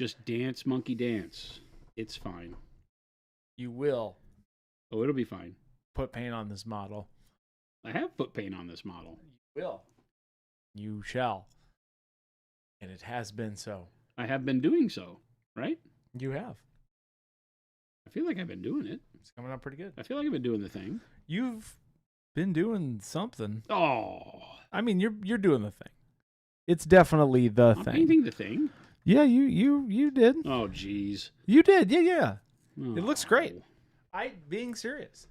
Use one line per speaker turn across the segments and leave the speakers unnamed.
Just dance, monkey dance. It's fine.
You will
Oh, it'll be fine.
put paint on this model.
I have put paint on this model.
You will. You shall. And it has been so.
I have been doing so, right?
You have.
I feel like I've been doing it.
It's coming out pretty good.
I feel like I've been doing the thing.
You've been doing something.
Oh,
I mean, you're doing the thing. It's definitely the
I'm
thing.
painting the thing.
Yeah, you did.
Oh, jeez.
You did. Yeah.
Oh.
It looks great. Being serious.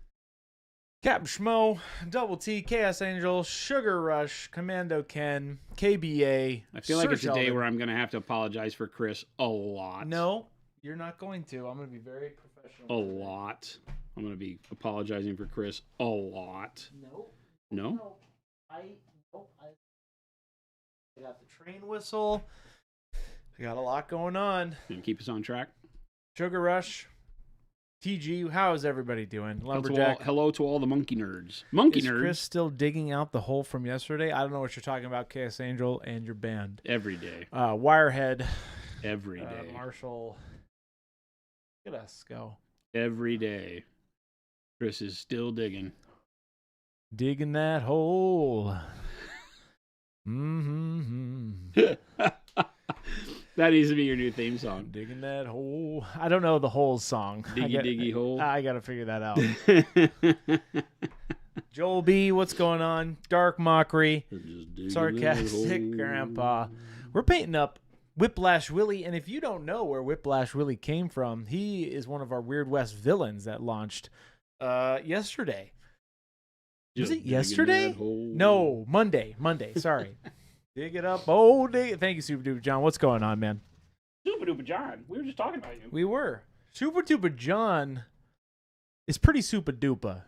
Captain Schmo, Double T, Chaos Angel, Sugar Rush, Commando Ken, KBA.
I feel like it's a day
Sheldon.
where I'm going to have to apologize for Chris a lot.
No, you're not going to. I'm going to be very professional.
A lot. I'm going to be apologizing for Chris a lot. No?
I got the train whistle. I got a lot going on.
And keep us on track.
Sugar Rush. TG, how is everybody doing? Lumberjack.
Hello to all the monkey nerds. Monkey
Is
nerds.
Chris still digging out the hole from yesterday? I don't know what you're talking about, Chaos Angel and your band.
Every day.
Wirehead.
Every day.
Marshall. Look at us go.
Every day. Chris is still digging.
Digging that hole.
That needs to be your new theme song.
Digging that hole. I don't know the holes song.
Diggy hole.
I got to figure that out. Joel B, what's going on? Dark Mockery. Sarcastic Grandpa. We're painting up Whiplash Willy, and if you don't know where Whiplash Willy came from, he is one of our Weird West villains that launched yesterday. Was it yesterday? No, Monday. Sorry. Dig it up. Oh, dig it. Thank you, Super Duper John. What's going on, man?
Super Duper John. We were just talking about you.
We were. Super Duper John is pretty super duper,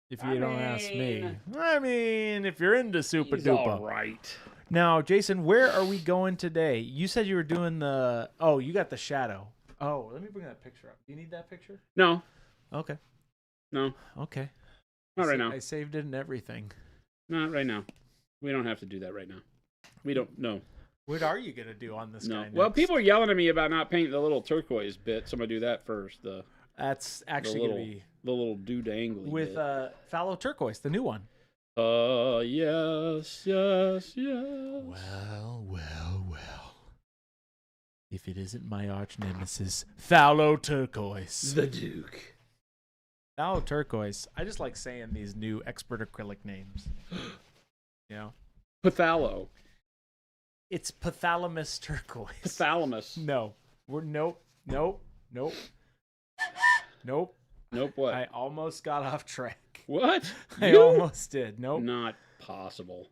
if you don't ask me. I mean, if you're into super
He's
duper.
all right.
Now, Jason, where are we going today? You said you were doing the... Oh, you got the shadow. Oh, let me bring that picture up. Do you need that picture?
No.
Okay.
No.
Okay.
Not right now.
I saved it and everything.
Not right now. We don't have to do that right now. We don't know.
What are you going to do on this guy next?
Well, people are yelling at me about not painting the little turquoise bit, so I'm going to do that first.
That's actually going to be...
The little doodangly
with Fallow Turquoise, the new one.
Yes.
Well. If it isn't my arch nemesis, Fallow Turquoise.
The Duke.
Fallow Turquoise. I just like saying these new expert acrylic names. You know?
Pathalo.
It's Pathalamus Turquoise.
Pathalamus.
No. Nope.
Nope what?
I almost got off track.
What?
I almost did. Nope.
Not possible.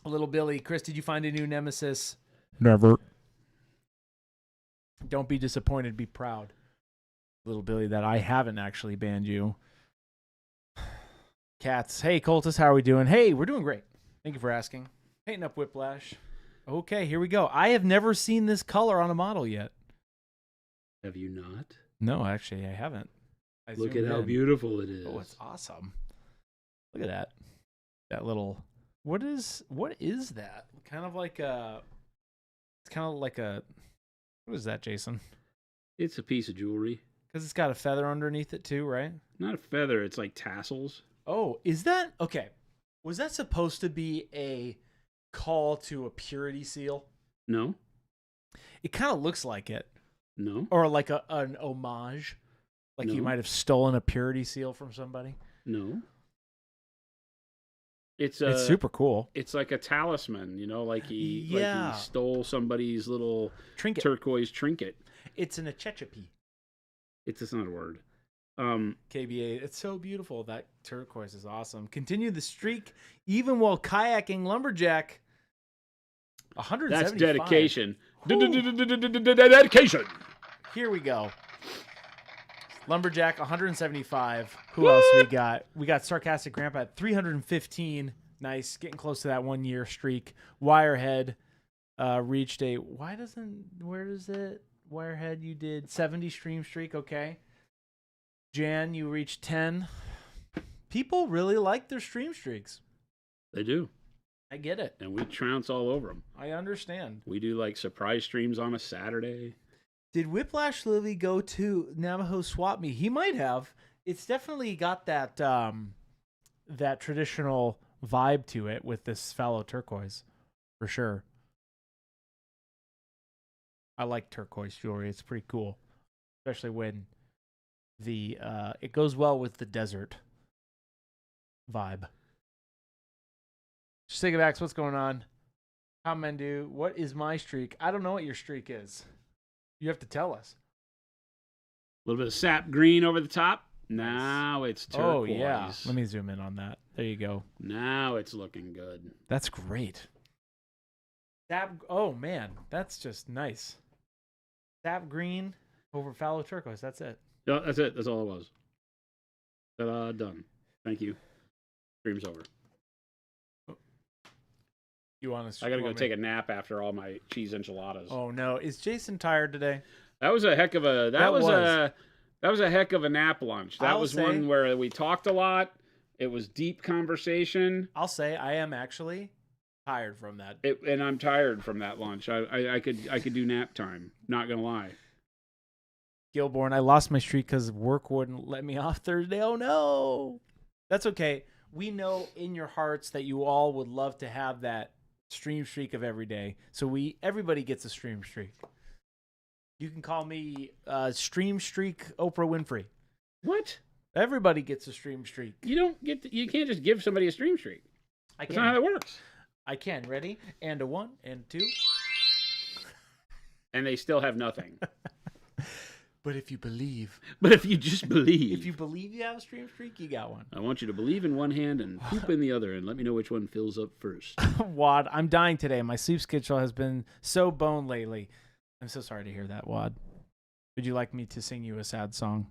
Little Billy. Chris, did you find a new nemesis?
Never.
Don't be disappointed. Be proud. Little Billy, that I haven't actually banned you. Cats. Hey, Cultus, how are we doing? Hey, we're doing great. Thank you for asking. Painting up Whiplash. Okay, here we go. I have never seen this color on a model yet.
Have you not?
No, actually, I haven't.
Look at how beautiful it is.
Oh, it's awesome. Look at that. That little... What is that? Kind of like a... It's kind of like a... What is that, Jason?
It's a piece of jewelry.
Because it's got a feather underneath it too, right?
Not a feather. It's like tassels.
Oh, is that... Okay. Was that supposed to be a call to a purity seal?
No.
It kind of looks like it.
No.
Or like an homage. Like
No.
he might have stolen a purity seal from somebody.
No.
It's super cool.
It's like a talisman, you know, like he stole somebody's little
Trinket.
turquoise trinket.
It's an achechepi.
It's not a word.
KBA, it's so beautiful. That turquoise is awesome. Continue the streak, even while kayaking Lumberjack. 175.
That's dedication. Dedication.
Here we go. Lumberjack, 175. Who else we got? We got Sarcastic Grandpa at 315. Nice. Getting close to that 1 year streak. Wirehead reached a... Where is it? Wirehead, you did 70 stream streak. Okay. Jan, you reached 10. People really like their stream streaks.
They do.
I get it.
And we trounce all over them.
I understand.
We do like surprise streams on a Saturday.
Did Whiplash Lily go to Navajo Swap Meet? He might have. It's definitely got that that traditional vibe to it with this fallow turquoise, for sure. I like turquoise jewelry. It's pretty cool, especially when the it goes well with the desert vibe. Stigabax, what's going on? How men do? What is my streak? I don't know what your streak is. You have to tell us.
A little bit of sap green over the top. Now it's turquoise.
Oh, yeah. Let me zoom in on that. There you go.
Now it's looking good.
That's great. Oh, man. That's just nice. Sap green over fallow turquoise. That's it.
Yeah, that's it. That's all it was. Ta-da, done. Thank you. Stream's over.
You want to?
I gotta go take a nap after all my cheese enchiladas.
Oh no! Is Jason tired today?
That was a heck of a. That was a heck of a nap lunch. That was one where we talked a lot. It was deep conversation.
I'll say I am actually tired from that.
And I'm tired from that lunch. I could do nap time. Not gonna lie.
Gilborn, I lost my streak because work wouldn't let me off Thursday. Oh no! That's okay. We know in your hearts that you all would love to have that stream streak of every day. So everybody gets a stream streak. You can call me stream streak Oprah Winfrey.
What?
Everybody gets a stream streak.
You can't just give somebody a stream streak. That's not how that works.
I can. Ready? And a 1 and 2.
And they still have nothing.
But if you believe.
But if you just believe.
If you believe you have a stream streak, you got one.
I want you to believe in one hand and poop in the other, and let me know which one fills up first.
Wad, I'm dying today. My sleep schedule has been so boned lately. I'm so sorry to hear that, Wad. Would you like me to sing you a sad song?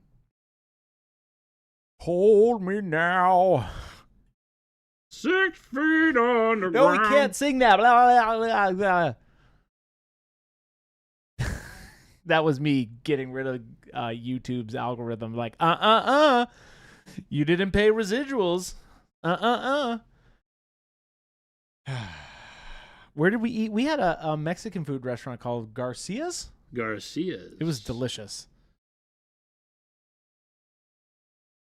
Hold me now.
6 feet on the ground.
No, we can't sing that. Blah, blah, blah, blah. That was me getting rid of YouTube's algorithm. Like, you didn't pay residuals. Where did we eat? We had a Mexican food restaurant called Garcia's.
Garcia's.
It was delicious.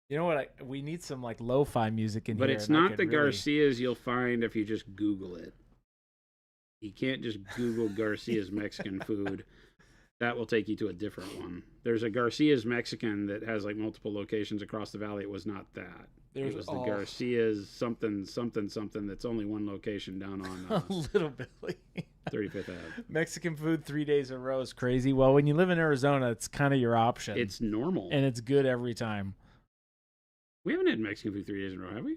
You know what? We need some like lo-fi music in here.
But it's not the Garcia's you'll find if you just Google it. You can't just Google Garcia's Mexican food. That will take you to a different one. There's a Garcia's Mexican that has like multiple locations across the valley. It was not that. It was the Garcia's something that's only one location down on
Little Billy.
35th Ave.
Mexican food 3 days in a row is crazy. Well, when you live in Arizona, it's kind of your option.
It's normal.
And it's good every time.
We haven't had Mexican food 3 days in a row, have we?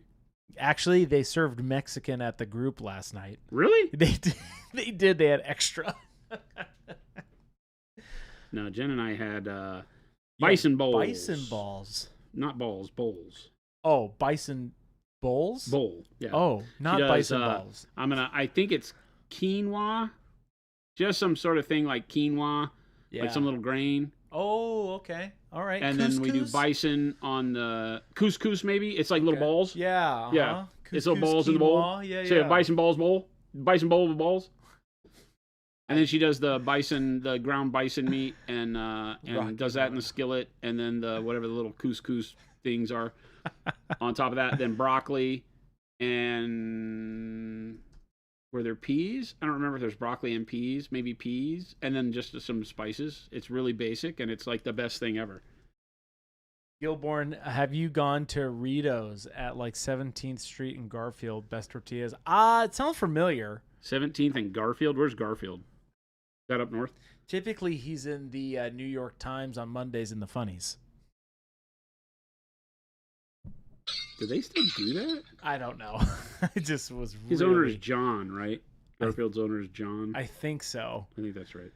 Actually, they served Mexican at the group last night.
Really?
They did. They did. They had extra.
No, Jen and I had bison bowls.
Bison balls.
Not balls, bowls.
Oh, bison bowls?
Bowl, yeah.
Oh, not bison balls.
I think it's quinoa. Just some sort of thing like quinoa. Yeah. Like some little grain.
Oh, okay. All right.
And then we do bison on the couscous maybe. It's like little balls.
Yeah. Uh-huh.
Yeah. It's little balls in the bowl.
Yeah,
so you have bison balls bowl. Bison bowl with balls. And then she does the ground bison meat, and does that in the skillet, and then whatever the little couscous things are on top of that. Then broccoli, and were there peas? I don't remember if there's broccoli and peas, maybe peas, and then just some spices. It's really basic, and it's like the best thing ever.
Gilborn, have you gone to Rito's at like 17th Street and Garfield? Best tortillas. It sounds familiar.
17th and Garfield? Where's Garfield? Is that up north?
Typically, he's in the New York Times on Mondays in the funnies.
Do they still do that?
I don't know. It just was
His owner is John, right? Garfield's owner is John.
I think so.
I think that's right.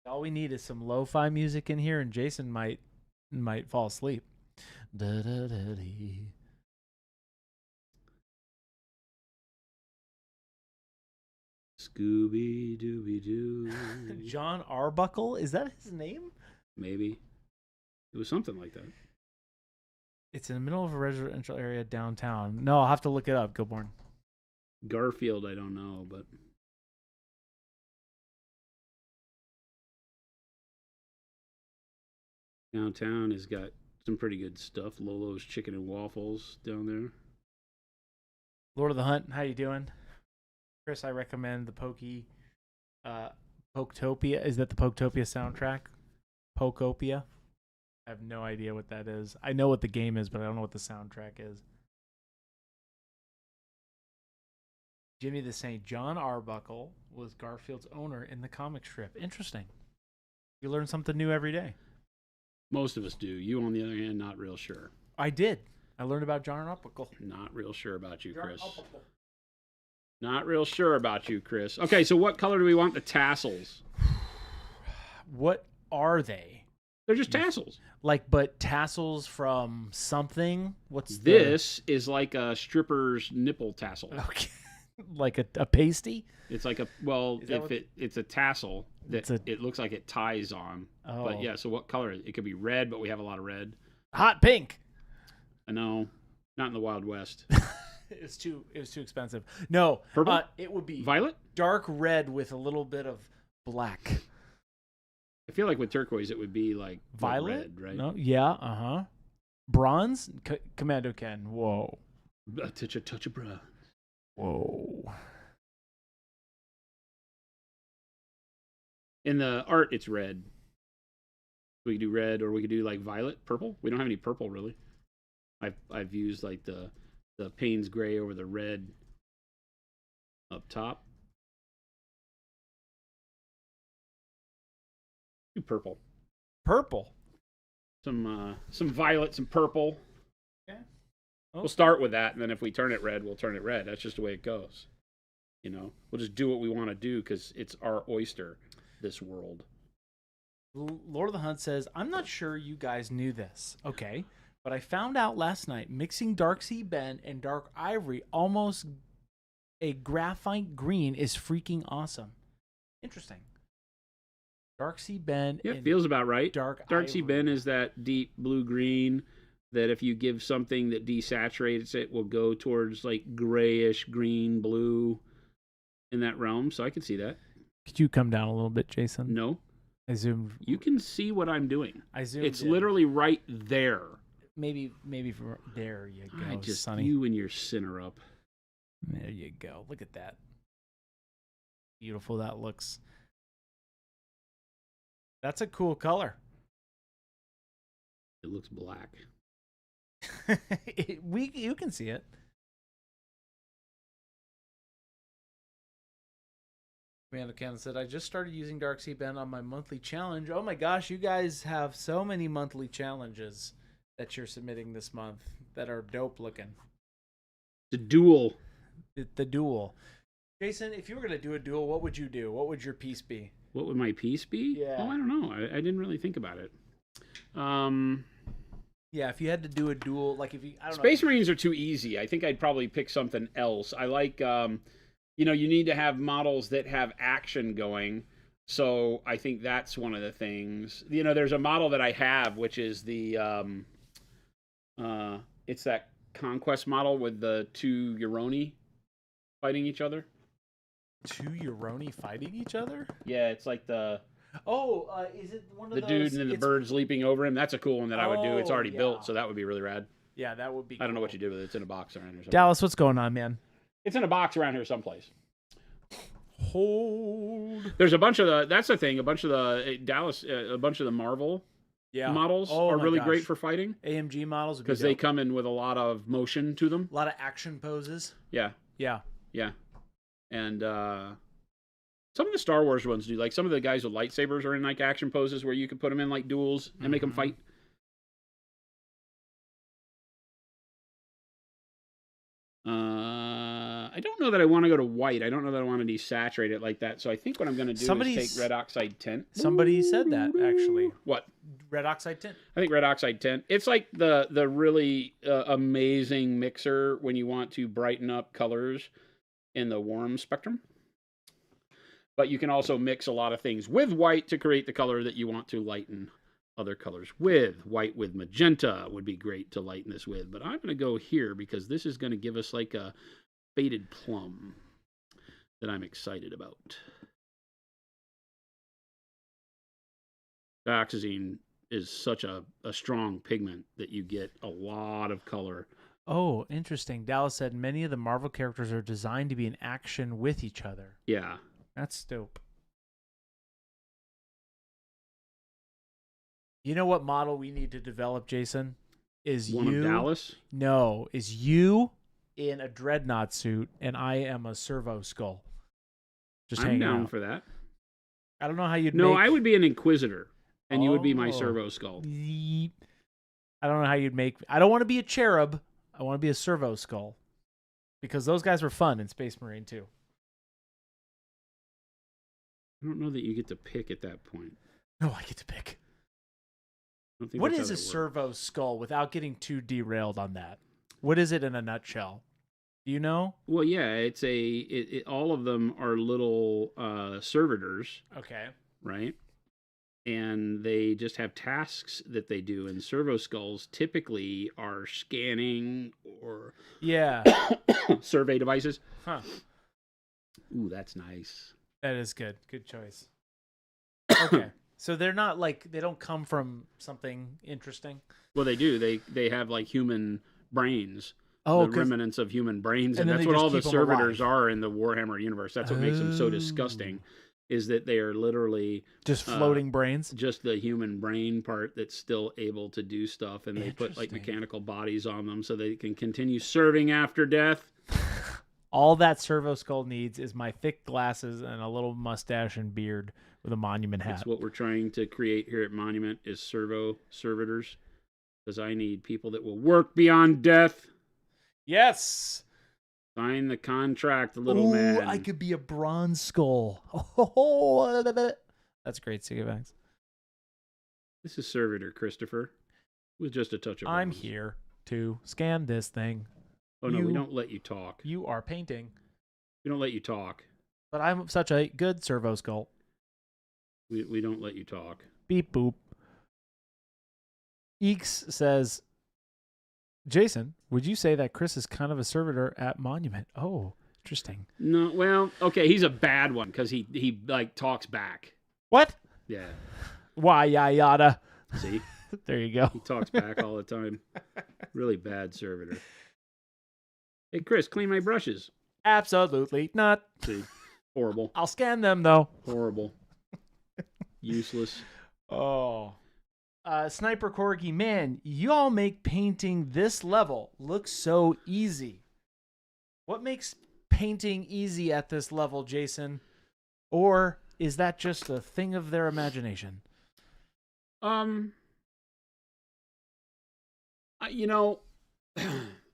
All we need is some lo-fi music in here, and Jason might fall asleep. Da-da-da-dee.
Scooby Dooby Doo.
John Arbuckle? Is that his name?
Maybe. It was something like that.
It's in the middle of a residential area downtown. No, I'll have to look it up, Gilborn.
Garfield, I don't know, but Downtown has got some pretty good stuff. Lolo's Chicken and Waffles down there.
Lord of the Hunt, how you doing? Chris, I recommend the Poketopia. Is that the Poketopia soundtrack? Pokopia? I have no idea what that is. I know what the game is, but I don't know what the soundtrack is. Jimmy the Saint, John Arbuckle was Garfield's owner in the comic strip. Interesting. You learn something new every day.
Most of us do. You, on the other hand, not real sure.
I did. I learned about John Arbuckle.
Not real sure about you, Chris. Not real sure about you, Chris. Okay, so what color do we want the tassels?
What are they?
They're just tassels.
Like, but tassels from something? What's
this is like a stripper's nipple tassel.
Okay. Like a pasty?
It's like it's a tassel that it looks like it ties on.
Oh.
But yeah, so what color? It could be red, but we have a lot of red.
Hot pink.
I know. Not in the Wild West.
It was too expensive. No.
Purple?
It would be
violet?
Dark red with a little bit of black.
I feel like with turquoise it would be like
violet,
red, right?
No, yeah, Bronze? Commando Ken. Whoa.
A touch of bronze.
Whoa.
In the art, it's red. We could do red, or we could do like violet, purple. We don't have any purple really. I've used like the Payne's gray over the red up top. Do purple.
Purple.
Some violet, some purple.
Yeah.
Oh. We'll start with that, and then if we turn it red, we'll turn it red. That's just the way it goes. You know, we'll just do what we want to do because it's our oyster, this world.
Lord of the Hunt says, I'm not sure you guys knew this. Okay. But I found out last night mixing Dark Sea Ben and Dark Ivory, almost a graphite green, is freaking awesome. Interesting. Dark Sea Ben.
Yeah, it feels about right.
Dark
Sea Ben is that deep blue green that if you give something that desaturates it will go towards like grayish green, blue in that realm. So I can see that.
Could you come down a little bit, Jason?
No.
I zoomed.
You can see what I'm doing.
I zoomed.
It's literally right there.
Maybe from there you go, Sonny.
You and your center up.
There you go. Look at that. Beautiful that looks. That's a cool color.
It looks black.
You can see it. Amanda Cannon said, I just started using Dark Sea Ben on my monthly challenge. Oh my gosh, you guys have so many monthly challenges that you're submitting this month that are dope looking.
The duel.
The duel. Jason, if you were going to do a duel, what would you do? What would your piece be?
What would my piece be?
Yeah.
Oh, I don't know. I didn't really think about it.
Yeah, if you had to do a duel, like if you, I don't know.
Space Marines are too easy. I think I'd probably pick something else. I like, you need to have models that have action going. So I think that's one of the things. There's a model that I have, which is the, it's that Conquest model with the two Euroni fighting each other.
Two Euroni fighting each other?
Yeah, it's like the...
is it one of
the
those...
dude and then the birds leaping over him? That's a cool one that I would do. It's already
yeah.
built, so that would be really rad.
Yeah, that would be
I don't know what you did with it. It's in a box around here somewhere.
Dallas, what's going on, man?
It's in a box around here someplace.
Hold.
There's a bunch of the... That's the thing. A bunch of the Marvel models are really great for fighting.
AMG models.
Because they come in with a lot of motion to them.
A lot of action poses.
Yeah.
Yeah.
Yeah. And some of the Star Wars ones do. Like some of the guys with lightsabers are in like action poses where you could put them in like duels and make them fight. I don't know that I want to go to white. I don't know that I want to desaturate it like that. So I think what I'm going to do is take red oxide tint.
Somebody said that, actually.
What?
Red oxide tint.
I think red oxide tint. It's like the really amazing mixer when you want to brighten up colors in the warm spectrum. But you can also mix a lot of things with white to create the color that you want to lighten other colors with. White with magenta would be great to lighten this with. But I'm going to go here because this is going to give us like a faded plum that I'm excited about. Dioxazine is such a strong pigment that you get a lot of color.
Oh, interesting. Dallas said many of the Marvel characters are designed to be in action with each other.
Yeah.
That's dope. You know what model we need to develop, Jason? Is
One
you
of Dallas?
No, is you in a dreadnought suit and I am a servo skull. Just
I'm
hanging
down
out.
for that.
I don't know how you'd
No,
make...
I would be an Inquisitor, and you would be my
Oh.
servo skull.
Yeep. I don't know how you'd make... I don't want to be a cherub. I want to be a servo skull. Because those guys were fun in Space Marine too.
I don't know that you get to pick at that point.
No, I get to pick.
I don't think
What
that's
is
how
a
that works.
servo skull without getting too derailed on that? What is it in a nutshell? Do you know?
Well, yeah, it's all of them are little servitors,
Okay.
right? And they just have tasks that they do. And servo skulls typically are scanning or
Yeah.
survey devices.
Huh.
Ooh, that's nice.
That is good. Good choice. Okay. So they're not like, they don't come from something interesting?
Well, they do. They have like human brains.
Oh,
the remnants of human brains,
and
and
then
that's
they
what
just
all the
keep 'em
servitors
alive.
are in the Warhammer universe. That's what makes them so disgusting, is that they are literally
just floating brains?
just the human brain part that's still able to do stuff, and they put like
Interesting.
mechanical bodies on them so they can continue serving after death.
All that servo skull needs is my thick glasses and a little mustache and beard with a monument hat.
That's what we're trying to create here at Monument is servo servitors, because I need people that will work beyond death.
Yes.
Sign the contract, little man.
I could be a bronze skull. Oh, that's great, Sigabax.
This is Servitor Christopher, with just a touch of
I'm
bronze.
here to scan this thing.
Oh no, we
You-
don't let you talk.
You are painting,
We don't let you talk.
but I'm such a good servo skull.
We don't let you talk.
Beep boop. Eeks says, Jason, would you say that Chris is kind of a servitor at Monument? Oh, interesting.
No, well, okay, he's a bad one because he like talks back.
What?
Yeah,
Why, yada.
see,
There you go.
he talks back all the time. Really bad servitor. Hey, Chris, clean my brushes.
Absolutely not.
See, horrible,
I'll scan them, though.
horrible, useless.
Oh. Sniper Corgi, man, y'all make painting this level look so easy. What makes painting easy at this level, Jason? Or is that just a thing of their imagination?
You know,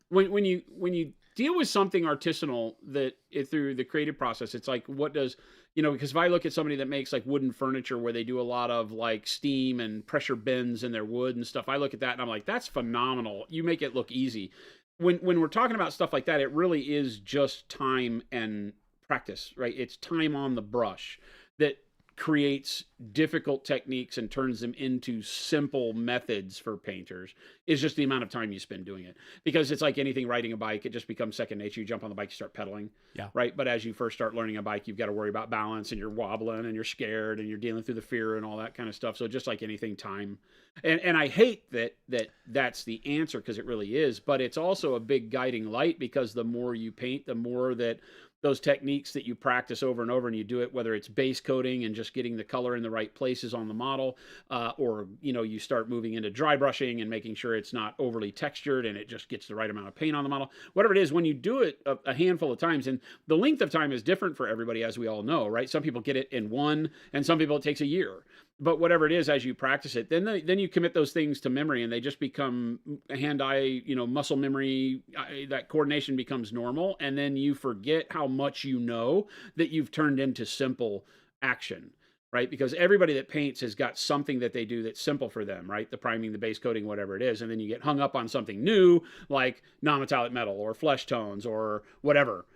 when you deal with something artisanal that through the creative process, it's like, what does, because if I look at somebody that makes like wooden furniture where they do a lot of like steam and pressure bends in their wood and stuff, I look at that and I'm like, that's phenomenal. You make it look easy. When we're talking about stuff like that, it really is just time and practice, right? It's time on the brush that creates difficult techniques and turns them into simple methods for painters. Is just the amount of time you spend doing it. Because it's like anything, riding a bike, it just becomes second nature. You jump on the bike, you start pedaling.
Yeah.
Right. But as you first start learning a bike, you've got to worry about balance, and you're wobbling and you're scared and you're dealing through the fear and all that kind of stuff. So just like anything, time. And I hate that's the answer, because it really is. But it's also a big guiding light, because the more you paint, the more that those techniques that you practice over and over, and you do it, whether it's base coating and just getting the color in the right places on the model, or you start moving into dry brushing and making sure it's not overly textured and it just gets the right amount of paint on the model. Whatever it is, when you do it a handful of times, and the length of time is different for everybody, as we all know, right? Some people get it in one, and some people it takes a year. But whatever it is, as you practice it, then you commit those things to memory, and they just become hand-eye, muscle memory. That coordination becomes normal, and then you forget how much that you've turned into simple action, right? Because everybody that paints has got something that they do that's simple for them, right? The priming, the base coating, whatever it is, and then you get hung up on something new, like non-metallic metal or flesh tones or whatever,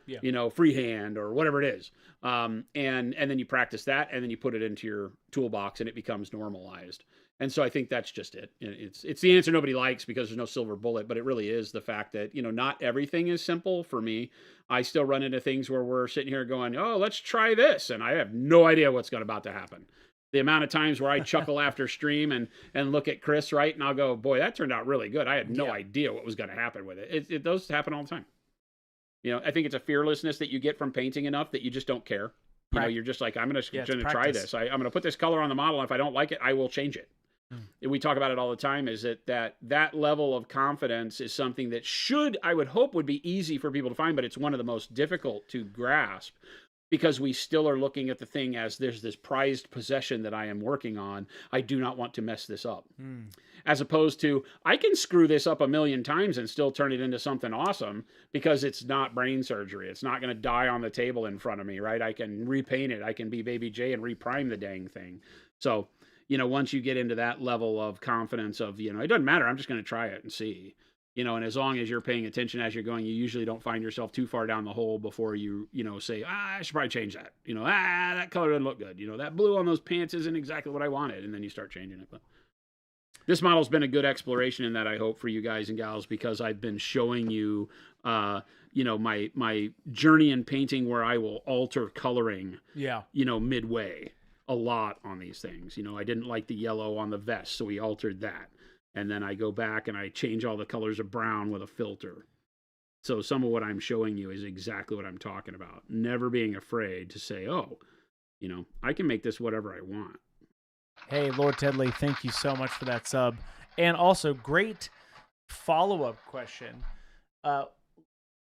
freehand or whatever it is. And then you practice that, and then you put it into your toolbox, and it becomes normalized. And so I think that's just it. It's the answer nobody likes, because there's no silver bullet, but it really is the fact that, not everything is simple for me. I still run into things where we're sitting here going, oh, let's try this, and I have no idea what's about to happen. The amount of times where I chuckle after stream and look at Chris, right, and I'll go, boy, that turned out really good. I had no idea what was going to happen with it. Those happen all the time. You know, I think it's a fearlessness that you get from painting enough that you just don't care. You know, you're just like, I'm going to try this. I'm going to put this color on the model. And if I don't like it, I will change it. And we talk about it all the time, is that level of confidence is something that I would hope would be easy for people to find, but it's one of the most difficult to grasp, because we still are looking at the thing as there's this prized possession that I am working on. I do not want to mess this up. As opposed to, I can screw this up a million times and still turn it into something awesome, because it's not brain surgery. It's not going to die on the table in front of me, right? I can repaint it. I can be Baby J and reprime the dang thing. So, you know, once you get into that level of confidence of, you know, it doesn't matter, I'm just going to try it and see. You know, and as long as you're paying attention as you're going, you usually don't find yourself too far down the hole before you know, say, I should probably change that. You know, that color doesn't look good. You know, that blue on those pants isn't exactly what I wanted. And then you start changing it. But this model's been a good exploration in that, I hope, for you guys and gals, because I've been showing you, you know, my journey in painting where I will alter coloring, you know, midway a lot on these things. You know, I didn't like the yellow on the vest, so we altered that. And then I go back and I change all the colors of brown with a filter. So some of what I'm showing you is exactly what I'm talking about. Never being afraid to say, oh, you know, I can make this whatever I want.
Hey, Lord Tedley, thank you so much for that sub. And also, great follow-up question.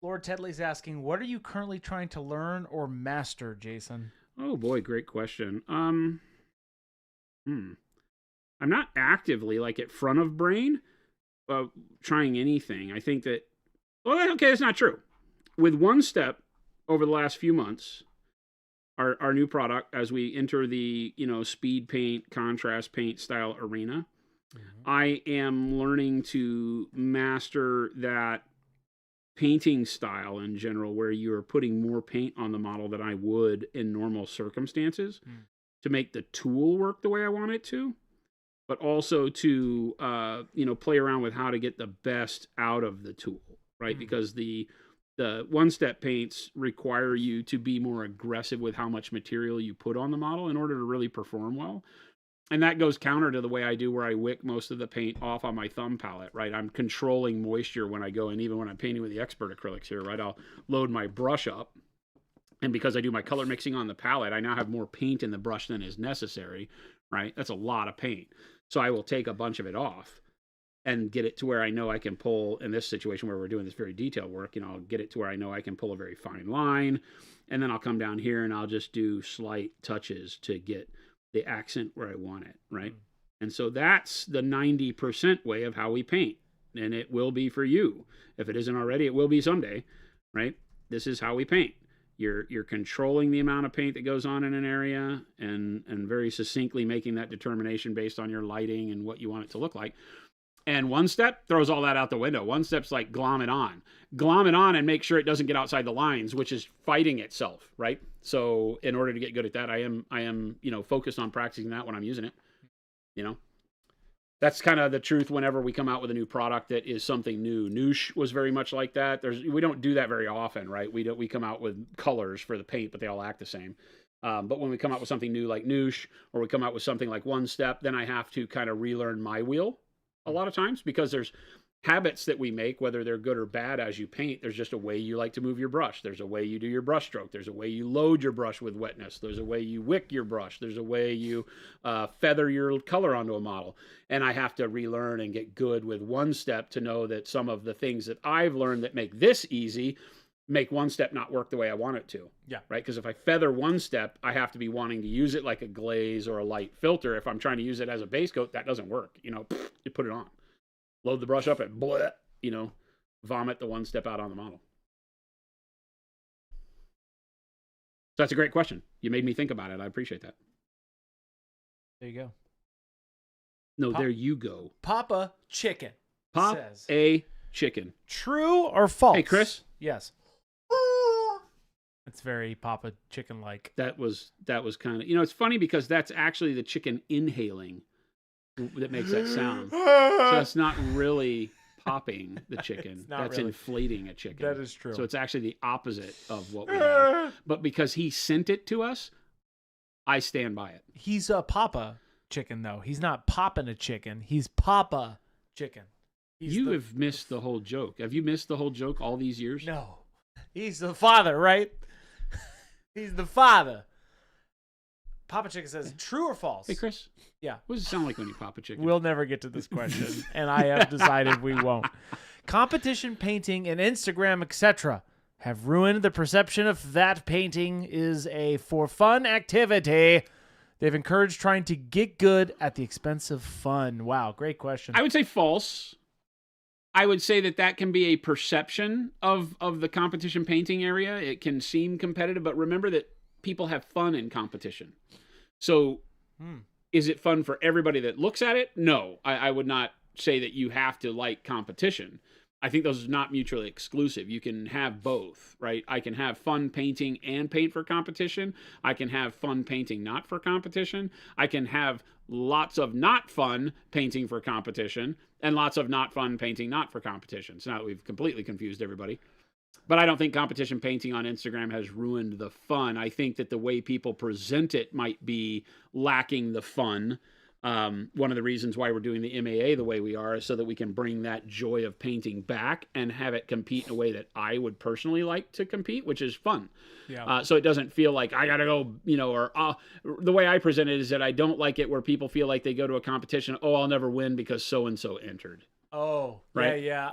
Lord Tedley's asking, what are you currently trying to learn or master, Jason?
Oh, boy, great question. I'm not actively, like, at front of brain trying anything. I think that, well, okay, that's not true. With One Step, over the last few months, our new product, as we enter the, you know, speed paint, contrast paint style arena, I am learning to master that painting style in general, where you are putting more paint on the model than I would in normal circumstances to make the tool work the way I want it to. But also to, you know, play around with how to get the best out of the tool, right? Because the one-step paints require you to be more aggressive with how much material you put on the model in order to really perform well. And that goes counter to the way I do, where I wick most of the paint off on my thumb palette, right? I'm controlling moisture when I go, and even when I'm painting with the expert acrylics here, right? I'll load my brush up. And because I do my color mixing on the palette, I now have more paint in the brush than is necessary, right? That's a lot of paint. So I will take a bunch of it off and get it to where I know I can pull, in this situation where we're doing this very detailed work, you know, I'll get it to where I know I can pull a very fine line. And then I'll come down here and I'll just do slight touches to get the accent where I want it, right? And so that's the 90% way of how we paint. And it will be for you. If it isn't already, it will be someday, right? This is how we paint. You're controlling the amount of paint that goes on in an area and very succinctly making that determination based on your lighting and what you want it to look like. And One Step throws all that out the window. One Step's like glom it on and make sure it doesn't get outside the lines, which is fighting itself, right? So in order to get good at that, I am, you know, focused on practicing that when I'm using it, you know. That's kind of the truth whenever we come out with a new product that is something new. Noosh was very much like that. We don't do that very often, right? We come out with colors for the paint, but they all act the same. But when we come out with something new like Noosh, or we come out with something like One Step, then I have to kind of relearn my wheel a lot of times, because there's habits that we make, whether they're good or bad as you paint. There's just a way you like to move your brush. There's a way you do your brush stroke. There's a way you load your brush with wetness. There's a way you wick your brush. There's a way you feather your color onto a model. And I have to relearn and get good with One Step to know that some of the things that I've learned that make this easy make One Step not work the way I want it to.
Yeah.
Right? Because if I feather One Step, I have to be wanting to use it like a glaze or a light filter. If I'm trying to use it as a base coat, that doesn't work. You know, you put it on. Load the brush up and bleh, you know, vomit the One Step out on the model. So that's a great question. You made me think about it. I appreciate that.
There you go.
No, there you go.
Papa Chicken
Pop
says,
a chicken.
True or false?
Hey, Chris.
Yes. It's very Papa Chicken-like.
That was kind of, you know, it's funny because that's actually the chicken inhaling that makes that sound. So that's not really popping the chicken. That's really inflating a chicken.
That is true.
So it's actually the opposite of what we have. But because he sent it to us, I stand by it.
He's a Papa chicken, though. He's not popping a chicken. He's Papa chicken.
You have missed the whole joke. Have you missed the whole joke all these years?
No. He's the father, right? He's the father. Papa Chicken says, true or false?
Hey, Chris.
Yeah.
What does it sound like when you pop a chicken?
We'll never get to this question, and I have decided we won't. Competition painting and Instagram, etc., have ruined the perception of that painting is a for fun activity. They've encouraged trying to get good at the expense of fun. Wow, great question.
I would say false. I would say that can be a perception of the competition painting area. It can seem competitive, but remember that people have fun in competition. So is it fun for everybody that looks at it? No, I would not say that you have to like competition. I think those are not mutually exclusive. You can have both, right? I can have fun painting and paint for competition. I can have fun painting not for competition. I can have lots of not fun painting for competition and lots of not fun painting not for competition. So now that we've completely confused everybody. But I don't think competition painting on Instagram has ruined the fun. I think that the way people present it might be lacking the fun. One of the reasons why we're doing the MAA the way we are is so that we can bring that joy of painting back and have it compete in a way that I would personally like to compete, which is fun.
Yeah.
So it doesn't feel like I got to go, or the way I present it is that I don't like it where people feel like they go to a competition, I'll never win because so-and-so entered.
Oh,
right?
Yeah.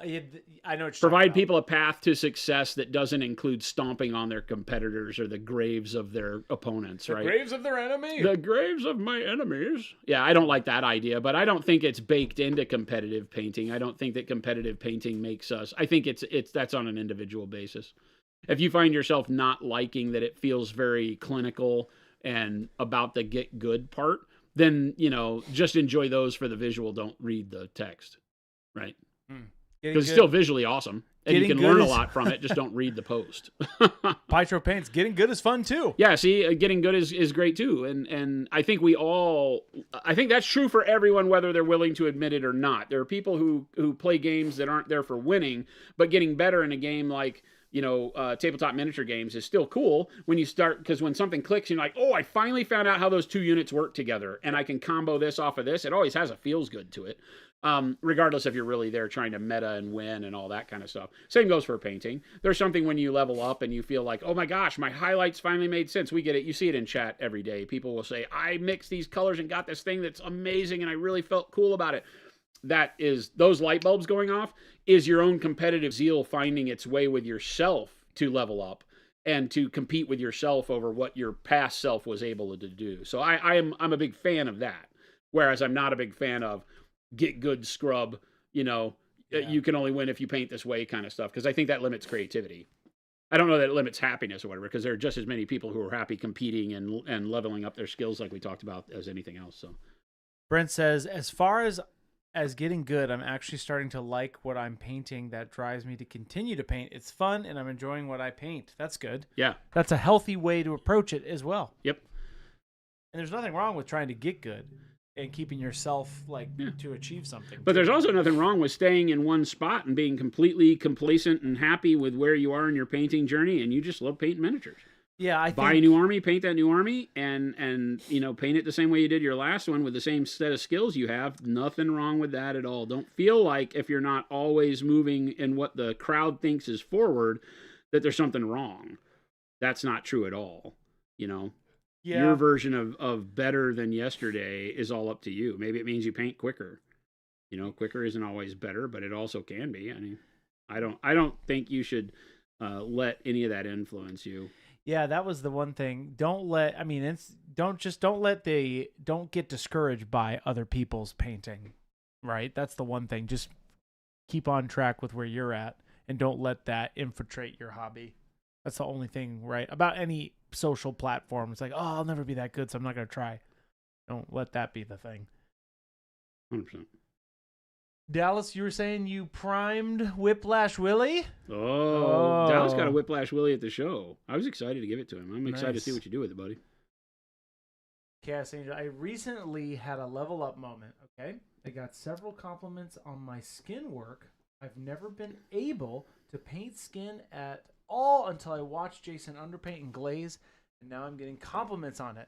I know what you're
Provide people a path to success that doesn't include stomping on their competitors or the graves of their opponents, right?
The graves of their enemy.
The graves of my enemies. Yeah, I don't like that idea, but I don't think it's baked into competitive painting. I don't think that competitive painting makes us. I think that's on an individual basis. If you find yourself not liking that it feels very clinical and about the get good part, then, just enjoy those for the visual. Don't read the text. Right. Because it's still visually awesome. And you can learn a lot from it. Just don't read the post.
Pytro Paints, getting good is fun too.
Yeah, see, getting good is great too. And I think I think that's true for everyone, whether they're willing to admit it or not. There are people who play games that aren't there for winning, but getting better in a game like, tabletop miniature games is still cool when you start, because when something clicks, you're like, I finally found out how those two units work together and I can combo this off of this. It always has a feels good to it. Regardless if you're really there trying to meta and win and all that kind of stuff. Same goes for painting. There's something when you level up and you feel like, oh my gosh, my highlights finally made sense. We get it. You see it in chat every day. People will say, I mixed these colors and got this thing that's amazing and I really felt cool about it. That is, those light bulbs going off is your own competitive zeal finding its way with yourself to level up and to compete with yourself over what your past self was able to do. So I'm a big fan of that. Whereas I'm not a big fan of get good scrub, you can only win if you paint this way kind of stuff. Because I think that limits creativity. I don't know that it limits happiness or whatever, because there are just as many people who are happy competing and leveling up their skills like we talked about as anything else. So
Brent says, as far as getting good, I'm actually starting to like what I'm painting. That drives me to continue to paint. It's fun and I'm enjoying what I paint. That's good.
Yeah.
That's a healthy way to approach it as well.
Yep.
And there's nothing wrong with trying to get good and keeping yourself to achieve something.
But there's also nothing wrong with staying in one spot and being completely complacent and happy with where you are in your painting journey, and you just love painting miniatures.
Yeah, I think...
Buy a new army, paint that new army, and paint it the same way you did your last one with the same set of skills you have. Nothing wrong with that at all. Don't feel like if you're not always moving in what the crowd thinks is forward, that there's something wrong. That's not true at all, Yeah. Your version of better than yesterday is all up to you. Maybe it means you paint quicker. Quicker isn't always better, but it also can be. I mean, I don't think you should let any of that influence you.
Yeah, that was the one thing. Don't get discouraged by other people's painting. Right? That's the one thing. Just keep on track with where you're at and don't let that infiltrate your hobby. That's the only thing, right? About any social platform. It's like, I'll never be that good, so I'm not going to try. Don't let that be the thing.
100%.
Dallas, you were saying you primed Whiplash Willy?
Oh, Dallas got a Whiplash Willy at the show. I was excited to give it to him. I'm excited to see what you do with it, buddy.
Chaos Angel, I recently had a level up moment, okay? I got several compliments on my skin work. I've never been able to paint skin at all until I watched Jason underpaint and glaze, and now I'm getting compliments on it.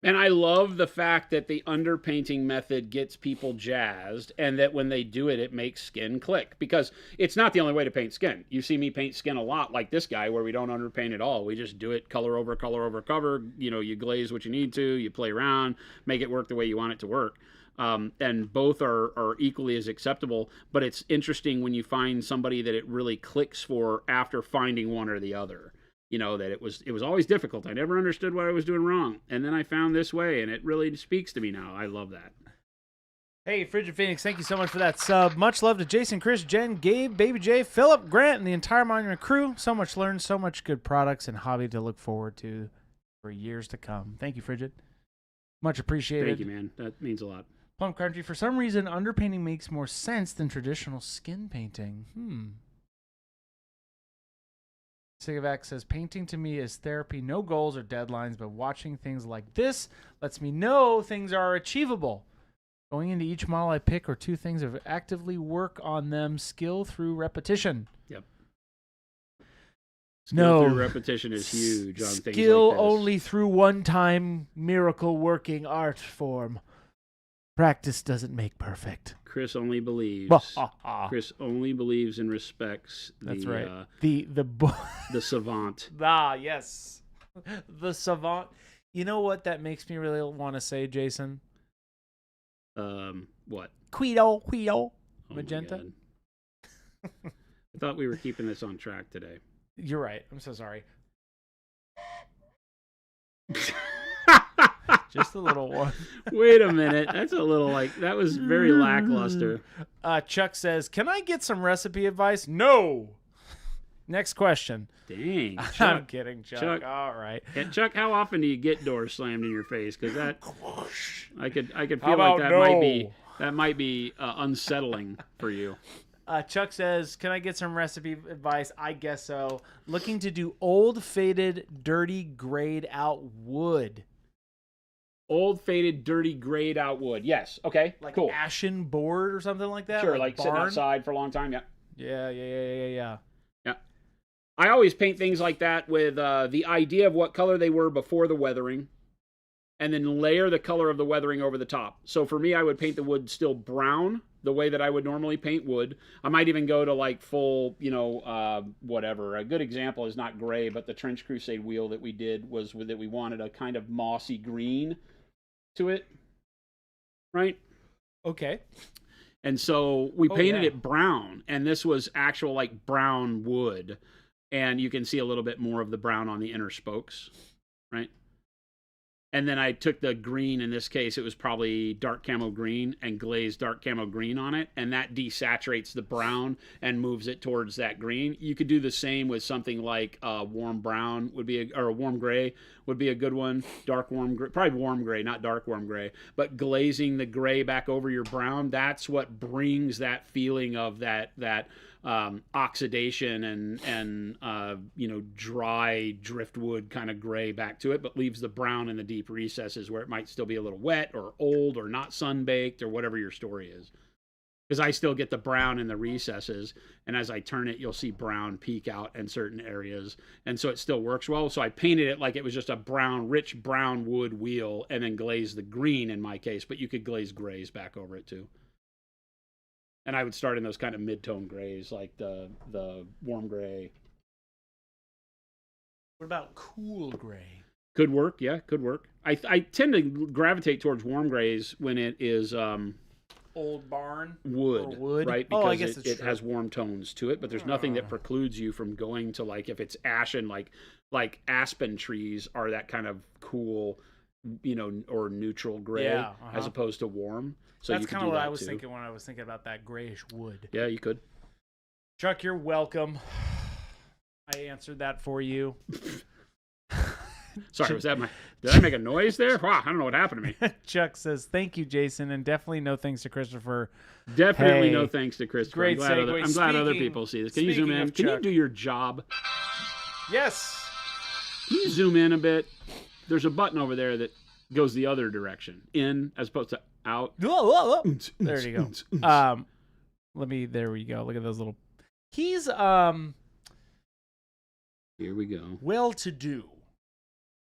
And I love the fact that the underpainting method gets people jazzed, and that when they do it, it makes skin click. Because it's not the only way to paint skin. You see me paint skin a lot, like this guy, where we don't underpaint at all. We just do it color over cover. You know, you glaze what you need to, you play around, make it work the way you want it to work. And both are equally as acceptable. But it's interesting when you find somebody that it really clicks for after finding one or the other. You know, that it was always difficult. I never understood what I was doing wrong. And then I found this way, and it really speaks to me now. I love that.
Hey, Frigid Phoenix, thank you so much for that sub. Much love to Jason, Chris, Jen, Gabe, Baby J, Philip, Grant, and the entire Monument crew. So much learned, so much good products and hobby to look forward to for years to come. Thank you, Frigid. Much appreciated.
Thank you, man. That means a lot.
Plum Country, for some reason, underpainting makes more sense than traditional skin painting. Sigavac says, painting to me is therapy, no goals or deadlines, but watching things like this lets me know things are achievable. Going into each model I pick or two things of actively work on them, skill through repetition.
Yep.
Skill
through repetition is huge on things like this.
Skill only through one-time miracle working art form. Practice doesn't make perfect.
Chris only believes. Chris only believes and respects the.
That's right.
The savant.
Ah, yes, the savant. You know what that makes me really want to say, Jason?
What?
Quito,
Oh,
magenta.
I thought we were keeping this on track today.
You're right. I'm so sorry. Just a little one.
Wait a minute. That's a little that was very lackluster.
Chuck says, can I get some recipe advice? No. Next question.
Dang. Chuck.
I'm kidding, Chuck. All right.
And Chuck, how often do you get doors slammed in your face? Because that, I could feel
about
like that might be unsettling for you.
Chuck says, can I get some recipe advice? I guess so. Looking to do old, faded, dirty, grayed out wood.
Old, faded, dirty, grayed out wood. Yes. Okay.
Like
cool.
Ashen board or something like that?
Sure. Like sitting outside for a long time. Yeah.
Yeah.
I always paint things like that with the idea of what color they were before the weathering, and then layer the color of the weathering over the top. So for me, I would paint the wood still brown, the way that I would normally paint wood. I might even go to like full, whatever. A good example is not gray, but the Trench Crusade wheel that we did was that we wanted a kind of mossy green to it, right?
Okay.
And so we painted it brown, and this was actual like brown wood. And you can see a little bit more of the brown on the inner spokes, right? And then I took the green, in this case, it was probably dark camo green, and glazed dark camo green on it. And that desaturates the brown and moves it towards that green. You could do the same with something like warm brown or a warm gray would be a good one. Dark warm gray, probably warm gray, not dark warm gray. But glazing the gray back over your brown, that's what brings that feeling of that oxidation and dry driftwood kind of gray back to it, but leaves the brown in the deep recesses where it might still be a little wet or old or not sun-baked or whatever your story is. Because I still get the brown in the recesses, and as I turn it, you'll see brown peek out in certain areas, and so it still works well. So I painted it like it was just a rich brown wood wheel, and then glazed the green in my case, but you could glaze grays back over it too. And I would start in those kind of mid-tone grays, like the warm gray.
What about cool gray?
Could work, yeah, could work. I tend to gravitate towards warm grays when it is
old barn
wood, right? Because
I guess
it has warm tones to it, but there's nothing that precludes you from going to like if it's ashen, like aspen trees are that kind of cool, or neutral gray as opposed to warm. So
that's kind of what I was thinking when I was thinking about that grayish wood.
Yeah, you could.
Chuck, you're welcome. I answered that for you.
Sorry, did I make a noise there? Wow, I don't know what happened to me.
Chuck says, thank you, Jason, and definitely no thanks to Christopher.
Definitely no thanks to Christopher.
Great segue.
I'm glad other people see this. Can you zoom in? Can you do your job?
Yes.
Can you zoom in a bit? There's a button over there that goes the other direction, in as opposed to out.
There you go. There we go. Look at those little. He's
Here we go.
well-to-do,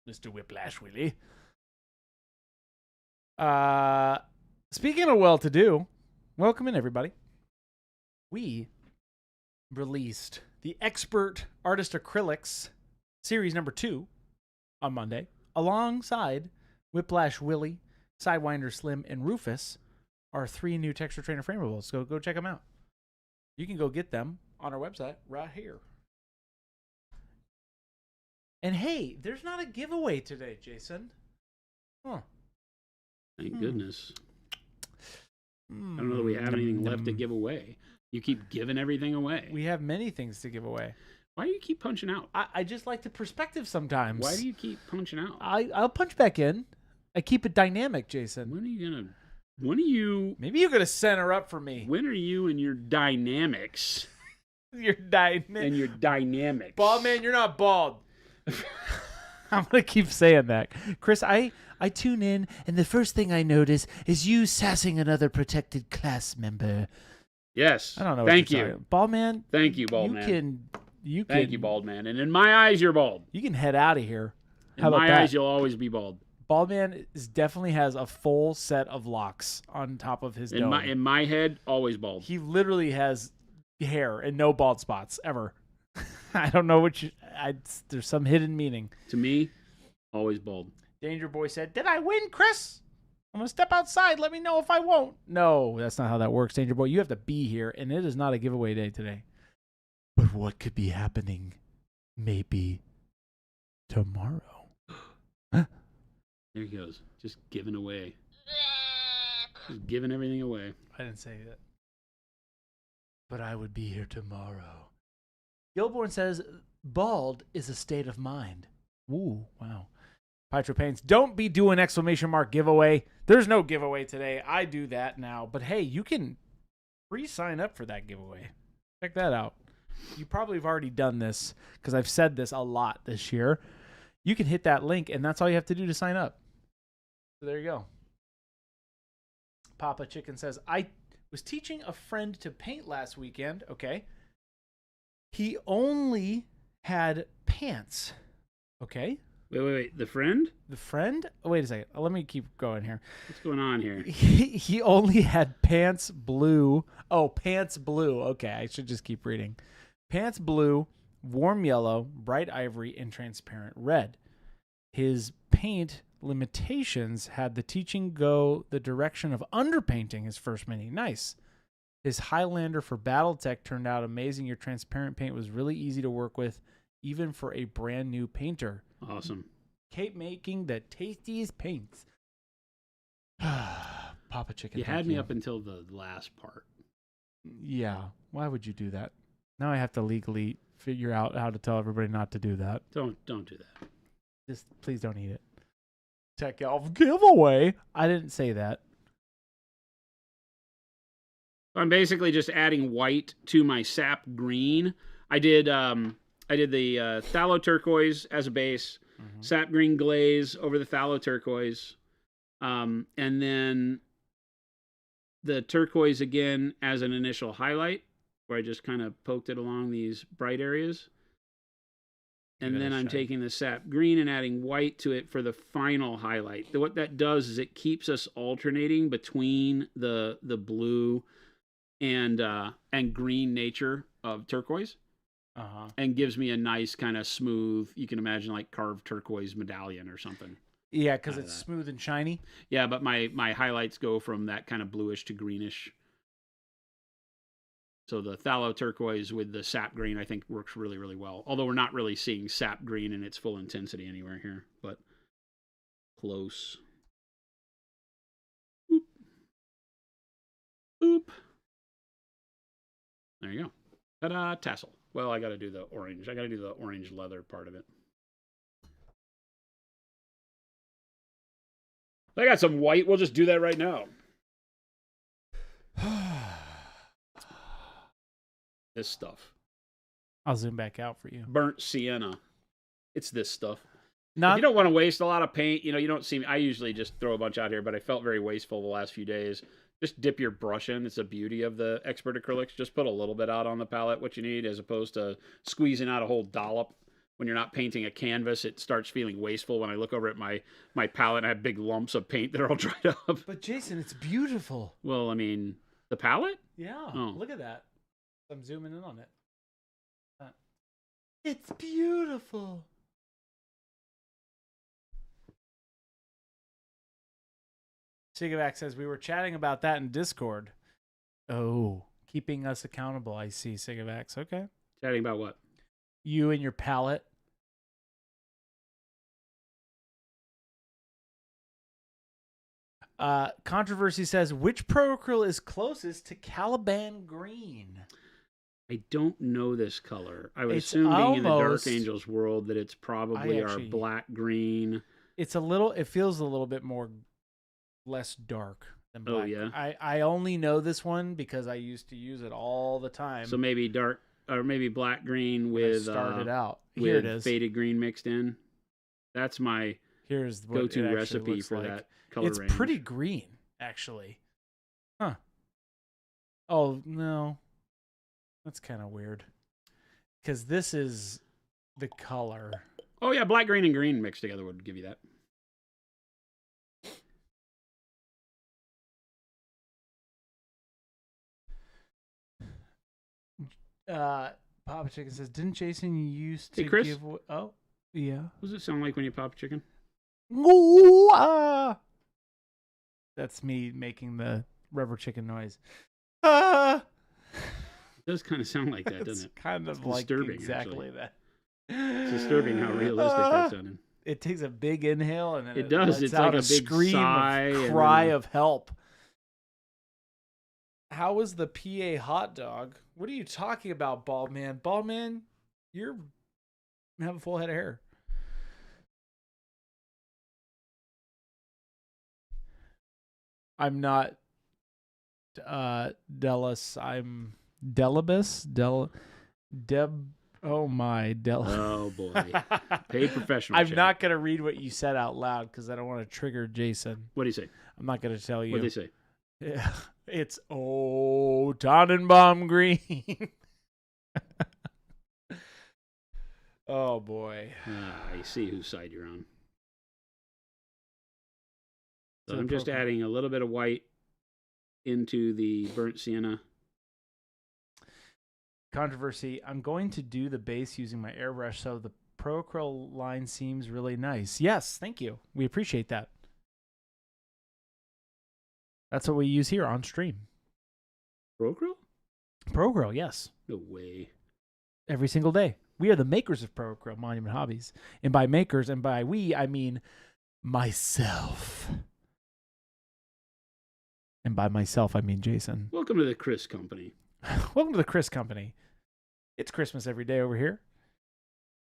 Mr. Whiplash Willy. Speaking of well-to-do, welcome in, everybody. We released the Expert Artist Acrylics Series number 2 on Monday, alongside Whiplash, Willy, Sidewinder, Slim, and Rufus, our 3 new Texture Trainer Frameables. So go check them out. You can go get them on our website right here. And hey, there's not a giveaway today, Jason. Huh.
Thank goodness. I don't know that we have anything left to give away. You keep giving everything away.
We have many things to give away.
Why do you keep punching out?
I just like the perspective sometimes.
Why do you keep punching out?
I'll punch back in. I keep it dynamic, Jason.
When are you...
Maybe you're going to center up for me.
When are you and your dynamics?
Your
dynamics.
Bald man, you're not bald. I'm going to keep saying that. Chris, I tune in, and the first thing I notice is you sassing another protected class member.
Yes.
I don't know.
Thank you.
Bald man.
Thank you, bald man.
Thank
you, bald man. And in my eyes, you're bald.
You can head out of here.
In my eyes, you'll always be bald.
Bald man definitely has a full set of locks on top of his dome.
In my head, always bald.
He literally has hair and no bald spots ever. I don't know there's some hidden meaning.
To me, always bald.
Danger Boy said, "Did I win, Chris? I'm going to step outside. Let me know if I won't." No, that's not how that works, Danger Boy. You have to be here, and it is not a giveaway day today. But what could be happening maybe tomorrow?
Huh? There he goes. Just giving away. Just giving everything away.
I didn't say that. But I would be here tomorrow. Gilborn says, bald is a state of mind. Ooh, wow. Pytro Pains, don't be doing exclamation mark giveaway. There's no giveaway today. I do that now. But hey, you can pre-sign up for that giveaway. Check that out. You probably have already done this because I've said this a lot this year. You can hit that link, and that's all you have to do to sign up. So there you go. Papa Chicken says, I was teaching a friend to paint last weekend. Okay. He only had pants. Okay.
Wait. The friend?
The friend? Oh, wait a second. Let me keep going here.
What's going on here?
He only had pants blue. Oh, pants blue. Okay. I should just keep reading. Pants blue, warm yellow, bright ivory, and transparent red. His paint limitations had the teaching go the direction of underpainting his first mini. Nice. His Highlander for Battletech turned out amazing. Your transparent paint was really easy to work with, even for a brand new painter.
Awesome.
Keep making the tastiest paints. Papa Chicken.
You had me up until the last part.
Yeah. Why would you do that? Now I have to legally figure out how to tell everybody not to do that.
Don't do that.
Just please don't eat it. Tech Elf giveaway. I didn't say that.
I'm basically just adding white to my sap green. I did the phthalo turquoise as a base, sap green glaze over the phthalo turquoise, and then the turquoise again as an initial highlight, where I just kind of poked it along these bright areas. And then I'm taking the sap green and adding white to it for the final highlight. What that does is it keeps us alternating between the blue and green nature of turquoise, and gives me a nice kind of smooth, you can imagine like carved turquoise medallion or something.
Yeah, because it's smooth and shiny.
Yeah, but my highlights go from that kind of bluish to greenish. So the phthalo turquoise with the sap green, I think, works really, really well. Although we're not really seeing sap green in its full intensity anywhere here, but close. Boop. Boop. There you go. Ta-da, tassel. Well, I got to do the orange. I got to do the orange leather part of it. I got some white. We'll just do that right now. This stuff.
I'll zoom back out for you.
Burnt sienna. It's this stuff.
Not,
if you don't want to waste a lot of paint, you don't see me. I usually just throw a bunch out here, but I felt very wasteful the last few days. Just dip your brush in. It's the beauty of the Expert Acrylics. Just put a little bit out on the palette, what you need, as opposed to squeezing out a whole dollop. when you're not painting a canvas, it starts feeling wasteful. When I look over at my palette, I have big lumps of paint that are all dried up.
But Jason, it's beautiful.
Well, I mean, the palette?
Yeah.
Oh.
Look at that. I'm zooming in on it. It's beautiful. Sigavac says we were chatting about that in Discord. Oh, keeping us accountable. I see, Sigavax. Okay.
Chatting about what?
You and your palette. Controversy says, which Pro Acryl is closest to Caliban Green?
I don't know this color. I would assume being in the Dark Angels world that it's probably our black green.
It's a little, it feels a little bit more, less dark than black.
Oh, yeah?
I only know this one because I used to use it all the time.
So maybe dark, or maybe black green with,
started out.
Here
with
it is. Faded green mixed in. That's my go-to recipe for that color range.
It's pretty green, actually. Huh. Oh, no. That's kind of weird. Because this is the color.
Oh, yeah, black, green, and green mixed together would give you that.
Papa Chicken says, didn't Jason used to
Chris?
give... Oh, yeah.
What does it sound like when you pop chicken?
Ooh, ah. That's me making the rubber chicken noise. Ah.
It does kind of sound like that, doesn't it?
It's kind of like exactly that.
It's disturbing how realistic that sounded.
It takes a big inhale and then
it does. It's like a big
scream
sigh,
of cry of help. How was the PA hot dog? What are you talking about, Bald Man? Bald Man, you have a full head of hair. I'm not Delis. I'm Delibus. Oh my
Oh boy. Paid professional.
I'm not gonna read what you said out loud because I don't want to trigger Jason.
What do you say?
I'm not gonna tell you.
What do they say?
Yeah, it's Tannenbaum green. Oh boy.
I see whose side you're on. So I'm just adding a little bit of white into the burnt sienna.
Controversy. I'm going to do the base using my airbrush, so the Pro Acryl line seems really nice. Yes, thank you. We appreciate that. That's what we use here on stream.
Pro Acryl?
Pro Acryl, yes.
No way.
Every single day. We are the makers of Pro Acryl Monument Hobbies. And by makers, and by we, I mean myself. And by myself, I mean Jason.
Welcome to the Chris Company.
Welcome to the Chris Company. It's Christmas every day over here.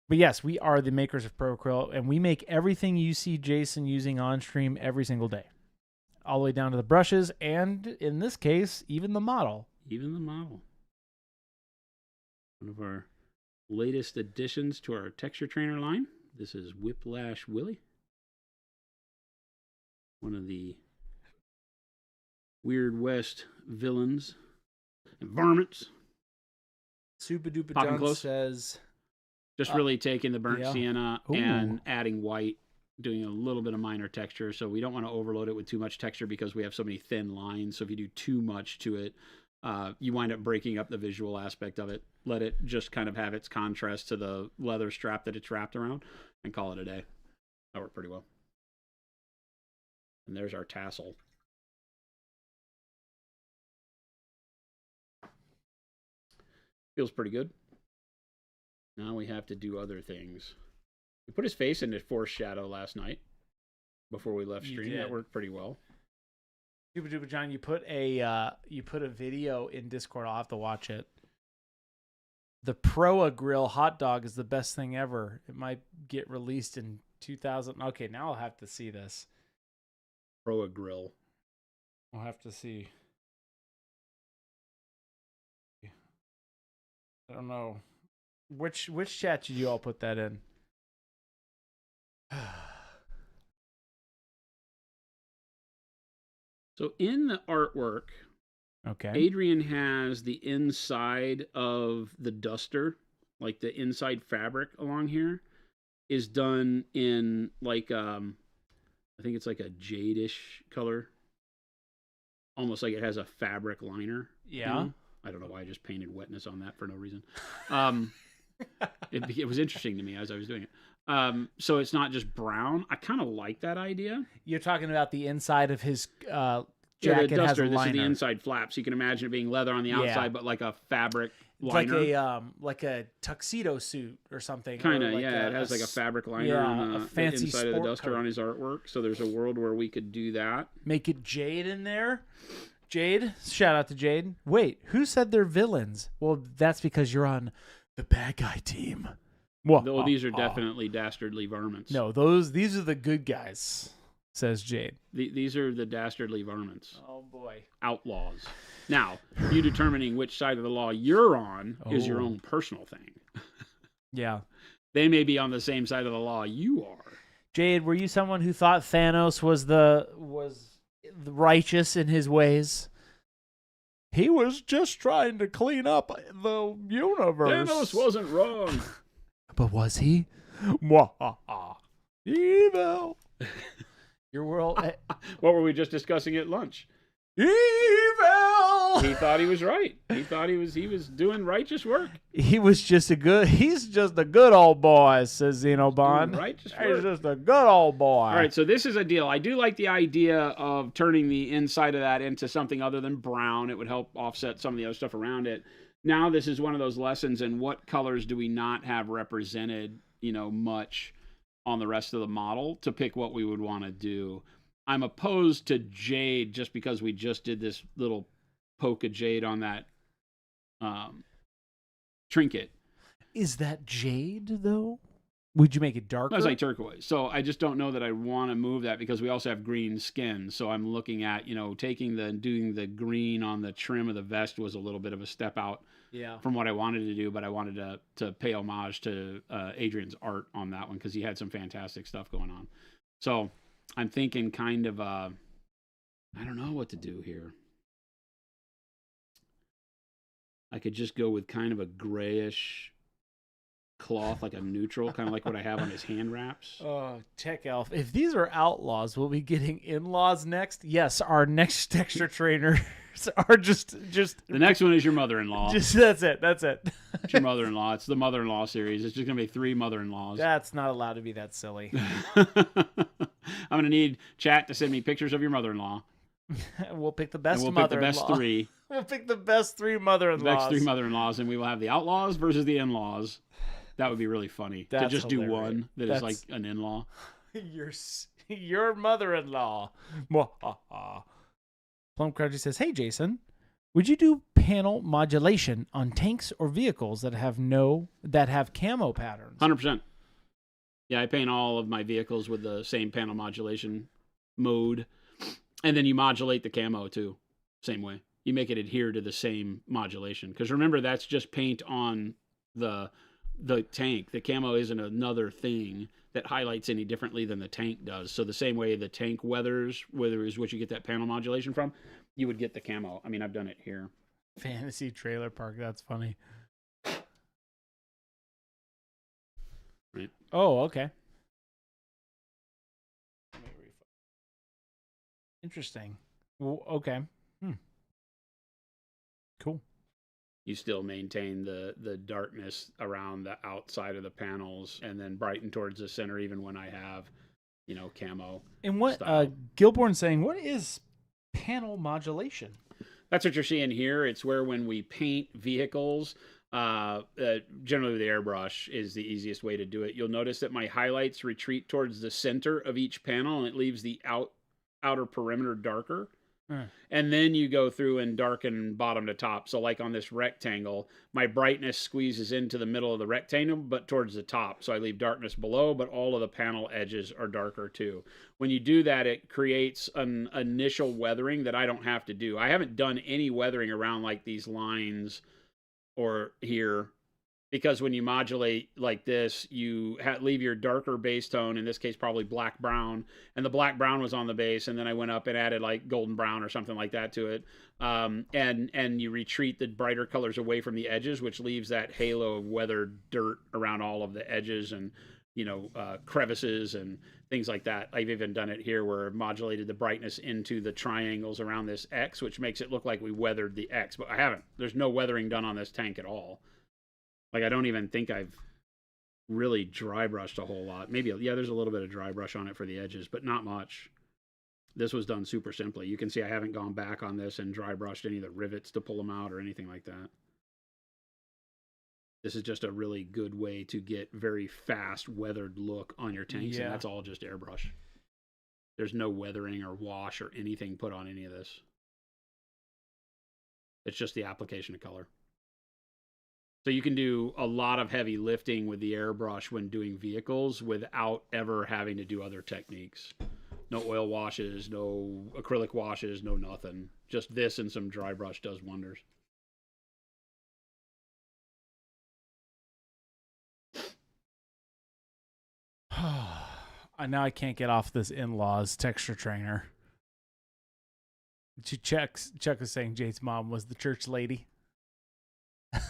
But yes, we are the makers of Pro Acryl, and we make everything you see Jason using on stream every single day. All the way down to the brushes, and in this case, even the model.
Even the model. One of our latest additions to our texture trainer line. This is Whiplash Willy. One of the Weird West villains and varmints.
Super Duper John says...
Just really taking the burnt sienna and adding white, doing a little bit of minor texture. So we don't want to overload it with too much texture because we have so many thin lines. So if you do too much to it, you wind up breaking up the visual aspect of it. Let it just kind of have its contrast to the leather strap that it's wrapped around and call it a day. That worked pretty well. And there's our tassel. Feels pretty good. Now we have to do other things. We put his face into forced shadow last night before we left stream. That worked pretty well.
Super Duper John, you put a video in Discord. I'll have to watch it. The Proa Grill hot dog is the best thing ever. It might get released in 2000. Okay, now I'll have to see this.
Proa Grill.
I'll have to see. I don't know. Which chat did you all put that in?
So in the artwork,
okay,
Adrian has the inside of the duster like the inside fabric along here, is done in like I think it's like a jade-ish color, almost like it has a fabric liner.
Yeah.
You know? I don't know why I just painted wetness on that for no reason. It was interesting to me as I was doing it. So it's not just brown. I kind of like that idea.
You're talking about the inside of his jacket
the duster,
has a liner.
This is the inside flaps. You can imagine it being leather on the outside, but like a fabric liner.
Like a tuxedo suit or something.
Kind of,
like
it has like a fabric liner on
a fancy
inside of the duster
coat.
on his artwork. So there's a world where we could do that.
Make it Jade in there. Jade, shout out to Jade. Wait, who said they're villains? Well, that's because you're on the bad guy team.
Though these are definitely dastardly varmints.
No, these are the good guys, says Jade.
These are the dastardly varmints.
Oh boy.
Outlaws. Now, you determining which side of the law you're on is your own personal thing.
Yeah.
They may be on the same side of the law you are.
Jade, were you someone who thought Thanos was righteous in his ways? He was just trying to clean up the universe.
Thanos wasn't wrong.
But was he? Evil. Your world.
What were we just discussing at lunch?
Evil.
He thought he was right. He thought he was doing righteous work.
He's just a good old boy, says Xenobond.
Righteous work.
He's just a good old boy.
All right, so this is a deal. I do like the idea of turning the inside of that into something other than brown. It would help offset some of the other stuff around it. Now this is one of those lessons in what colors do we not have represented, much on the rest of the model to pick what we would want to do. I'm opposed to jade just because we just did this little poke of jade on that trinket.
Is that jade, though? Would you make it darker?
That's like turquoise. So I just don't know that I want to move that because we also have green skin. So I'm looking at, doing the green on the trim of the vest was a little bit of a step out from what I wanted to do, but I wanted to pay homage to Adrian's art on that one because he had some fantastic stuff going on. So I'm thinking kind of, I don't know what to do here. I could just go with kind of a grayish cloth, like a neutral, kind of like what I have on his hand wraps.
Oh, Tech Elf. If these are outlaws, we'll be getting in-laws next. Yes, our next texture trainers are just.
The next one is your mother-in-law.
That's it.
It's your mother-in-law. It's the mother-in-law series. It's just going to be 3 mother-in-laws.
That's not allowed to be that silly.
I'm going to need chat to send me pictures of your mother-in-law.
We'll pick the best
and we'll
mother-in-law.
Pick the best 3.
We'll pick the best 3 mother-in-laws.
The next 3 mother-in-laws, and we will have the outlaws versus the in-laws. That would be really funny to just
hilarious.
Do one that is like an in-law.
Your mother-in-law. Plum Crouchy says, "Hey Jason, would you do panel modulation on tanks or vehicles that have camo patterns?"
100%. Yeah, I paint all of my vehicles with the same panel modulation mode, and then you modulate the camo too, same way. You make it adhere to the same modulation because remember that's just paint on the tank. The camo isn't another thing that highlights any differently than the tank does. So the same way the tank weathers, whether is what you get that panel modulation from, you would get the camo. I mean, I've done it here.
Fantasy Trailer Park. That's funny.
Right.
Oh, okay. Interesting. Well, okay. Cool.
You still maintain the darkness around the outside of the panels and then brighten towards the center even when I have, camo.
And what Gilborn's saying, what is panel modulation?
That's what you're seeing here. It's where when we paint vehicles, generally with the airbrush is the easiest way to do it. You'll notice that my highlights retreat towards the center of each panel and it leaves the outer perimeter darker. And then you go through and darken bottom to top. So like on this rectangle, my brightness squeezes into the middle of the rectangle, but towards the top. So I leave darkness below, but all of the panel edges are darker too. When you do that, it creates an initial weathering that I don't have to do. I haven't done any weathering around like these lines or here because when you modulate like this, you leave your darker bass tone, in this case probably black brown, and the black brown was on the bass, and then I went up and added like golden brown or something like that to it, and you retreat the brighter colors away from the edges, which leaves that halo of weathered dirt around all of the edges and crevices and things like that. I've even done it here where I've modulated the brightness into the triangles around this X, which makes it look like we weathered the X, but I haven't. There's no weathering done on this tank at all. Like, I don't even think I've really dry brushed a whole lot. Maybe, yeah, there's a little bit of dry brush on it for the edges, but not much. This was done super simply. You can see I haven't gone back on this and dry brushed any of the rivets to pull them out or anything like that. This is just a really good way to get very fast weathered look on your tanks, and that's all just airbrush. There's no weathering or wash or anything put on any of this. It's just the application of color. So you can do a lot of heavy lifting with the airbrush when doing vehicles without ever having to do other techniques. No oil washes, no acrylic washes, no nothing. Just this and some dry brush does wonders.
Now I can't get off this in-laws texture trainer. Chuck was saying Jade's mom was the church lady.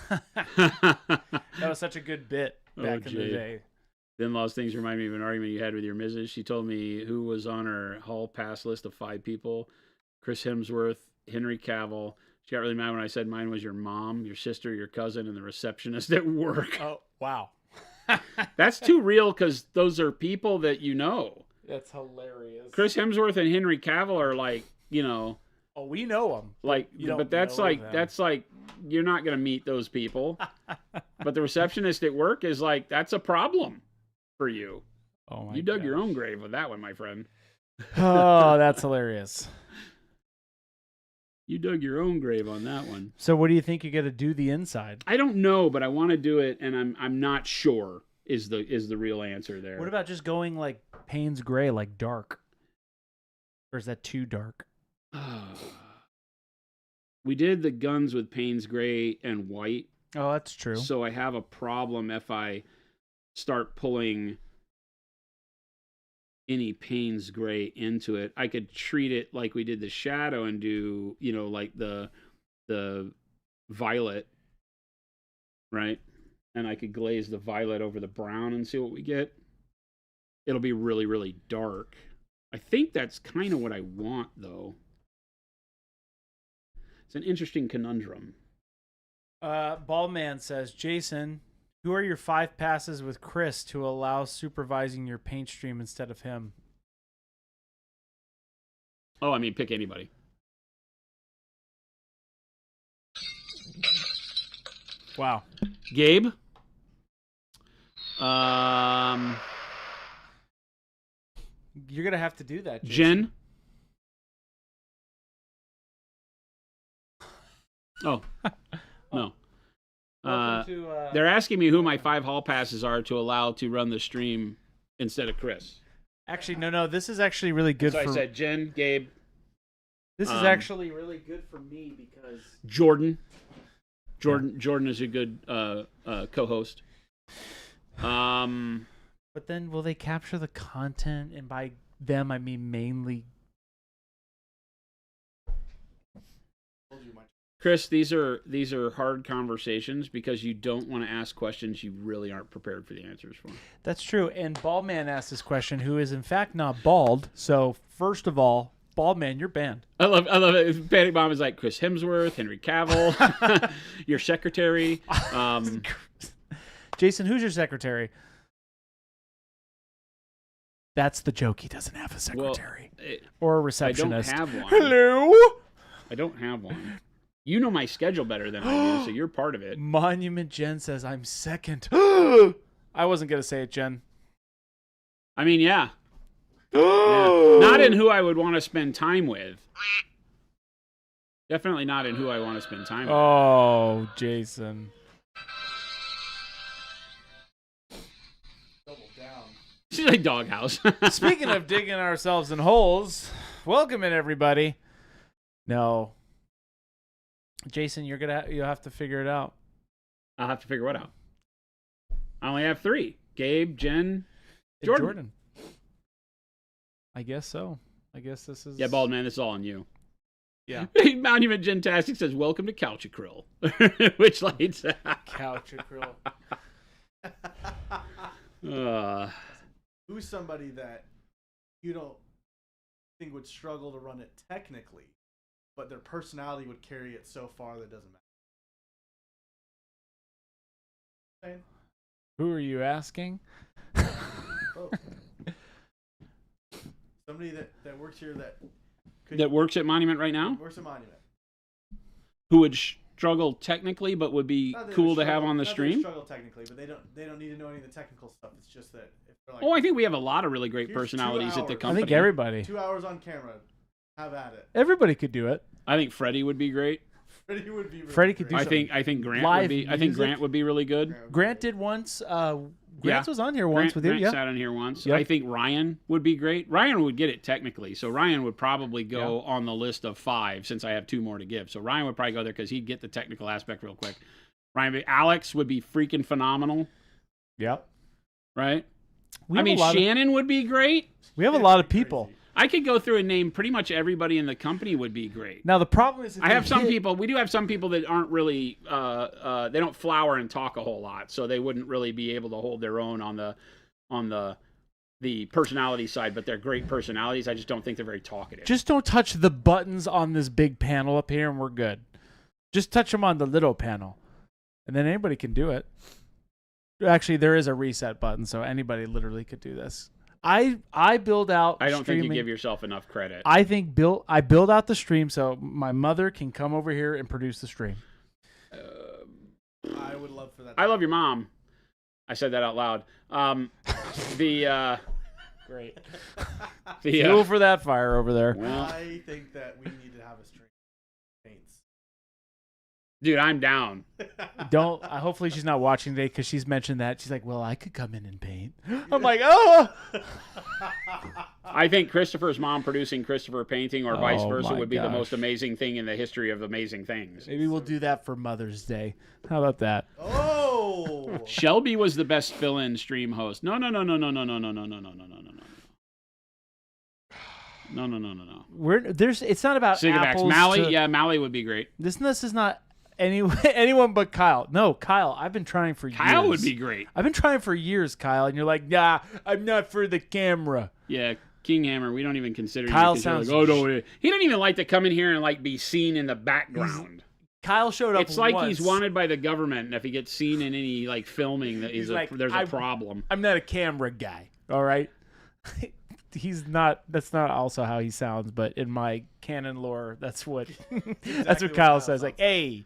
That was such a good bit back in the day.
The in-laws things remind me of an argument you had with your missus. She told me who was on her hall pass list of 5 people: Chris Hemsworth, Henry Cavill. She got really mad when I said mine was your mom, your sister, your cousin, and the receptionist at work.
Oh, wow.
That's too real because those are people that you know.
That's hilarious.
Chris Hemsworth and Henry Cavill are like,
Oh, we know them.
Like, but that's like you're not gonna meet those people. But the receptionist at work is like, that's a problem for you.
Oh my!
You dug your own grave with that one, my friend.
Oh, that's hilarious.
You dug your own grave on that one.
So what do you think you're going to do the inside?
I don't know, but I want to do it, and I'm not sure is the real answer there.
What about just going like Payne's gray, like dark? Or is that too dark?
We did the guns with Payne's gray and white.
Oh, that's true.
So I have a problem if I start pulling any Payne's gray into it. I could treat it like we did the shadow and do, like the violet, right? And I could glaze the violet over the brown and see what we get. It'll be really, really dark. I think that's kind of what I want, though. It's an interesting conundrum.
Ballman says, Jason, who are your 5 passes with Chris to allow supervising your paint stream instead of him?
Oh, I mean, pick anybody.
Wow.
Gabe?
You're going to have to do that, Jason.
Jen? Oh, no. They're asking me who my 5 hall passes are to allow to run the stream instead of Chris.
Actually, no. This is actually really good.
So I said Jen, Gabe.
This is actually really good for me because
Jordan is a good co-host.
But then will they capture the content? And by them, I mean mainly.
Chris, these are hard conversations because you don't want to ask questions you really aren't prepared for the answers for.
That's true. And Baldman asked this question, who is in fact not bald. So first of all, Baldman, you're banned.
I love it. Panic Bomb is like Chris Hemsworth, Henry Cavill, your secretary.
Jason, who's your secretary? That's the joke. He doesn't have a secretary or a receptionist.
I don't have one.
Hello?
I don't have one. You know my schedule better than I do, so you're part of it.
Monument Jen says, I'm second. I wasn't going to say it, Jen.
I mean, yeah. Not in who I would want to spend time with. Definitely not in who I want to spend time with.
Oh, Jason. Double down.
She's like Doghouse.
Speaking of digging ourselves in holes, welcome in, everybody. No. Jason, you'll have to figure it out.
I'll have to figure what out? I only have 3. Gabe, Jen, Jordan.
I guess so. I guess this is...
Yeah, Bald Man, this is all on you.
Yeah.
Monument Gentastic says, welcome to Couchacryl. Which lights
Couchacryl.
Who's somebody that you don't think would struggle to run it technically, but their personality would carry it so far that it doesn't matter?
Who are you asking?
Oh. Somebody that works here
that works at Monument right now?
Works at Monument.
Who would struggle technically, but would be cool to have on the stream?
Struggle technically, but they don't need to know any of the technical stuff. It's just that if they're like,
I think we have a lot of really great personalities at the
I
company.
I think everybody.
2 hours on camera. Have at it.
Everybody could do it.
I think Freddie would be great.
Freddie would be. Really
Freddie could do.
I think Grant
live
would be. I think
music.
Grant would be really good.
Grant did once. Grant was on here once with you.
Grant
Yeah.
sat on here once.
Yep.
I think Ryan would be great. Ryan would get it technically, so Ryan would probably go on the list of 5 since I have 2 more to give. So Ryan would probably go there because he'd get the technical aspect real quick. Alex would be freaking phenomenal.
Yep.
Right. Shannon would be great.
We have a lot of people.
I could go through and name pretty much everybody in the company would be great.
Now the problem is,
I have some people. We do have some people that aren't really. They don't flower and talk a whole lot, so they wouldn't really be able to hold their own on the personality side. But they're great personalities. I just don't think they're very talkative.
Just don't touch the buttons on this big panel up here, and we're good. Just touch them on the little panel, and then anybody can do it. Actually, there is a reset button, so anybody literally could do this. I build out.
I don't
streaming.
think you give yourself enough credit.
I think I build out the stream so my mother can come over here and produce the stream.
I would love for that.
I love your mom. I said that out loud.
Great.
The
fuel for that fire over there.
Well,
I think that we need to have a stream. Paints.
Dude, I'm down.
Hopefully she's not watching today because she's mentioned that. She's like, well, I could come in and paint. I'm like, oh.
I think Christopher's mom producing Christopher painting or vice
Oh
versa
my
would be the
gosh.
most amazing thing in the history of amazing things.
Maybe we'll do that for Mother's Day. How about that?
Oh.
Shelby was the best fill-in stream host. No.
It's not about
Cigabax.
apples.
Mally would be great.
This is not anyone but Kyle. No, Kyle, I've been trying for years.
Kyle would be great.
I've been trying for years, Kyle, and you're like, nah, I'm not for the camera.
Yeah, Kinghammer, we don't even consider
Kyle
you.
sounds.
Like, he don't even like to come in here and like be seen in the background.
Kyle showed up.
It's like
once.
he's wanted by the government, and if he gets seen in any like filming, there's a problem.
I'm not a camera guy. All right. He's not. That's not also how he sounds, but in my canon lore, that's what that's what Kyle says. Like, hey,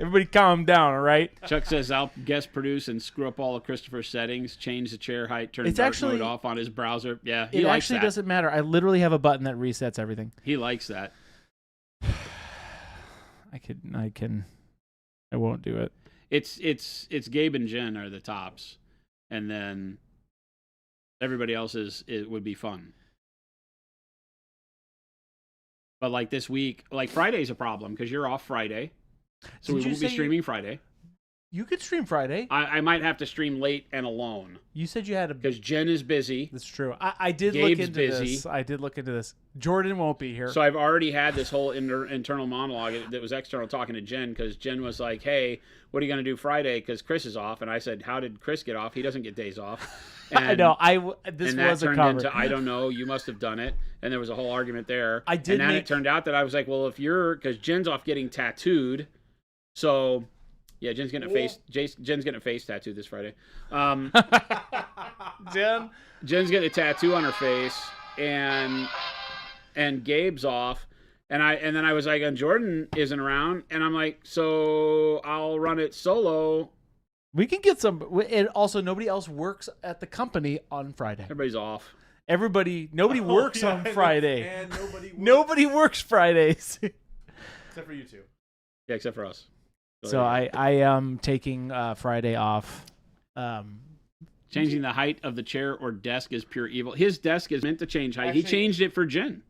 everybody, calm down, all right?
Chuck says I'll guest produce and screw up all of Christopher's settings, change the chair height, turn dark mode off on his browser. Yeah, he
it
likes
actually
that.
doesn't matter. I literally have a button that resets everything.
He likes that.
I won't do it.
It's Gabe and Jen are the tops, and then everybody else it would be fun. But like this week, like Friday's a problem because you're off Friday, so we won't be streaming Friday.
You could stream Friday.
I might have to stream late and alone.
You said you had
because Jen is busy.
That's true. I did
Gabe's
look into
busy.
this. I did look into this. Jordan won't be here.
So I've already had this whole internal monologue that was external talking to Jen because Jen was like, "Hey, what are you going to do Friday? Because Chris is off." And I said, "How did Chris get off? He doesn't get days off." And,
I know. This
and
was
that
a
turned
cover.
into I don't know. You must have done it. And there was a whole argument there.
I did.
And then it turned out that I was like, "Well, if you're because Jen's off getting tattooed, so." Yeah, Jen's getting a face tattoo this Friday. Jen's getting a tattoo on her face, and Gabe's off, and then I was like, and Jordan isn't around, and I'm like, so I'll run it solo.
We can get some, and also nobody else works at the company on Friday.
Everybody's off.
Nobody works on Friday.
And
nobody works Fridays.
Except for you two.
Yeah, except for us.
So I am taking Friday off.
Changing the height of the chair or desk is pure evil. His desk is meant to change height. He changed it for Jen.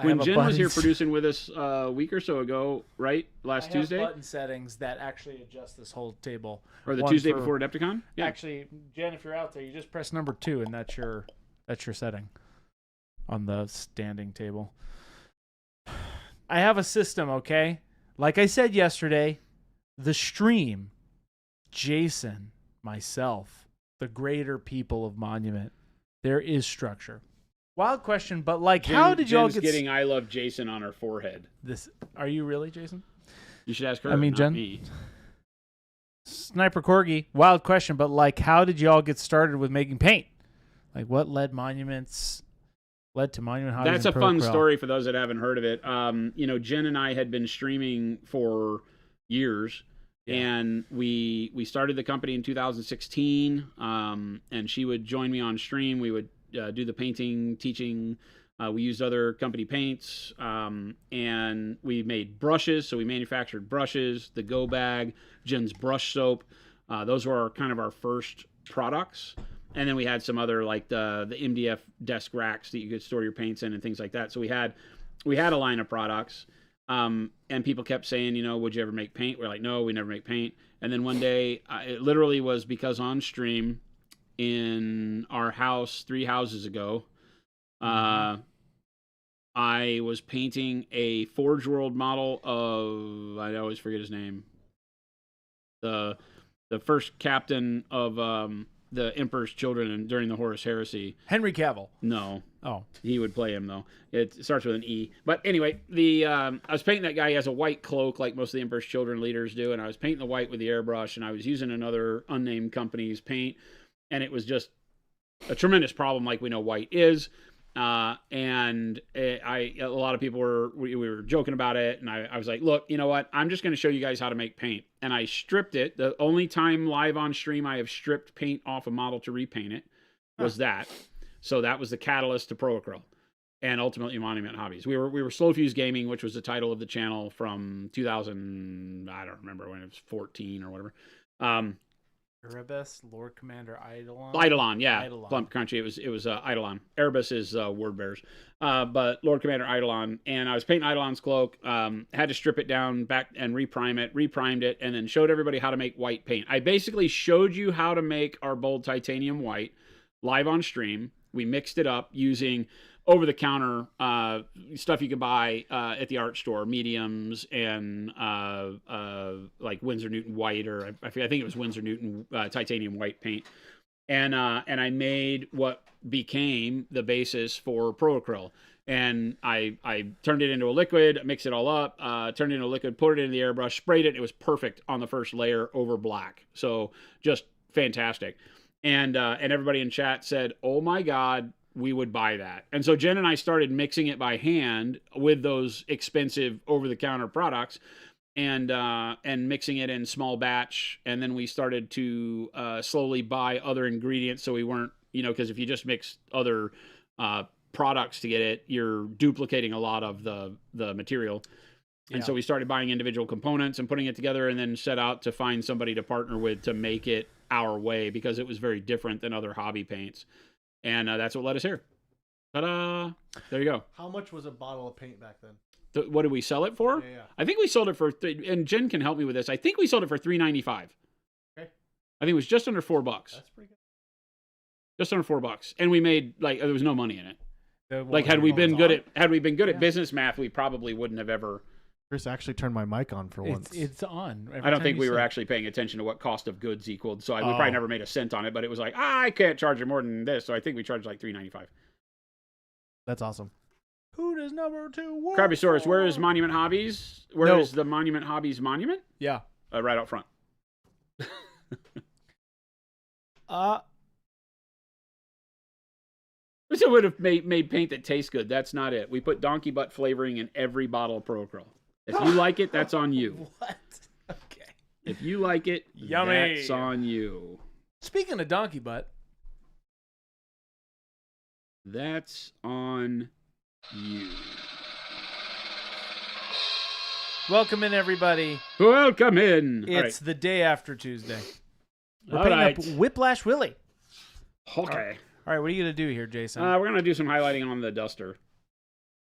When Jen was here producing with us a week or so ago, right? Last Tuesday?
Button settings that actually adjust this whole table.
Or the Tuesday before Adepticon?
Yeah. Actually, Jen, if you're out there, you just press number 2, and that's your setting on the standing table. I have a system, okay? Like I said yesterday, the stream, Jason, myself, the greater people of Monument, there is structure. Wild question, but like, how did y'all get...
getting I love Jason on her forehead.
Are you really, Jason?
You should ask her,
Jen.
Me.
Sniper Corgi, wild question, but like, how did y'all get started with making paint? Like, what led to Monument Hobbies?
That's a fun story for those that haven't heard of it. Jen and I had been streaming for years. And we started the company in 2016, and she would join me on stream. We would do the painting, teaching. We used other company paints, and we made brushes. So we manufactured brushes, the Go Bag, Jen's brush soap. Those were kind of our first products. And then we had some other, like the MDF desk racks that you could store your paints in and things like that. So we had a line of products. And people kept saying, would you ever make paint? We're like, no, we never make paint. And then one day, it literally was because on stream in our house 3 houses ago, I was painting a Forge World model of, I always forget his name, the first captain of the Emperor's Children during the Horus Heresy.
Henry Cavill.
No.
Oh.
He would play him, though. It starts with an E. But anyway, I was painting that guy. He has a white cloak like most of the Emperor's Children leaders do, and I was painting the white with the airbrush, and I was using another unnamed company's paint, and it was just a tremendous problem like we know white is. A lot of people we were joking about it, and I was like, look, you know what? I'm just going to show you guys how to make paint. And I stripped it. The only time live on stream I have stripped paint off a model to repaint it was that. So that was the catalyst to Pro Acryl and ultimately Monument Hobbies. We were Slow Fuse Gaming, which was the title of the channel from 2000. I don't remember when it was 14 or whatever.
Erebus, Lord Commander Eidolon.
Eidolon, yeah. Plump Country. It was Eidolon. Erebus is Word Bears. But Lord Commander Eidolon. And I was painting Eidolon's cloak. Had to strip it down back and reprimed it, and then showed everybody how to make white paint. I basically showed you how to make our bold titanium white live on stream. We mixed it up using over-the-counter stuff you could buy at the art store, mediums and like Winsor Newton white, or I think it was Winsor Newton titanium white paint. And I made what became the basis for Pro Acryl. And I turned it into a liquid, mixed it all up, turned it into a liquid, put it in the airbrush, sprayed it. It was perfect on the first layer over black. So just fantastic. And everybody in chat said, oh my God, we would buy that. And so Jen and I started mixing it by hand with those expensive over-the-counter products and mixing it in small batch. And then we started to slowly buy other ingredients so we weren't, because if you just mix other products to get it, you're duplicating a lot of the material. And so we started buying individual components and putting it together, and then set out to find somebody to partner with to make it our way, because it was very different than other hobby paints. And that's what led us here. Ta-da! There you go.
How much was a bottle of paint back then?
What did we sell it for?
Yeah.
I think we sold it for, and Jen can help me with this, I think we sold it for $3.95.
Okay.
I think it was just under $4.
That's pretty good.
Just under $4. And we made, there was no money in it.
Had
we been good at business math, we probably wouldn't have ever.
Chris actually turned my mic on for once.
It's on.
I don't think we were actually paying attention to what cost of goods equaled, so we probably never made a cent on it. But it was like, I can't charge you more than this, so I think we charged like $3.95.
That's awesome.
Who does number 2 work?
Crabbysaurus, where is Monument Hobbies? Where is the Monument Hobbies monument?
Yeah,
right out front. So it would have made paint that tastes good. That's not it. We put donkey butt flavoring in every bottle of Pro Acryl. If you like it, that's on you.
What? Okay.
If you like it,
yummy.
That's on you.
Speaking of donkey butt,
that's on you.
Welcome in, everybody.
Welcome in.
It's the day after Tuesday. We're
All
painting
right.
up Whiplash Willy.
Okay.
All right, what are you gonna do here, Jason?
We're gonna do some highlighting on the duster,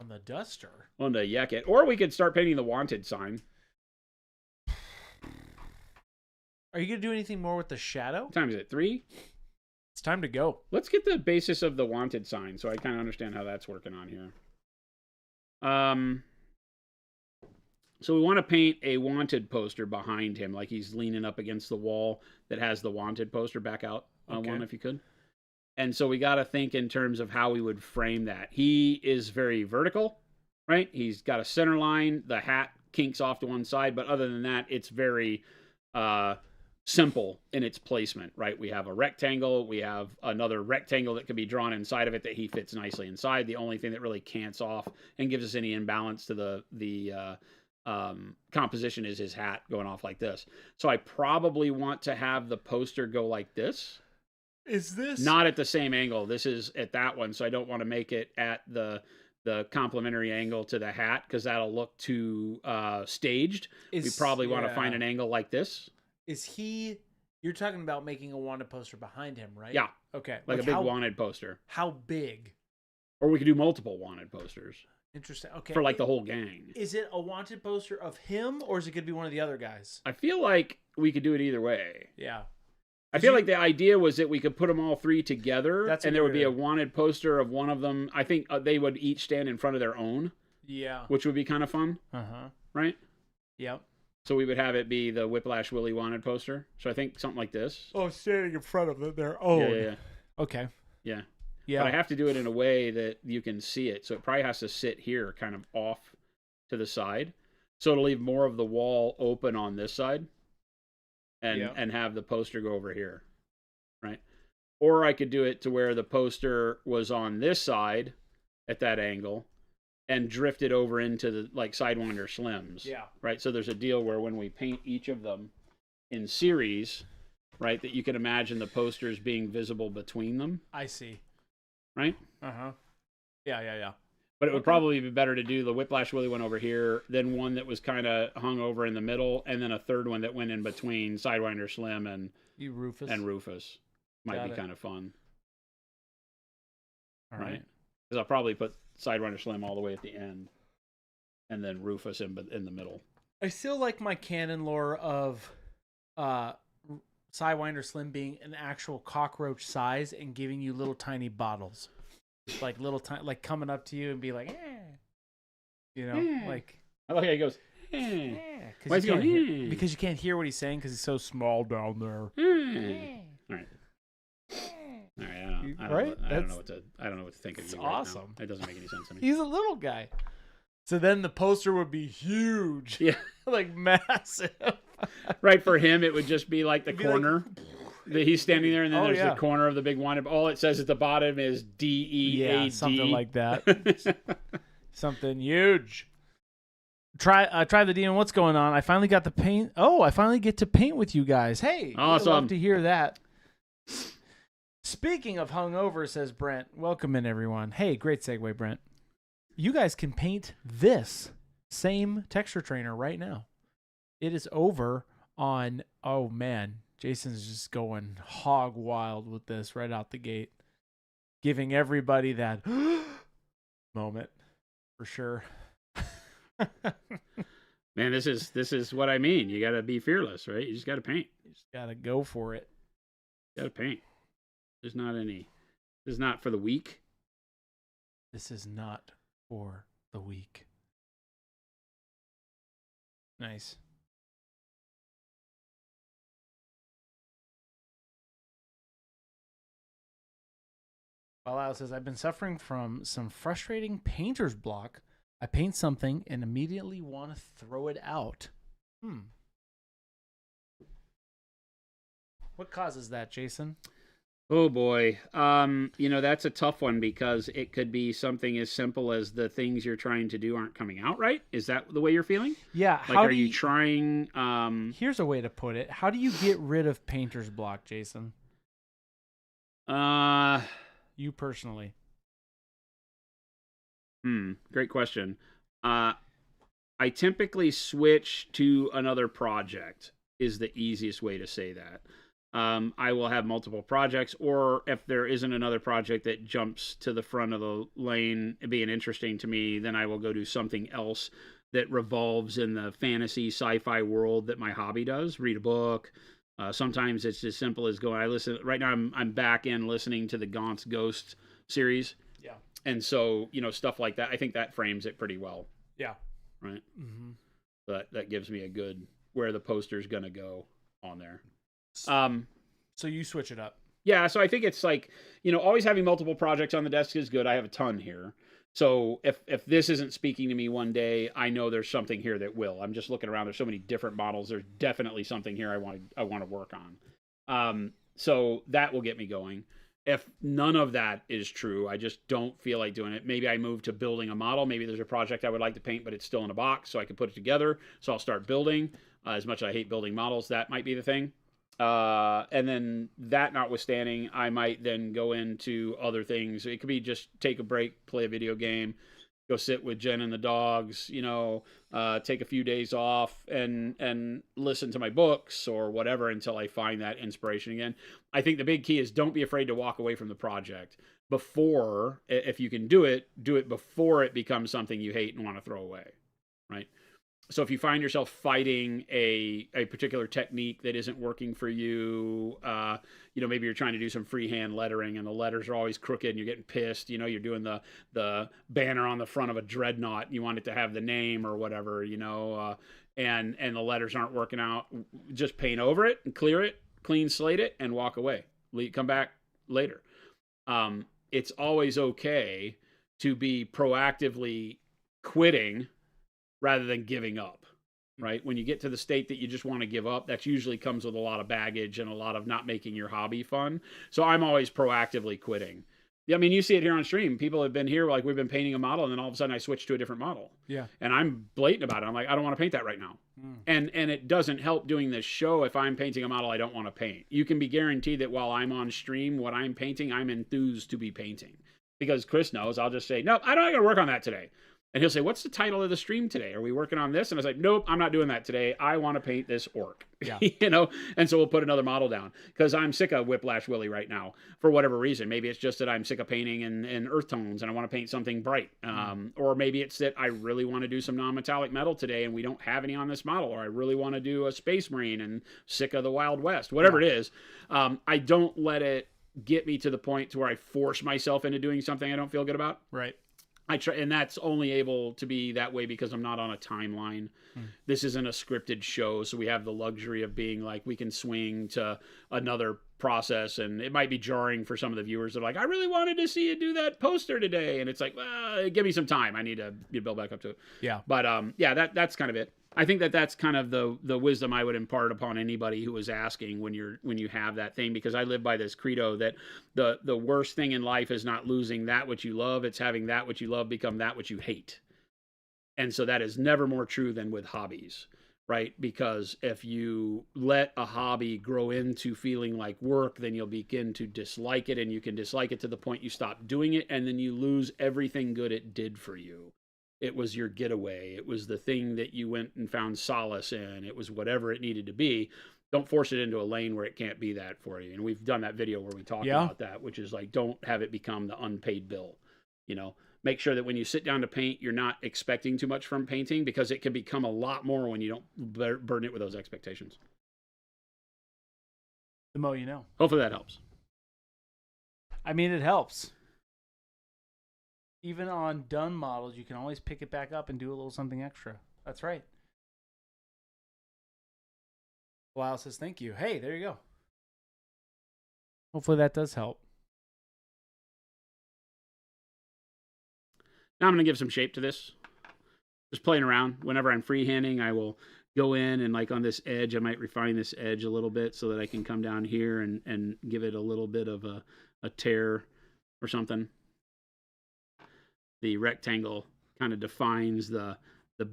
On the duster.
on the Yeket, or we could start painting the wanted sign.
Are you gonna do anything more with the shadow?
What time is it? 3?
It's time to go.
Let's get the basis of the wanted sign, so I kind of understand how that's working on here. So we want to paint a wanted poster behind him, like he's leaning up against the wall that has the wanted poster. Back out one if you could. And so we got to think in terms of how we would frame that. He is very vertical, right? He's got a center line. The hat kinks off to one side, but other than that, it's very simple in its placement, right? We have a rectangle. We have another rectangle that can be drawn inside of it that he fits nicely inside. The only thing that really cants off and gives us any imbalance to the composition is his hat going off like this. So I probably want to have the poster go like this.
Is this
not at the same angle? This is at that one, so I don't want to make it at the complementary angle to the hat because that'll look too staged. We probably want to find an angle like this.
Is he? You're talking about making a wanted poster behind him, right?
Yeah.
Okay.
Like a big wanted poster.
How big?
Or we could do multiple wanted posters.
Interesting. Okay.
For like the whole gang.
Is it a wanted poster of him, or is it going to be one of the other guys?
I feel like we could do it either way.
Yeah.
I feel like the idea was that we could put them all three together, and there would be a wanted poster of one of them. I think they would each stand in front of their own.
Yeah.
Which would be kind of fun. Right?
Yep.
So we would have it be the Whiplash Willy wanted poster. So I think something like this.
Oh, standing in front of their own.
Yeah.
Okay.
Yeah.
Yeah.
But I have to do it in a way that you can see it. So it probably has to sit here kind of off to the side. So it'll leave more of the wall open on this side. And have the poster go over here. Right? Or I could do it to where the poster was on this side at that angle and drift it over into the like Sidewinder Slims.
Yeah.
Right? So there's a deal where when we paint each of them in series, right, that you can imagine the posters being visible between them.
I see.
Right?
Yeah.
But it would probably be better to do the Whiplash Willy one over here, then one that was kind of hung over in the middle, and then a third one that went in between Sidewinder Slim and Rufus. Might be kind of fun.
All right.
Because I'll probably put Sidewinder Slim all the way at the end, and then Rufus in the middle.
I still like my canon lore of Sidewinder Slim being an actual cockroach size and giving you little tiny bottles. Like little tiny, like coming up to you and be like, like.
I like how he goes,
Why is he going? Because you can't hear what he's saying because he's so small down there.
All right. I don't know what to think of you right
awesome.
now. It doesn't make any sense to me.
He's a little guy. So then the poster would be huge.
Yeah.
Like massive.
Right, for him, it would just be like the corner. He's standing there, and then there's the corner of the big wanted. All it says at the bottom is DEAD.
Yeah, something like that. Something huge. Try the demon. What's going on? I finally got the paint. Oh, I finally get to paint with you guys. Hey,
awesome.
I'd love to hear that. Speaking of hungover, says Brent. Welcome in, everyone. Hey, great segue, Brent. You guys can paint this same texture trainer right now. It is over on. Oh man. Jason's just going hog wild with this right out the gate, giving everybody that moment for sure.
Man, this is what I mean. You got to be fearless, right? You just got to paint.
You just got to go for it.
Got to paint. There's not any. This is not for the weak.
This is not for the weak. Nice. Fallout says, I've been suffering from some frustrating painter's block. I paint something and immediately want to throw it out. What causes that, Jason?
Oh boy. That's a tough one because it could be something as simple as the things you're trying to do aren't coming out right. Is that the way you're feeling?
Yeah.
Like, are you trying?
Here's a way to put it. How do you get rid of painter's block, Jason? You personally.
Great question. I typically switch to another project is the easiest way to say that. I will have multiple projects, or if there isn't another project that jumps to the front of the lane being interesting to me, then I will go do something else that revolves in the fantasy sci-fi world that my hobby does. Read a book. Sometimes it's as simple as going. I listen right now. I'm back in listening to the Gaunt's Ghost series.
Yeah.
And so stuff like that. I think that frames it pretty well.
Yeah.
Right.
Mm-hmm.
But that gives me a good where the poster's gonna go on there.
So you switch it up.
Yeah, so I think it's like, always having multiple projects on the desk is good. I have a ton here. So if this isn't speaking to me one day, I know there's something here that will. I'm just looking around. There's so many different models. There's definitely something here I want to work on. So that will get me going. If none of that is true, I just don't feel like doing it. Maybe I move to building a model. Maybe there's a project I would like to paint, but it's still in a box, so I can put it together. So I'll start building. As much as I hate building models, that might be the thing. And then that notwithstanding, I might then go into other things. It could be just take a break, play a video game, go sit with Jen and the dogs, take a few days off and listen to my books or whatever until I find that inspiration again. I think the big key is don't be afraid to walk away from the project before, if you can do it before it becomes something you hate and want to throw away, right? So if you find yourself fighting a particular technique that isn't working for you, maybe you're trying to do some freehand lettering and the letters are always crooked and you're getting pissed, you're doing the banner on the front of a dreadnought and you want it to have the name or whatever, and the letters aren't working out, just paint over it and clear it, clean slate it and walk away. Come back later. It's always okay to be proactively quitting rather than giving up, right? When you get to the state that you just want to give up, that usually comes with a lot of baggage and a lot of not making your hobby fun. So I'm always proactively quitting. I mean, you see it here on stream. People have been here, like we've been painting a model, and then all of a sudden I switch to a different model.
Yeah.
And I'm blatant about it. I'm like, I don't want to paint that right now. And it doesn't help doing this show if I'm painting a model I don't want to paint. You can be guaranteed that while I'm on stream, what I'm painting, I'm enthused to be painting. Because Chris knows, I'll just say, nope, I'm not going to work on that today. And he'll say, what's the title of the stream today? Are we working on this? And I was like, nope, I'm not doing that today. I want to paint this orc.
Yeah.
And so we'll put another model down because I'm sick of Whiplash Willy right now for whatever reason. Maybe it's just that I'm sick of painting in earth tones and I want to paint something bright. Or maybe it's that I really want to do some non-metallic metal today and we don't have any on this model. Or I really want to do a Space Marine and sick of the Wild West. Whatever it is, I don't let it get me to the point to where I force myself into doing something I don't feel good about.
Right.
I try, and that's only able to be that way because I'm not on a timeline. This isn't a scripted show, so we have the luxury of being like, we can swing to another process, and it might be jarring for some of the viewers. They're like, I really wanted to see you do that poster today, and it's like, well, give me some time. I need to build back up to it.
Yeah.
But that's kind of it. I think that's kind of the wisdom I would impart upon anybody who is asking when you have that thing, because I live by this credo that the worst thing in life is not losing that which you love, it's having that which you love become that which you hate. And so that is never more true than with hobbies, right? Because if you let a hobby grow into feeling like work, then you'll begin to dislike it, and you can dislike it to the point you stop doing it, and then you lose everything good it did for you. It was your getaway. It was the thing that you went and found solace in. It was whatever it needed to be. Don't force it into a lane where it can't be that for you. And we've done that video where we talk about that, which is like, don't have it become the unpaid bill. Make sure that when you sit down to paint, you're not expecting too much from painting, because it can become a lot more when you don't burden it with those expectations.
The more you know.
Hopefully that helps.
I mean, it helps. Even on done models, you can always pick it back up and do a little something extra. That's right. Lyle says, thank you. Hey, there you go. Hopefully that does help.
Now I'm going to give some shape to this. Just playing around. Whenever I'm freehanding, I will go in and, like, on this edge, I might refine this edge a little bit so that I can come down here and give it a little bit of a tear or something. The rectangle kind of defines the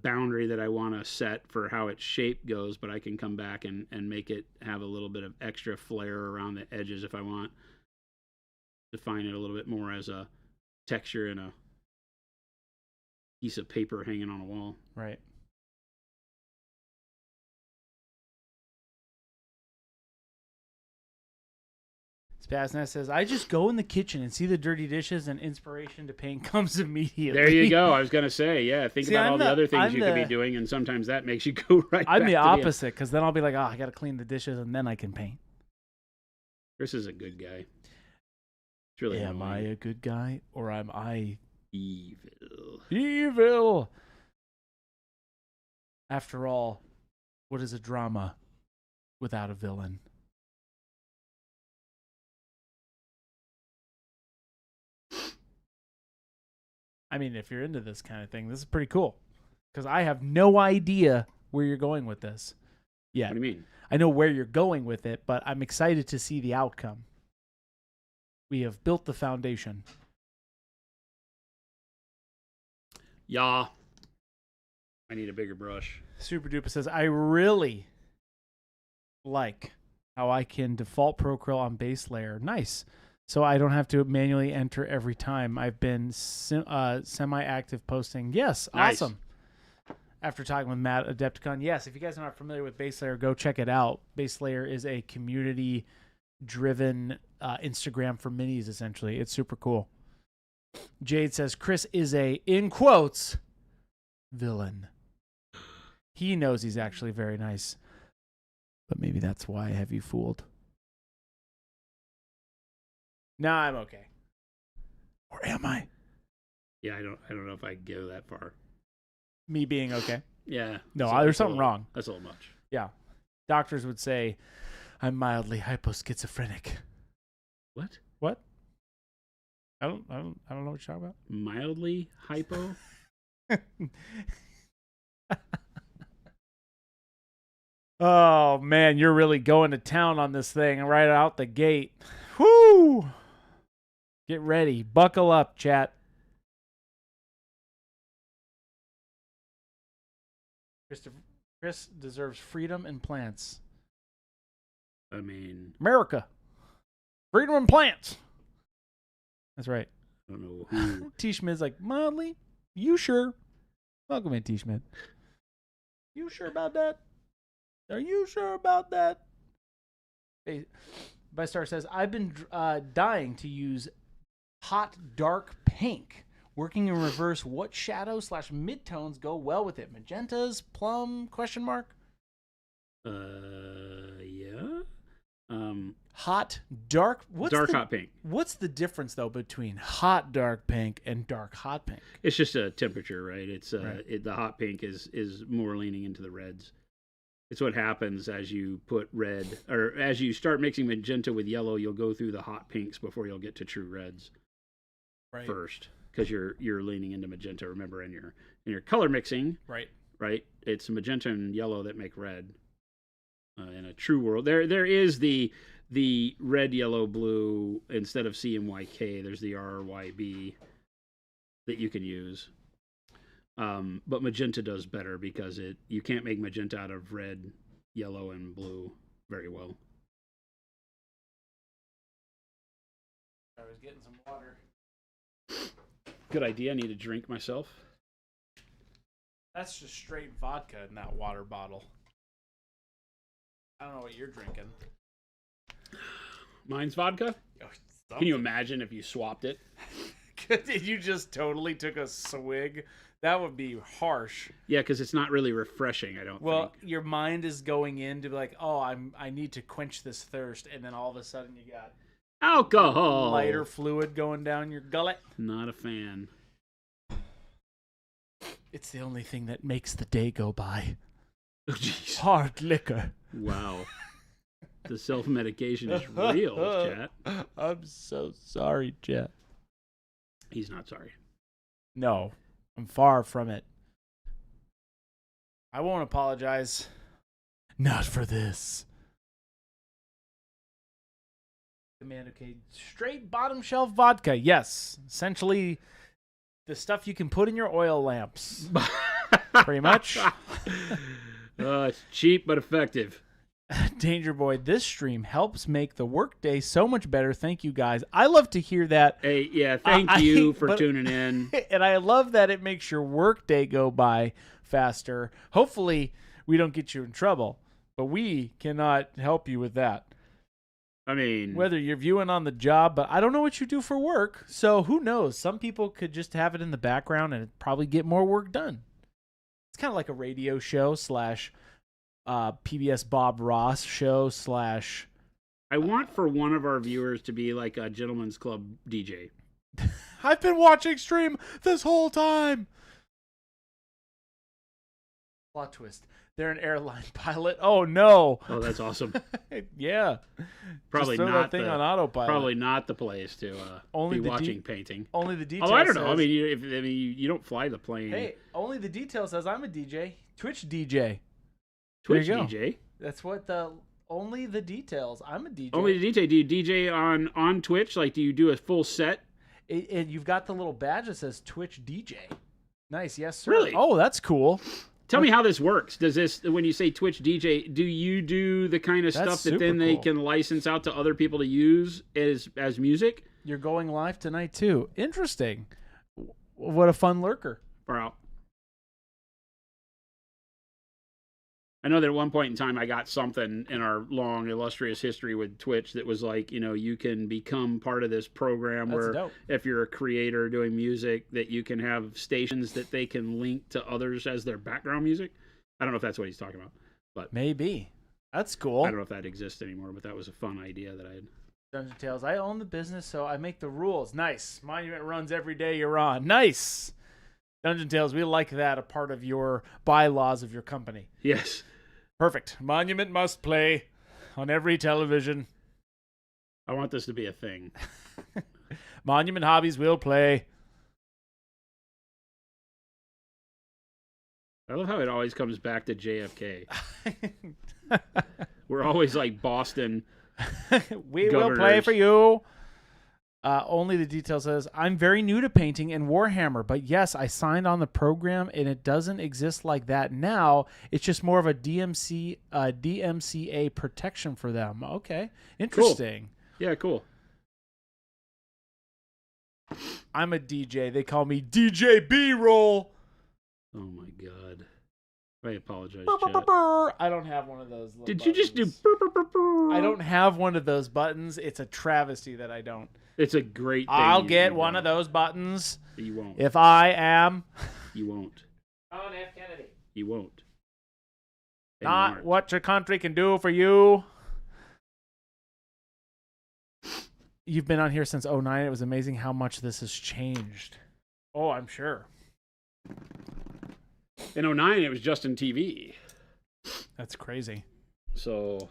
boundary that I want to set for how its shape goes, but I can come back and make it have a little bit of extra flair around the edges if I want. Define it a little bit more as a texture in a piece of paper hanging on a wall.
Right. Spaznet says, I just go in the kitchen and see the dirty dishes and inspiration to paint comes immediately.
There you go. I was going to say, yeah, think
See,
about all the other things you could be
the-
doing, and sometimes that makes you go right
I'm
back
the
to
opposite, because then I'll be like, oh, I got to clean the dishes and then I can paint.
Chris is a good guy. It's really
Am I
annoying.
a good guy or am I
Evil.
evil? After all, what is a drama without a villain? I mean, if you're into this kind of thing, this is pretty cool. Because I have no idea where you're going with this yet.
What do you mean?
I know where you're going with it, but I'm excited to see the outcome. We have built the foundation.
Yeah. I need a bigger brush.
Super Duper says, I really like how I can default Procurl on base layer. Nice. So I don't have to manually enter every time. I've been semi-active posting. Yes,
Nice.
awesome. After talking with Matt Adepticon, yes, if you guys are not familiar with base layer, go check it out. Base layer is a community-driven Instagram for minis, essentially. It's super cool. Jade says, Chris is a, in quotes, villain. He knows he's actually very nice. But maybe that's why I have you fooled. No, I'm okay. Or am I?
Yeah, I don't know if I go that far.
Me being okay?
Yeah.
No,
that's
there's
a
something
little-
wrong.
That's a little much.
Yeah. Doctors would say, I'm mildly hyposchizophrenic.
What?
What? I don't know what you're talking about.
Mildly hypo?
Oh, man, you're really going to town on this thing right out the gate. Whoo! Get ready. Buckle up, chat. Chris deserves freedom and plants.
I mean,
America. Freedom and plants. That's right.
I don't know who.
T. Schmidt's like, mildly? You sure? Welcome in, T. Schmidt. You sure about that? Are you sure about that? Hey, Bystar says, I've been dying to use hot dark pink. Working in reverse, what shadows / midtones go well with it? Magentas, plum, question mark?
Yeah.
Hot dark.
Hot pink.
What's the difference though between hot dark pink and dark hot pink?
It's just a temperature, right? It's
Right.
The hot pink is more leaning into the reds. It's what happens as you put red, or as you start mixing magenta with yellow, you'll go through the hot pinks before you'll get to true reds first, because you're leaning into magenta. Remember, in your color mixing,
Right.
It's magenta and yellow that make red. In a true world, there is the red, yellow, blue instead of CMYK. There's the RYB that you can use. But magenta does better because you can't make magenta out of red, yellow, and blue very well.
I was getting some water.
Good idea. I need a drink myself.
That's just straight vodka in that water bottle. I don't know what you're drinking.
Mine's vodka. Can you imagine if you swapped it?
You just totally took a swig? That would be harsh.
Yeah, because it's not really refreshing, I don't
Well,
think.
your mind is going into like, oh, I need to quench this thirst, and then all of a sudden you got
Alcohol.
lighter fluid going down your gullet.
Not a fan.
It's the only thing that makes the day go by.
Oh, jeez.
Hard liquor.
Wow. The self-medication is real, chat.
I'm so sorry, Jet.
He's not sorry.
No, I'm far from it. I won't apologize. Not for this. Man, okay, straight bottom shelf vodka. Yes, essentially the stuff you can put in your oil lamps. Pretty much.
It's cheap but effective.
Danger Boy, this stream helps make the workday so much better. Thank you, guys. I love to hear that.
Hey, yeah, thank you for tuning in.
And I love that it makes your workday go by faster. Hopefully, we don't get you in trouble, but we cannot help you with that.
I mean,
whether you're viewing on the job, but I don't know what you do for work. So who knows? Some people could just have it in the background and probably get more work done. It's kind of like a radio show / PBS Bob Ross show /
I want for one of our viewers to be like a gentleman's club DJ.
I've been watching stream this whole time. Plot twist. They're an airline pilot. Oh no.
Oh, that's awesome.
Yeah.
Probably
just throw
not
that thing
the,
on autopilot.
Probably not the place to
Only
be
the
watching painting.
Only the details.
Oh, I don't know. I mean, you don't fly the plane.
Hey, only the detail says I'm a DJ. Twitch DJ.
Twitch
there you
DJ.
That's what the only the details. I'm a DJ.
Only the DJ. Do you DJ on Twitch? Like, do you do a full set?
And you've got the little badge that says Twitch DJ. Nice, yes, sir.
Really?
Oh, that's cool.
Tell me how this works. Does this, when you say Twitch DJ, do you do the kind of
That's
stuff that then they
super
can license out to other people to use as music?
You're going live tonight too. Interesting. What a fun lurker.
Far out. I know that at one point in time I got something in our long, illustrious history with Twitch that was like, you can become part of this program
That's
where
dope.
if you're a creator doing music, that you can have stations that they can link to others as their background music. I don't know if that's what he's talking about, but
Maybe. That's cool.
I don't know if that exists anymore, but that was a fun idea that I had.
Dungeon Tales. I own the business, so I make the rules. Nice. Monument runs every day you're on. Nice. Dungeon Tales, we like that, a part of your bylaws of your company.
Yes.
Perfect. Monument must play on every television.
I want this to be a thing.
Monument Hobbies will play.
I love how it always comes back to JFK. We're always like Boston.
We will play for you. Only the detail says, I'm very new to painting and Warhammer, but yes, I signed on the program and it doesn't exist like that now. It's just more of a DMCA protection for them. Okay. Interesting.
Cool. Yeah, cool.
I'm a DJ. They call me DJ B-roll.
Oh my God. I apologize,
Burr, burr,
chat.
burr. I don't have one of those.
Did
buttons.
you just do burr, burr, burr, burr?
I don't have one of those buttons. It's a travesty that I don't.
It's a great thing.
I'll get one of those buttons.
You won't.
If I am.
You won't.
John F. Kennedy.
You won't. And
Not
you aren't.
what your country can do for you. You've been on here since 2009. It was amazing how much this has changed. Oh, I'm sure.
In 2009, it was just in TV.
That's crazy.
So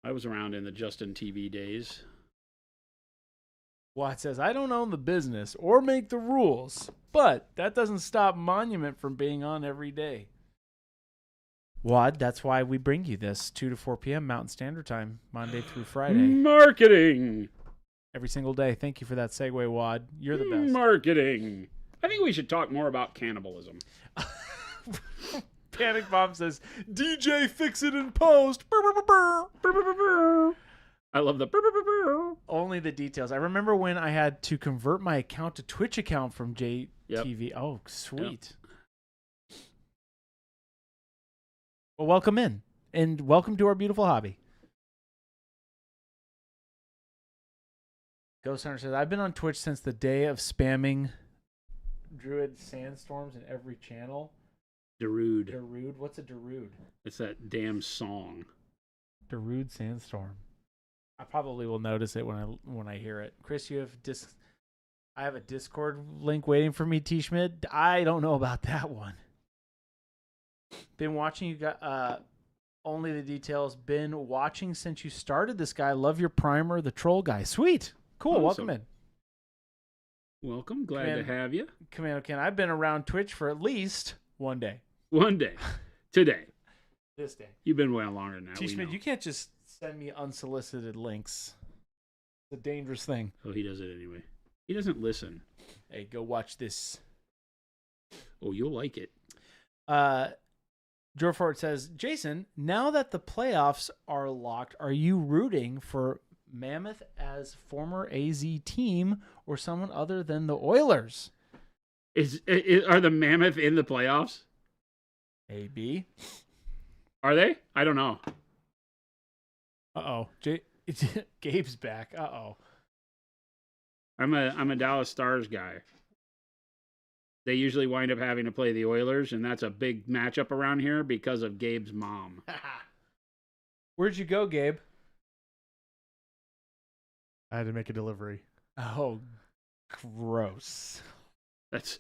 I was around in the Justin TV days.
Watt says, I don't own the business or make the rules, but that doesn't stop Monument from being on every day. Wad, that's why we bring you this 2 to 4 p.m. Mountain Standard Time, Monday through Friday.
Marketing.
Every single day. Thank you for that segue, Wad. You're the best.
Marketing. I think we should talk more about cannibalism.
Panic Bomb says, DJ fix it in post. Burr, burr, burr, burr.
Burr, burr, burr, burr. I love the burr, burr, burr, burr.
Only the details. I remember when I had to convert my account to Twitch account from JTV. Yep. Oh, sweet. Yep. Well, welcome in. And welcome to our beautiful hobby. Ghost Hunter says, I've been on Twitch since the day of spamming Druid sandstorms in every channel.
Darude.
Darude? What's a Darude?
It's that damn song.
Darude sandstorm. I probably will notice it when I hear it. Chris, you have I have a Discord link waiting for me, T. Schmidt. I don't know about that one. Been watching you got only the details. Been watching since you started this guy. Love your primer, the troll guy. Sweet. Cool.
Awesome.
Welcome in.
Welcome. Glad to have you.
Commando Ken, I've been around Twitch for at least one day.
One day. Today.
This day.
You've been way longer than that.
T. Schmidt, you can't just send me unsolicited links. It's a dangerous thing.
Oh, he does it anyway. He doesn't listen.
Hey, go watch this.
Oh, you'll like it.
Joe Ford says, Jason, now that the playoffs are locked, are you rooting for Mammoth as former AZ team or someone other than the Oilers?
Are the Mammoth in the playoffs?
AB.
Are they? I don't know.
Uh-oh. Gabe's back. Uh-oh.
I'm a Dallas Stars guy. They usually wind up having to play the Oilers, and that's a big matchup around here because of Gabe's mom.
Where'd you go, Gabe?
I had to make a delivery.
Oh, gross.
That's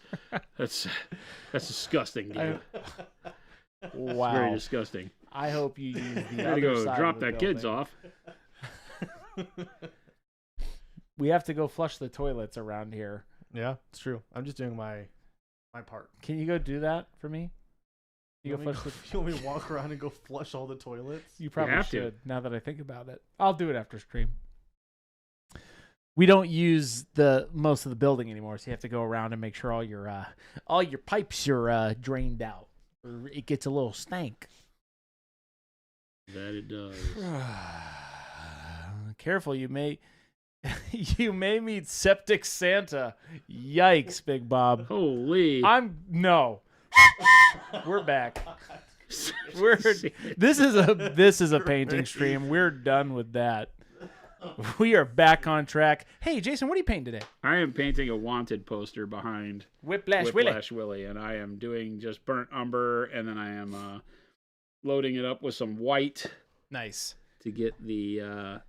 disgusting, Gabe.
Wow.
It's very disgusting.
I hope you use the
Gotta
other
go
side
drop
of the
that kids
building.
off.
We have to go flush the toilets around here.
Yeah, it's true. I'm just doing my part.
Can you go do that for me?
You want me to walk around and go flush all the toilets?
You probably
have to.
should, now that I think about it. I'll do it after stream. We don't use most of the building anymore, so you have to go around and make sure all your pipes are drained out, or it gets a little stank.
That it does.
Careful, you may meet septic Santa. Yikes, Big Bob.
Holy.
No. We're back. This is a painting stream. We're done with that. We are back on track. Hey, Jason, what are you painting today?
I am painting a wanted poster behind
Whiplash
Willy, and I am doing just burnt umber, and then I am loading it up with some white.
Nice.
To get the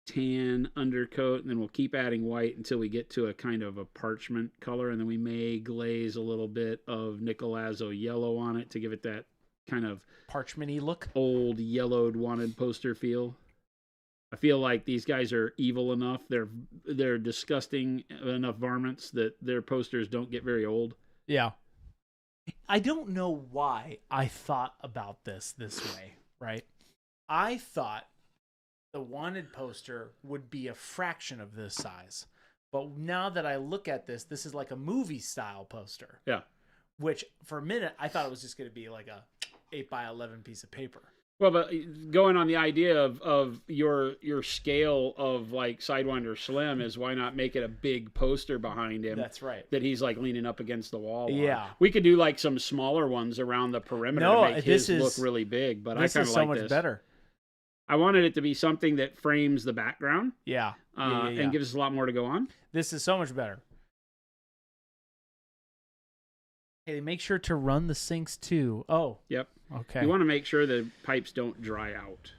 tan undercoat, and then we'll keep adding white until we get to a kind of a parchment color, and then we may glaze a little bit of Nicolazzo yellow on it to give it that kind of
parchment-y look,
old yellowed wanted poster feel. I feel like these guys are evil enough. They're disgusting enough varmints that their posters don't get very old.
Yeah. I don't know why I thought about this way, right? I thought the wanted poster would be a fraction of this size. But now that I look at this is like a movie style poster.
Yeah.
Which for a minute I thought it was just going to be like a 8x11 piece of paper.
Well, but going on the idea of your scale of like Sidewinder Slim is why not make it a big poster behind him?
That's right.
That he's like leaning up against the wall.
Yeah.
We could do like some smaller ones around the perimeter to make his look really big. But I kind of like this.
This is so much better.
I wanted it to be something that frames the background.
Yeah.
And gives us a lot more to go on.
This is so much better. Hey, make sure to run the sinks too. Oh.
Yep.
Okay.
You want to make sure the pipes don't dry out,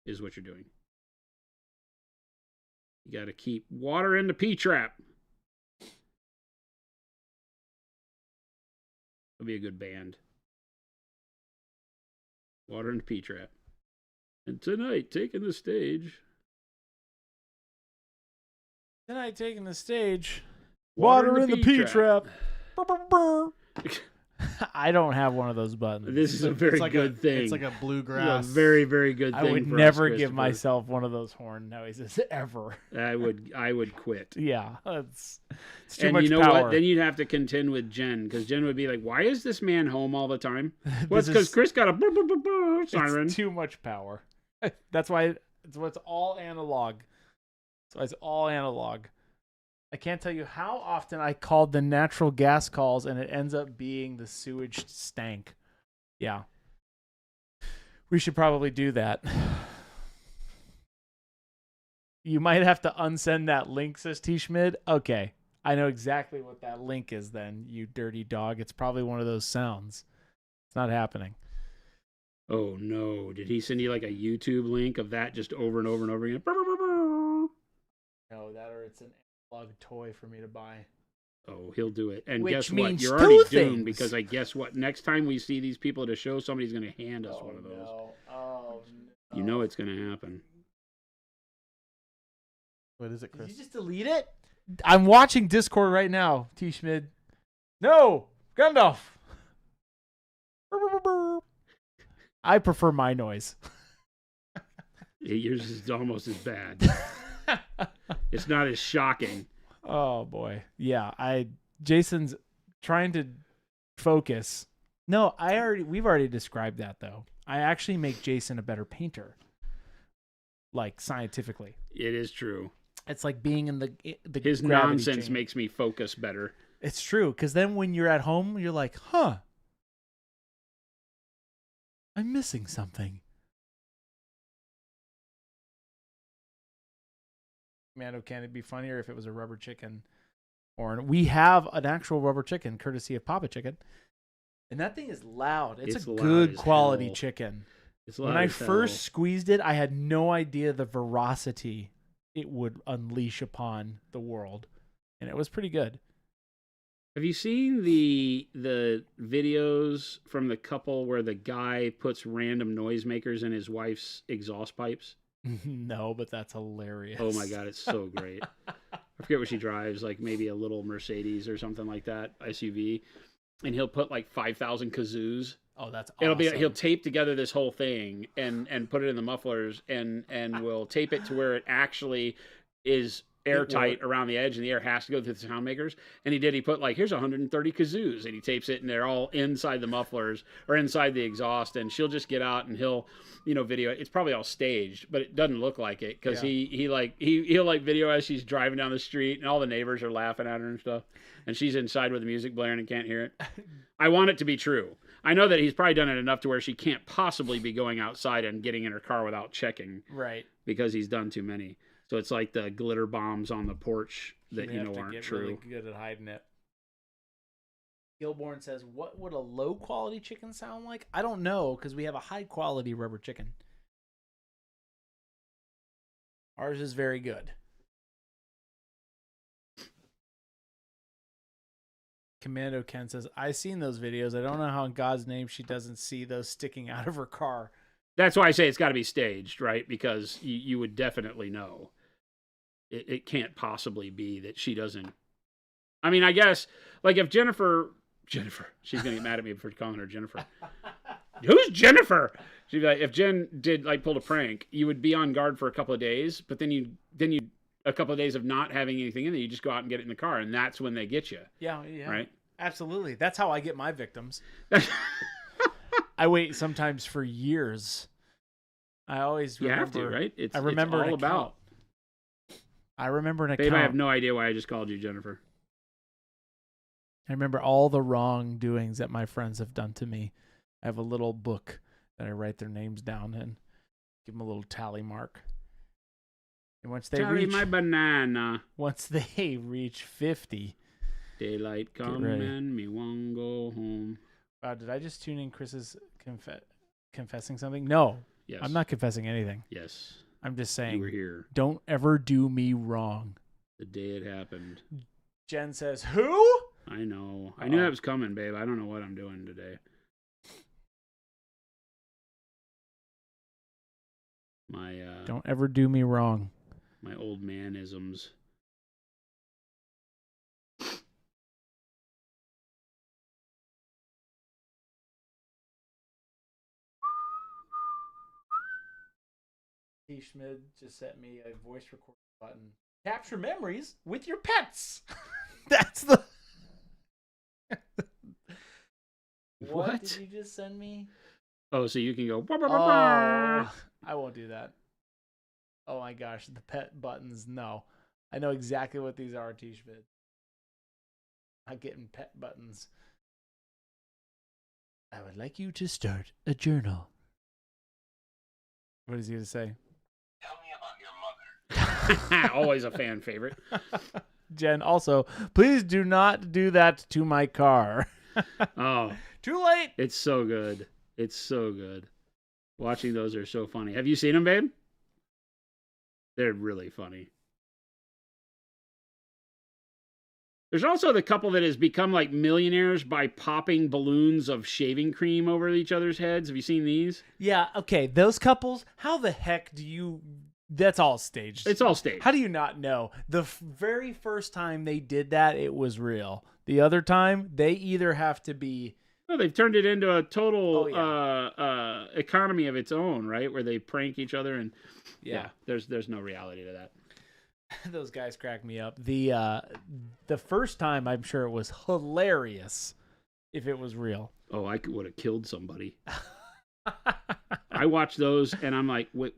is what you're doing. You got to keep water in the P-trap. It'll be a good band. Water in the P-trap. And tonight, taking the stage.
Tonight, taking the stage. Water in the P-trap. I don't have one of those buttons.
This is a very good thing.
It's like a bluegrass.
Very, very good thing.
I would never give myself one of those horn noises ever.
I would quit.
Yeah, it's too much power.
And you know what? Then you'd have to contend with Jen, because Jen would be like, "Why is this man home all the time?" Well, it's because Chris got a siren.
It's too much power. That's why it's all analog. That's why it's all analog. I can't tell you how often I called the natural gas calls and it ends up being the sewage stank. Yeah. We should probably do that. You might have to unsend that link, says T. Schmid. Okay. I know exactly what that link is then, you dirty dog. It's probably one of those sounds. It's not happening.
Oh, no. Did he send you like a YouTube link of that just over and over and over again?
No, that or it's an toy for me to buy.
Oh, he'll do it. And
Which
guess what?
means
You're already
two
doomed
things.
Because I guess what? Next time we see these people at a show, somebody's going to hand us one of those.
No. Oh, no.
You know it's going to happen.
What is it, Chris?
Did you just delete it? I'm watching Discord right now, T. Schmid. No! Gandalf! I prefer my noise.
Yours is almost as bad. It's not as shocking.
Oh boy. Yeah, Jason's trying to focus. No, we've already described that though. I actually make Jason a better painter. Like scientifically.
It is true.
It's like being in the
His
gravity
nonsense
chain.
makes me focus better.
It's true, because then when you're at home, you're like, huh, I'm missing something. Commando, can it be funnier if it was a rubber chicken? Or we have an actual rubber chicken, courtesy of Papa Chicken. And that thing is loud. It's a
loud
good
as
quality
hell.
chicken.
It's loud
When I
as hell.
first squeezed it, I had no idea the veracity it would unleash upon the world. And it was pretty good.
Have you seen the videos from the couple where the guy puts random noisemakers in his wife's exhaust pipes?
No, but that's hilarious.
Oh my god, it's so great. I forget what she drives, like maybe a little Mercedes or something like that, SUV. And he'll put like 5,000 kazoos.
Oh, that's awesome.
He'll tape together this whole thing and put it in the mufflers and we'll tape it to where it actually is airtight around the edge and the air has to go through the sound makers. And he put like, here's 130 kazoos, and he tapes it and they're all inside the mufflers or inside the exhaust, and she'll just get out and he'll, video it. It's probably all staged, but it doesn't look like it because he'll video as she's driving down the street and all the neighbors are laughing at her and stuff. And she's inside with the music blaring and can't hear it. I want it to be true. I know that he's probably done it enough to where she can't possibly be going outside and getting in her car without checking.
Right.
Because he's done too many. So it's like the glitter bombs on the porch that aren't true.
Really good at hiding it. Gilborn says, "What would a low quality chicken sound like?" I don't know, because we have a high quality rubber chicken. Ours is very good. Commando Ken says, "I've seen those videos. I don't know how in God's name she doesn't see those sticking out of her car."
That's why I say it's got to be staged, right? Because you would definitely know. It can't possibly be that she doesn't. I mean, I guess, like if Jennifer, she's going to get mad at me for calling her Jennifer. Who's Jennifer? She'd be like, if Jen did pulled a prank, you would be on guard for a couple of days, but then you a couple of days of not having anything in there, you just go out and get it in the car, and that's when they get you.
Yeah.
Right?
Absolutely. That's how I get my victims. I wait sometimes for years. I always remember.
You have to, right?
I remember
it's all about.
I remember an account.
Babe, I have no idea why I just called you Jennifer.
I remember all the wrongdoings that my friends have done to me. I have a little book that I write their names down in, give them a little tally mark. And once they reach
my banana.
Once they reach 50,
daylight come and me won't go home.
Wow, did I just tune in Chris's confessing something? No.
Yes.
I'm not confessing anything.
Yes.
I'm just saying,
you were here.
Don't ever do me wrong.
The day it happened.
Jen says, who?
I know. I knew that was coming, babe. I don't know what I'm doing today.
Don't ever do me wrong.
My old manisms.
T. Schmid just sent me a voice recording button. Capture memories with your pets. That's the. What did you just send me?
Oh, so you can go.
I won't do that. Oh my gosh, the pet buttons. No, I know exactly what these are, T. Schmid. I'm getting pet buttons. I would like you to start a journal. What is he to say?
Tell me about your mother.
Always a fan favorite.
Jen, also, please do not do that to my car.
Oh.
Too late.
It's so good. It's so good. Watching those are so funny. Have you seen them, babe? They're really funny. There's also the couple that has become like millionaires by popping balloons of shaving cream over each other's heads. Have you seen these?
Yeah, okay. Those couples, how the heck do you... That's all staged.
It's all staged.
How do you not know? The very first time they did that, it was real. The other time, they either have to be...
Well, they've turned it into a total economy of its own, right? Where they prank each other and... Yeah, there's no reality to that.
Those guys crack me up. The first time, I'm sure it was hilarious if it was real.
Oh, I would have killed somebody. I watched those and I'm like, wait.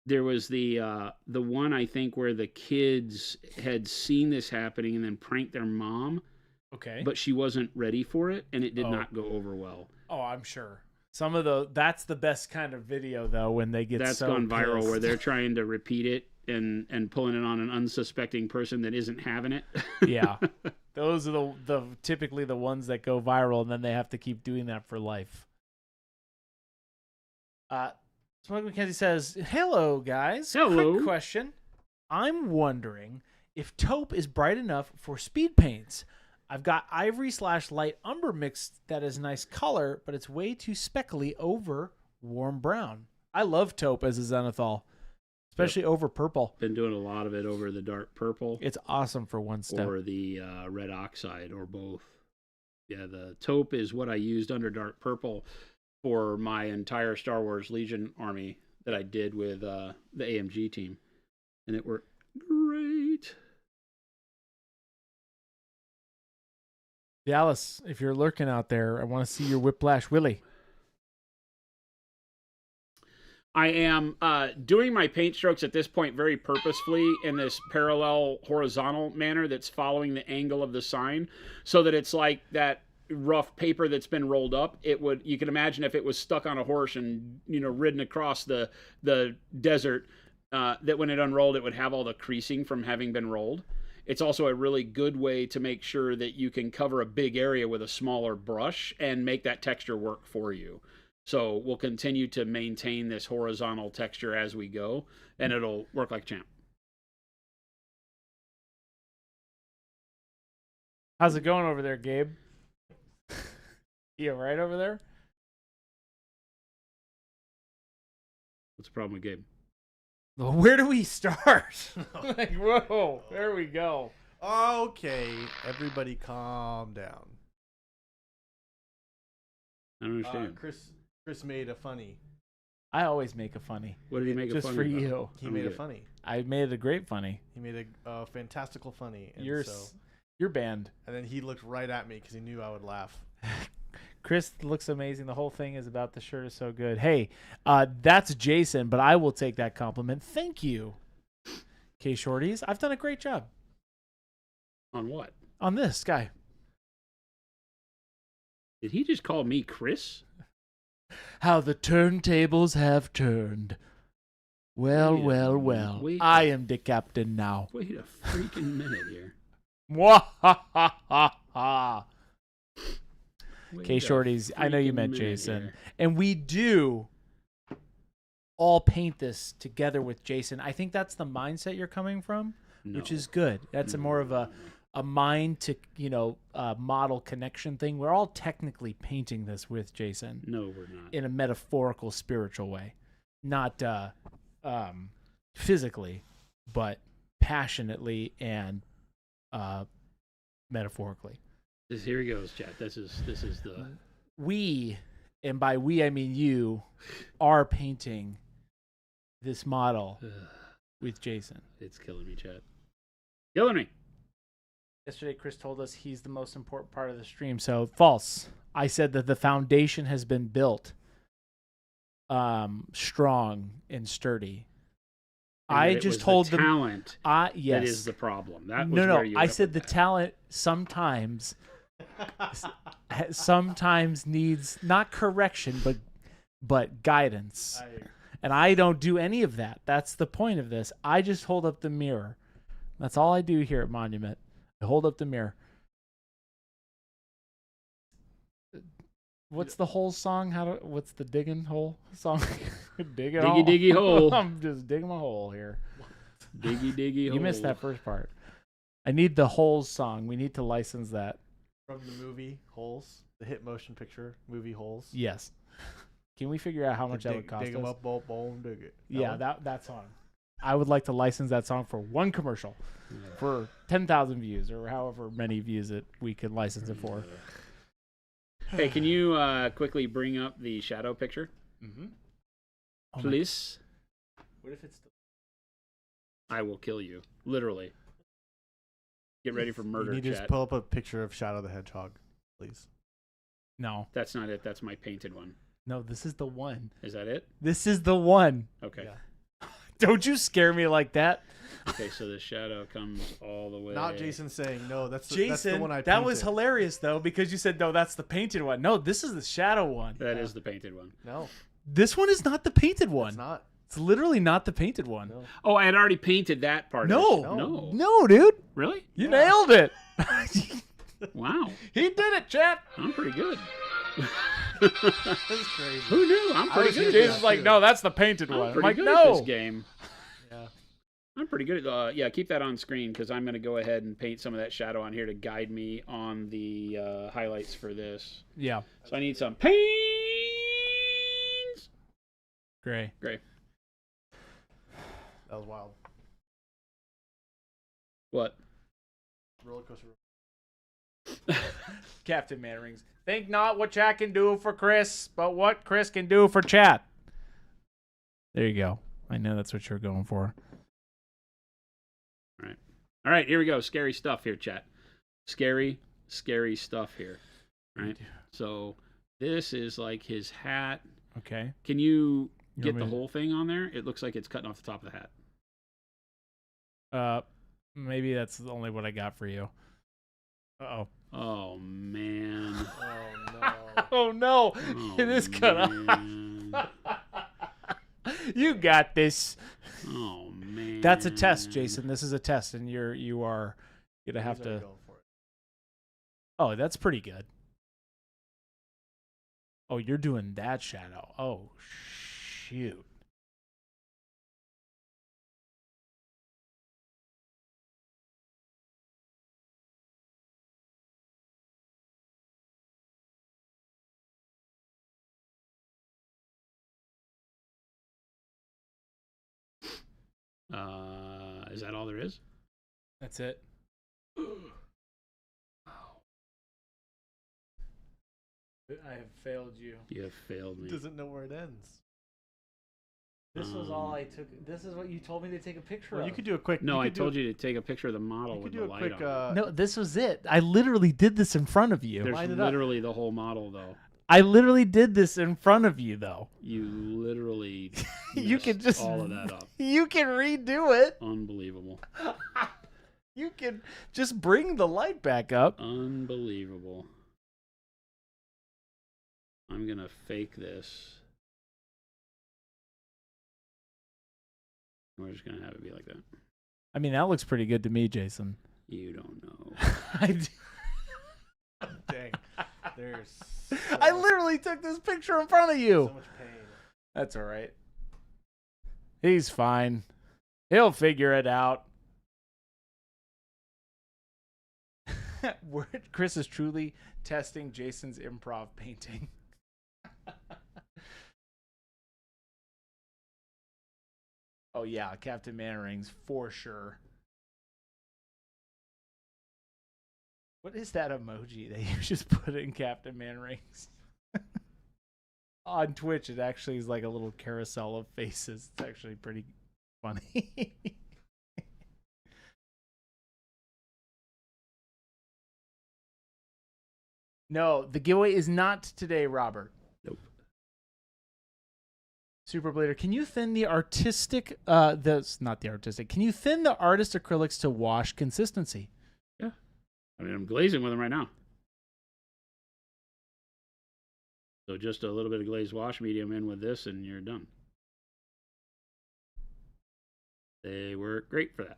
There was the one, I think, where the kids had seen this happening and then pranked their mom.
Okay.
But she wasn't ready for it and it did not go over well.
Oh, I'm sure. That's the best kind of video though, when they get
That's
so
gone viral
pissed.
where they're trying to repeat it and pulling it on an unsuspecting person that isn't having it.
Yeah. Those are the typically the ones that go viral, and then they have to keep doing that for life. Smoke McKenzie says, "Hello, guys.
Hello.
Quick question. I'm wondering if taupe is bright enough for speed paints. I've got ivory/light umber mix that is nice color, but it's way too speckly over warm brown. I love taupe as a zenithal, especially over purple.
Been doing a lot of it over the dark purple.
It's awesome for one step.
Or the red oxide, or both. Yeah, the taupe is what I used under dark purple for my entire Star Wars Legion army that I did with the AMG team. And it worked great.
Dallas, if you're lurking out there, I want to see your Whiplash Willy.
I am doing my paint strokes at this point very purposefully in this parallel horizontal manner that's following the angle of the sign, so that it's like that rough paper that's been rolled up. You can imagine if it was stuck on a horse and ridden across the desert, that when it unrolled it would have all the creasing from having been rolled. It's also a really good way to make sure that you can cover a big area with a smaller brush and make that texture work for you. So we'll continue to maintain this horizontal texture as we go, and it'll work like a champ.
How's it going over there, Gabe? You all right over there?
What's the problem with Gabe?
Well, where do we start? Like, whoa, there we go.
Okay, everybody calm down.
I don't understand.
Chris made a funny.
I always make a funny.
What did he make a
just
funny
for
about?
you?
He made a funny.
I made it a great funny.
He made a fantastical funny. And
You're banned.
And then he looked right at me because he knew I would laugh.
Chris looks amazing. The whole thing is about the shirt is so good. Hey, that's Jason, but I will take that compliment. Thank you, K Shorties. I've done a great job.
On what?
On this guy.
Did he just call me Chris?
How the turntables have turned. Well,
wait
I am the captain now.
Wait a freaking minute here.
Mwahahaha.
Wait
Okay,
a
Shorties, I know you
freaking
meant
minute
Jason.
here.
And we do all paint this together with Jason. I think that's the mindset you're coming from, which is good. That's more of a mind to, model connection thing. We're all technically painting this with Jason.
No, we're not.
In a metaphorical, spiritual way. Not physically, but passionately and metaphorically.
Here he goes, chat. This is the
We, and by we I mean you, are painting this model with Jason.
It's killing me, chat. Killing me.
Yesterday, Chris told us he's the most important part of the stream. So false. I said that the foundation has been built strong and sturdy.
And
I
that
just
it was
told
the
them.
talent.
Yes.
That is the problem. That was
No.
where you
I
went
said
with
the
that.
talent sometimes needs not correction, but guidance. And I don't do any of that. That's the point of this. I just hold up the mirror. That's all I do here at Monument. I hold up the mirror. What's the whole song? What's the digging hole song?
Diggy hole.
I'm just digging my hole here.
Diggy hole.
You missed that first part. I need the Holes song. We need to license that.
From the movie Holes, the hit motion picture movie Holes.
Yes. Can we figure out how much that would cost
dig
us?
them up, bone, dig it.
Yeah, that song. I would like to license that song for one commercial for 10,000 views or however many views we could license it for.
Hey, can you quickly bring up the shadow picture?
Mm-hmm.
Please?
What if it's...
I will kill you. Literally. Get ready for murder,
You need to
chat.
just pull up a picture of Shadow the Hedgehog, please.
No.
That's not it. That's my painted one.
No, this is the one.
Is that it?
This is the one.
Okay.
Yeah.
Don't you scare me like that.
Okay, so the shadow comes all the way.
Not Jason saying no. That's the
Jason,
one I painted.
that was hilarious though because you said no, that's the painted one. No, this is the shadow one.
That is the painted one.
No,
This one is not the painted one.
it's not.
It's literally not the painted one.
No.
Oh, I had already painted that part.
No.
of it. No.
No, dude.
Really?
You nailed it.
Wow.
He did it, chat.
I'm pretty good.
That's crazy.
Who knew? I'm pretty
was
good. at
Jason's
this.
like, no, that's the painted
I'm
one. I'm
pretty
like,
good at
no.
this game.
Yeah.
I'm pretty good at yeah, keep that on screen because I'm going to go ahead and paint some of that shadow on here to guide me on the highlights for this.
Yeah.
So I need some paints.
Gray.
Gray.
That was wild.
What?
Roller coaster.
Captain Mannerings. Think not what chat can do for Chris, but what Chris can do for chat. There you go. I know that's what you're going for.
All right, here we go. Scary stuff here, chat. Scary stuff here. Right? So this is like his hat.
Okay.
Can you
You
get
want
the
me to-
whole thing on there? It looks like it's cutting off the top of the hat.
Maybe that's only what I got for you. Uh-oh.
Oh, man.
Oh no.
Oh, no.
Oh,
It is cut off.
man.
You got this.
Oh, man.
That's a test, Jason. This is a test, and you are gonna have
He's already
to.
going for it.
Oh, that's pretty good. Oh, you're doing that shadow. Oh, shoot.
Is that all there is?
That's it. I have failed you.
You have failed me.
Doesn't know where it ends.
This was all I took. This is what you told me to take a picture
Well,
of.
you could do a quick.
No, I told
do,
you to take a picture of the model
You
with
could
the
do a
light
quick.
on.
No, this was it. I literally did this in front of you.
There's
line it up.
literally the whole model, though.
I literally did this in front of you, though.
You literally
You
messed
can just
all of that up.
You can redo it.
Unbelievable.
You can just bring the light back up.
Unbelievable. I'm going to fake this. We're just going to have it be like that.
I mean, that looks pretty good to me, Jason.
You don't know.
I do.
Dang. There's.
I literally took this picture in front of you.
So much pain.
That's all right. He's fine. He'll figure it out. Chris is truly testing Jason's improv painting. Oh, yeah, Captain Mannerings, for sure. What is that emoji that you just put in Captain Mannerings? On Twitch, it actually is like a little carousel of faces. It's actually pretty funny. No, the giveaway is not today, Robert.
Nope.
Super Blader, can you thin the artistic, that's not the artistic, can you thin the artist acrylics to wash consistency?
Yeah. I mean, I'm glazing with them right now. So just a little bit of glazed wash medium in with this and you're done. They work great for that.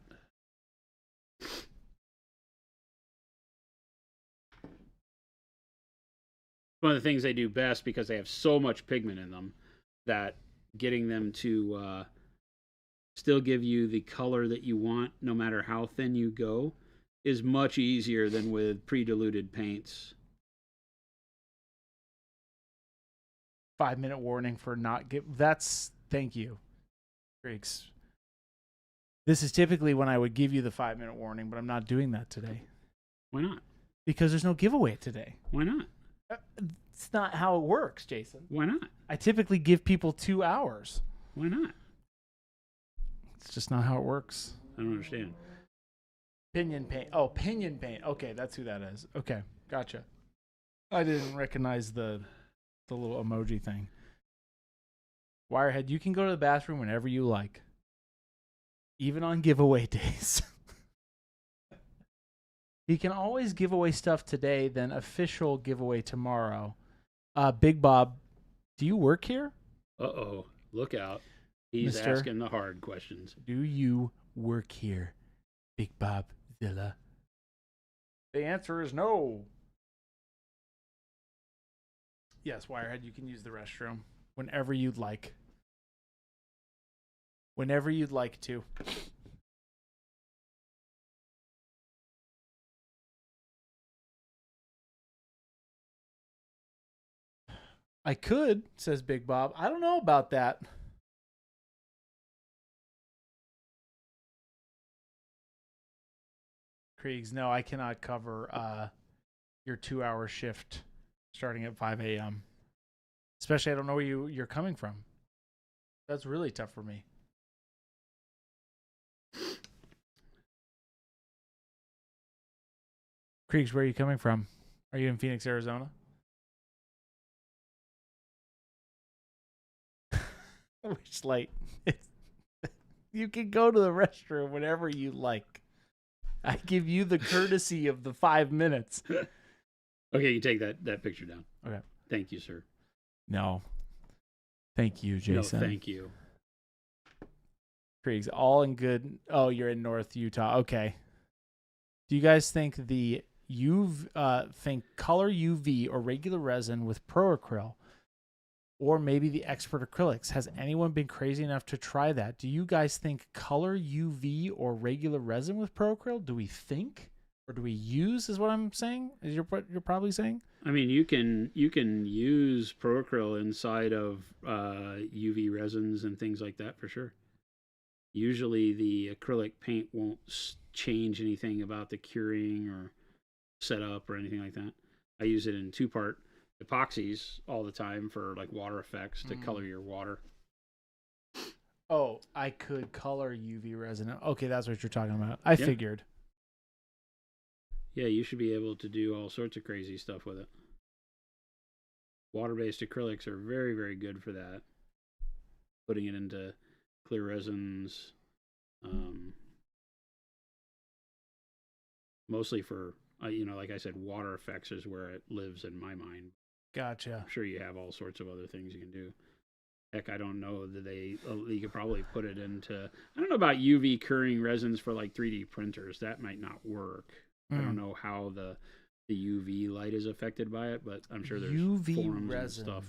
One of the things they do best because they have so much pigment in them that getting them to still give you the color that you want no matter how thin you go is much easier than with pre-diluted paints.
5-minute warning for not give. That's, thank you, Greeks. This is typically when I would give you the 5-minute warning, but I'm not doing that today.
Why not?
Because there's no giveaway today.
Why not?
It's not how it works, Jason.
Why not?
I typically give people 2 hours.
Why not?
It's just not how it works.
I don't understand.
Pinion paint. Oh, pinion paint. Okay, that's who that is. Okay, gotcha. I didn't recognize the little emoji thing. Wirehead, you can go to the bathroom whenever you like. even on giveaway days. He can always give away stuff today, then official giveaway tomorrow. Big Bob, do you work here?
Uh-oh. Look out. He's
Mister,
asking the hard questions.
do you work here, Big Bob Villa? The answer is no. Yes, Wirehead, you can use the restroom whenever you'd like. Whenever you'd like to. I could, says Big Bob. I don't know about that. Kriegs, no, I cannot cover your 2-hour shift starting at 5 a.m. Especially, I don't know where you're coming from. That's really tough for me. Kriegs, where are you coming from? Are you in Phoenix, Arizona? Which, like, you can go to the restroom whenever you like. I give you the courtesy of the 5 minutes.
Okay, you take that picture down.
Okay.
Thank you, sir.
No. Thank you, Jason.
No, thank you.
Kriegs, all in good. Oh, you're in North Utah. Okay. Do you guys think think color UV or regular resin with pro acryl, or maybe the expert acrylics? Has anyone been crazy enough to try that? Do you guys think color UV or regular resin with pro acryl? Do we think, or do we use? Is what I'm saying. Is you're probably saying?
I mean, you can use pro acryl inside of UV resins and things like that for sure. Usually, the acrylic paint won't change anything about the curing or setup or anything like that. I use it in 2-part epoxies all the time for like water effects to color your water.
Oh, I could color UV resin. Okay, that's what you're talking about. I figured.
Yeah, you should be able to do all sorts of crazy stuff with it. Water-based acrylics are very, very good for that. Putting it into clear resins. Mostly for, like I said, water effects is where it lives in my mind.
Gotcha.
I'm sure you have all sorts of other things you can do. Heck, I don't know that you could probably put it into, I don't know about UV curing resins for like 3D printers. That might not work. I don't know how the UV light is affected by it, but I'm sure there's
UV
forums
resin.
and stuff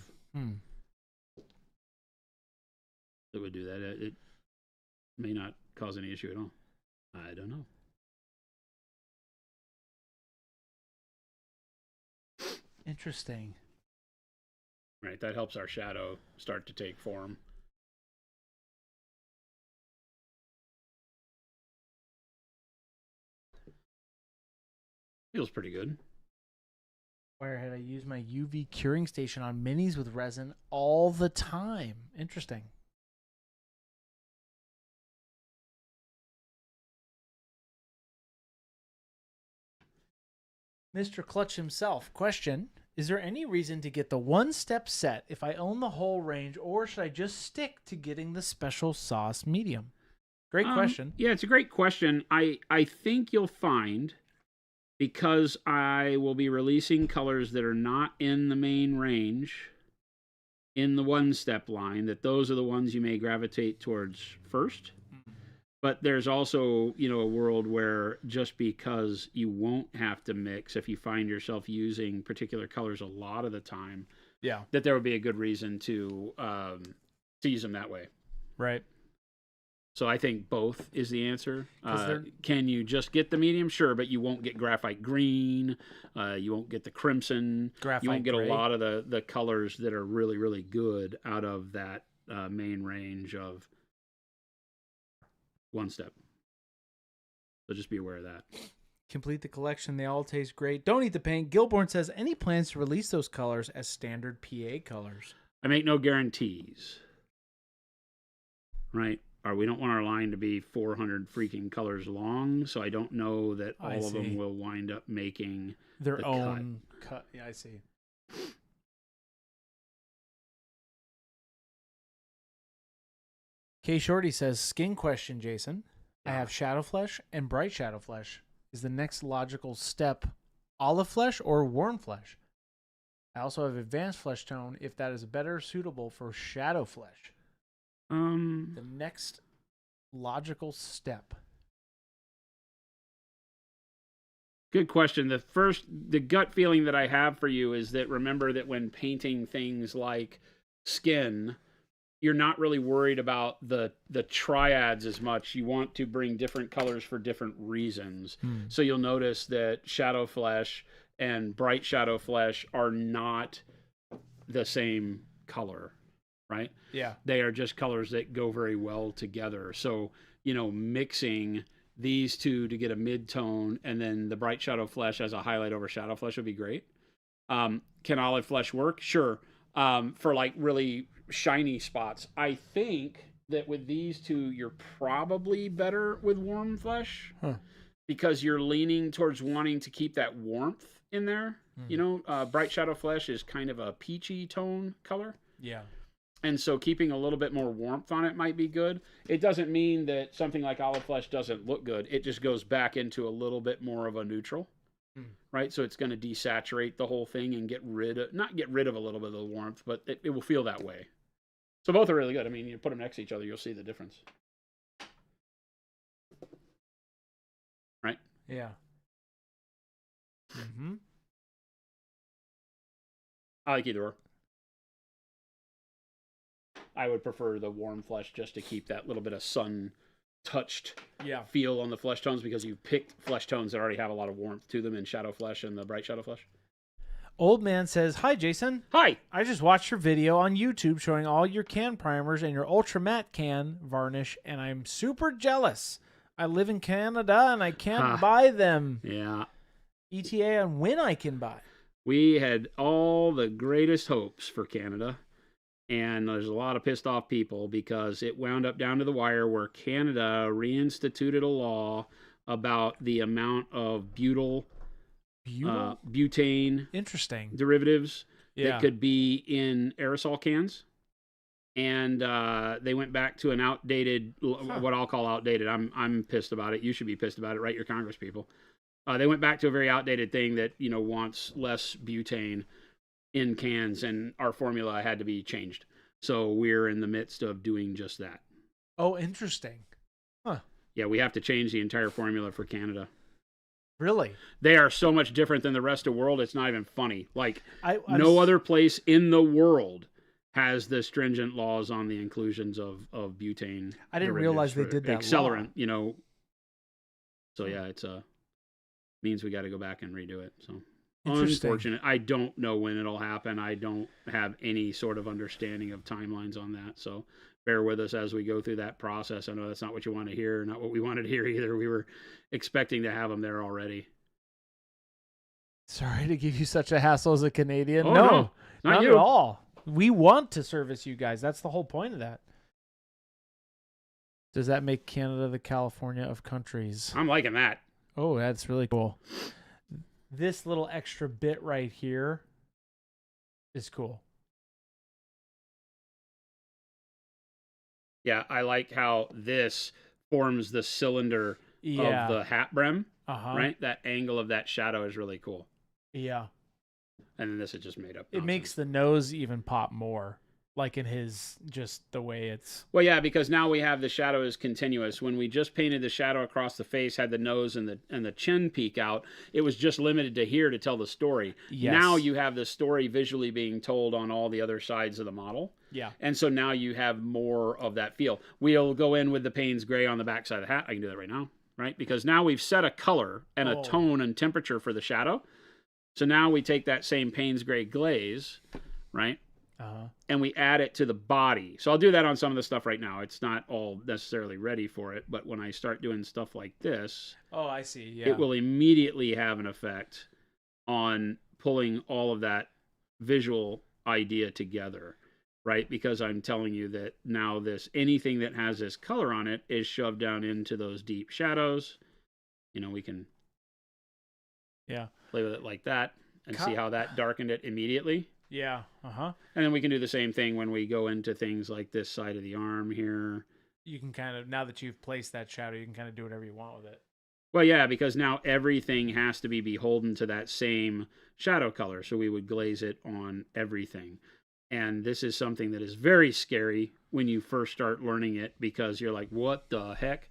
that would do that. It may not cause any issue at all. I don't know.
Interesting.
Right, that helps our shadow start to take form. Feels pretty good.
Wirehead, I use my UV curing station on minis with resin all the time. Interesting. Mr. Clutch himself. Question. Is there any reason to get the one-step set if I own the whole range, or should I just stick to getting the special sauce medium? Great question.
Yeah, it's a great question. I think you'll find, because I will be releasing colors that are not in the main range in the one-step line, that those are the ones you may gravitate towards first. But there's also, a world where just because you won't have to mix if you find yourself using particular colors a lot of the time, that there would be a good reason to use them that way.
Right.
So I think both is the answer. Can you just get the medium? Sure, but you won't get graphite green. You won't get the crimson. You won't get a lot of the colors that are really, really good out of that main range of one step. So just be aware of that.
Complete the collection. They all taste great. Don't eat the paint. Gilborn says, any plans to release those colors as standard PA colors?
I make no guarantees. Right? Or we don't want our line to be 400 freaking colors long, so I don't know that all of them will wind up making
their own cut. Yeah, I see. K Shorty says, skin question, Jason. I have shadow flesh and bright shadow flesh. Is the next logical step olive flesh or warm flesh? I also have advanced flesh tone if that is better suitable for shadow flesh. The next logical step.
Good question. The gut feeling that I have for you is that remember that when painting things like skin, you're not really worried about the triads as much. You want to bring different colors for different reasons. So you'll notice that shadow flesh and bright shadow flesh are not the same color, right?
Yeah.
They are just colors that go very well together. So, mixing these two to get a mid-tone and then the bright shadow flesh as a highlight over shadow flesh would be great. Can olive flesh work? Sure. For like really shiny spots. I think that with these two, you're probably better with warm flesh because you're leaning towards wanting to keep that warmth in there. Bright shadow flesh is kind of a peachy tone color.
Yeah.
And so keeping a little bit more warmth on it might be good. It doesn't mean that something like olive flesh doesn't look good. It just goes back into a little bit more of a neutral, right? So it's going to desaturate the whole thing and not get rid of a little bit of the warmth, but it will feel that way. So both are really good. I mean, you put them next to each other, you'll see the difference. Right?
Yeah.
I like either or. I would prefer the warm flesh just to keep that little bit of sun-touched feel on the flesh tones because you picked flesh tones that already have a lot of warmth to them in shadow flesh and the bright shadow flesh.
Old man says, "Hi, Jason.
Hi.
I just watched your video on YouTube showing all your can primers and your ultra matte can varnish, and I'm super jealous. I live in Canada and I can't buy them.
Yeah.
ETA on when I can buy."
We had all the greatest hopes for Canada. And there's a lot of pissed off people because it wound up down to the wire where Canada reinstituted a law about the amount of butane
Interesting
derivatives that could be in aerosol cans. And they went back to an outdated, what I'll call outdated. I'm pissed about it. You should be pissed about it, right? Your Congress people. They went back to a very outdated thing that, wants less butane in cans, and our formula had to be changed. So we're in the midst of doing just that.
Oh, interesting. Huh.
Yeah, we have to change the entire formula for Canada.
Really?
They are so much different than the rest of the world, it's not even funny. Like, no other place in the world has the stringent laws on the inclusions of butane.
I didn't realize they did that
accelerant, So yeah, it's means we got to go back and redo it. So unfortunate. I don't know when it'll happen. I don't have any sort of understanding of timelines on that. So bear with us as we go through that process. I know that's not what you want to hear, not what we wanted to hear either. We were expecting to have them there already.
Sorry to give you such a hassle as a Canadian.
Oh,
no, not
you
at all. We want to service you guys. That's the whole point of that. Does that make Canada the California of countries?
I'm liking that.
Oh, that's really cool. This little extra bit right here is cool.
Yeah, I like how this forms the cylinder of the hat brim, right? That angle of that shadow is really cool.
Yeah.
And then this is just made up.
It makes the nose even pop more, like in his, just the way it's...
Well, yeah, because now we have the shadow is continuous. When we just painted the shadow across the face, had the nose and the chin peek out, it was just limited to here to tell the story.
Yes.
Now you have the story visually being told on all the other sides of the model.
Yeah.
And so now you have more of that feel. We'll go in with the Payne's gray on the back side of the hat. I can do that right now, right? Because now we've set a color and a tone and temperature for the shadow. So now we take that same Payne's gray glaze, right? And we add it to the body. So I'll do that on some of the stuff right now. It's not all necessarily ready for it, but when I start doing stuff like this,
oh, I see. Yeah.
It will immediately have an effect on pulling all of that visual idea together, right? Because I'm telling you that now anything that has this color on it is shoved down into those deep shadows. We can play with it like that and see how that darkened it immediately.
Yeah.
And then we can do the same thing when we go into things like this side of the arm here
you can kind of, now that you've placed that shadow, you can kind of do whatever you want with it.
Well, yeah, because now everything has to be beholden to that same shadow color. So we would glaze it on everything. And this is something that is very scary when you first start learning it, because you're like, what the heck?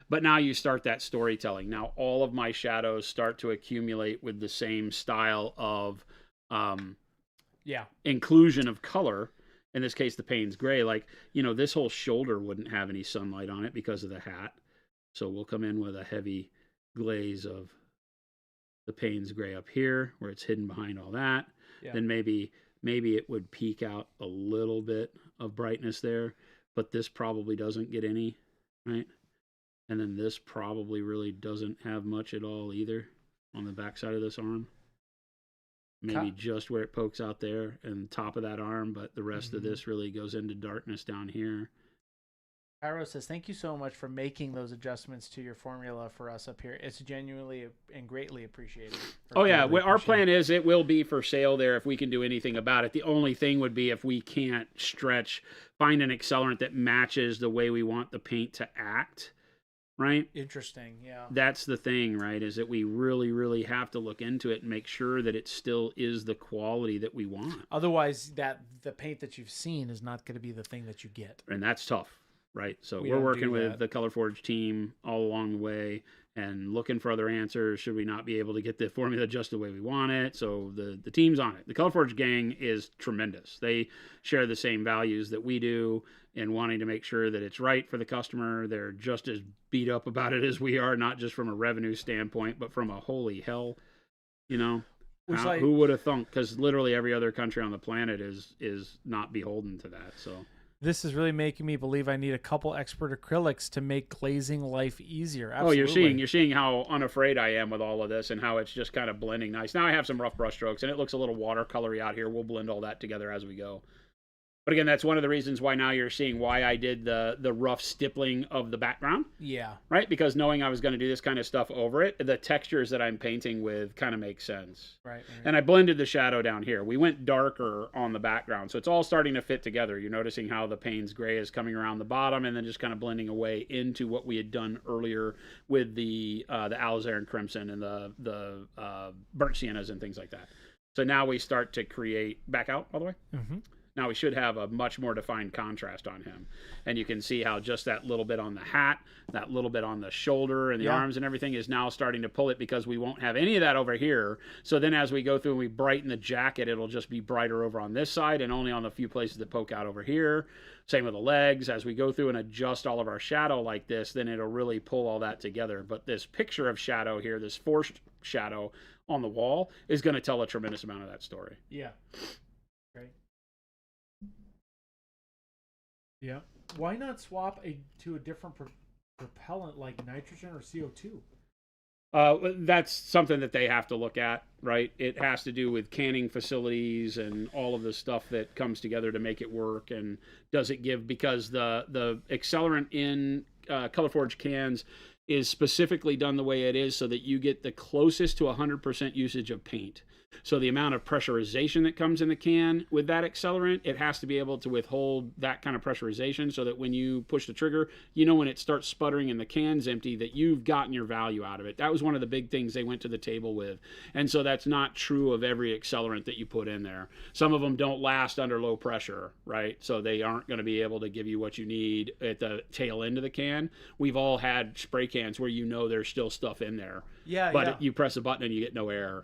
But now you start that storytelling. Now all of my shadows start to accumulate with the same style of inclusion of color. In this case, the Payne's gray. Like, this whole shoulder wouldn't have any sunlight on it because of the hat. So we'll come in with a heavy glaze of the Payne's gray up here where it's hidden behind all that. Yeah. Then maybe it would peek out a little bit of brightness there, but this probably doesn't get any, right? And then this probably really doesn't have much at all either on the backside of this arm. Maybe just where it pokes out there and top of that arm, but the rest of this really goes into darkness down here.
Cairo says, thank you so much for making those adjustments to your formula for us up here. It's genuinely and greatly appreciated.
Oh, yeah. Our plan is it will be for sale there if we can do anything about it. The only thing would be if we can't find an accelerant that matches the way we want the paint to act, right?
Interesting, yeah.
That's the thing, right, is that we really, really have to look into it and make sure that it still is the quality that we want.
Otherwise, the paint that you've seen is not going to be the thing that you get.
And that's tough. Right, so we're working with the ColorForge team all along the way and looking for other answers. Should we not be able to get the formula just the way we want it? So the team's on it. The ColorForge gang is tremendous. They share the same values that we do in wanting to make sure that it's right for the customer. They're just as beat up about it as we are, not just from a revenue standpoint, but from a holy hell, who would have thunk? Because literally every other country on the planet is not beholden to that. So.
This is really making me believe I need a couple expert acrylics to make glazing life easier.
Absolutely. Oh, you're seeing how unafraid I am with all of this and how it's just kind of blending nice. Now I have some rough brush strokes and it looks a little watercolory out here. We'll blend all that together as we go. But again, that's one of the reasons why now you're seeing why I did the rough stippling of the background.
Yeah.
Right? Because knowing I was going to do this kind of stuff over it, the textures that I'm painting with kind of make sense.
Right.
And I blended the shadow down here. We went darker on the background. So it's all starting to fit together. You're noticing how the Payne's gray is coming around the bottom and then just kind of blending away into what we had done earlier with the alizarin crimson and the burnt siennas and things like that. So now we start to create back out all the way.
Mm-hmm.
Now we should have a much more defined contrast on him. And you can see how just that little bit on the hat, that little bit on the shoulder and the arms and everything is now starting to pull it because we won't have any of that over here. So then as we go through and we brighten the jacket, it'll just be brighter over on this side and only on the few places that poke out over here. Same with the legs. As we go through and adjust all of our shadow like this, then it'll really pull all that together. But this picture of shadow here, this forced shadow on the wall, is going to tell a tremendous amount of that story.
Yeah. Great. Yeah. Why not swap to a different propellant like nitrogen or CO2?
That's something that they have to look at, right? It has to do with canning facilities and all of the stuff that comes together to make it work. And does it give, because the accelerant in ColorForge cans is specifically done the way it is so that you get the closest to 100% usage of paint. So the amount of pressurization that comes in the can with that accelerant, it has to be able to withhold that kind of pressurization so that when you push the trigger, when it starts sputtering and the can's empty, that you've gotten your value out of it. That was one of the big things they went to the table with. And so that's not true of every accelerant that you put in there. Some of them don't last under low pressure, right? So they aren't going to be able to give you what you need at the tail end of the can. We've all had spray cans where there's still stuff in there.
Yeah,
but you press a button and you get no air.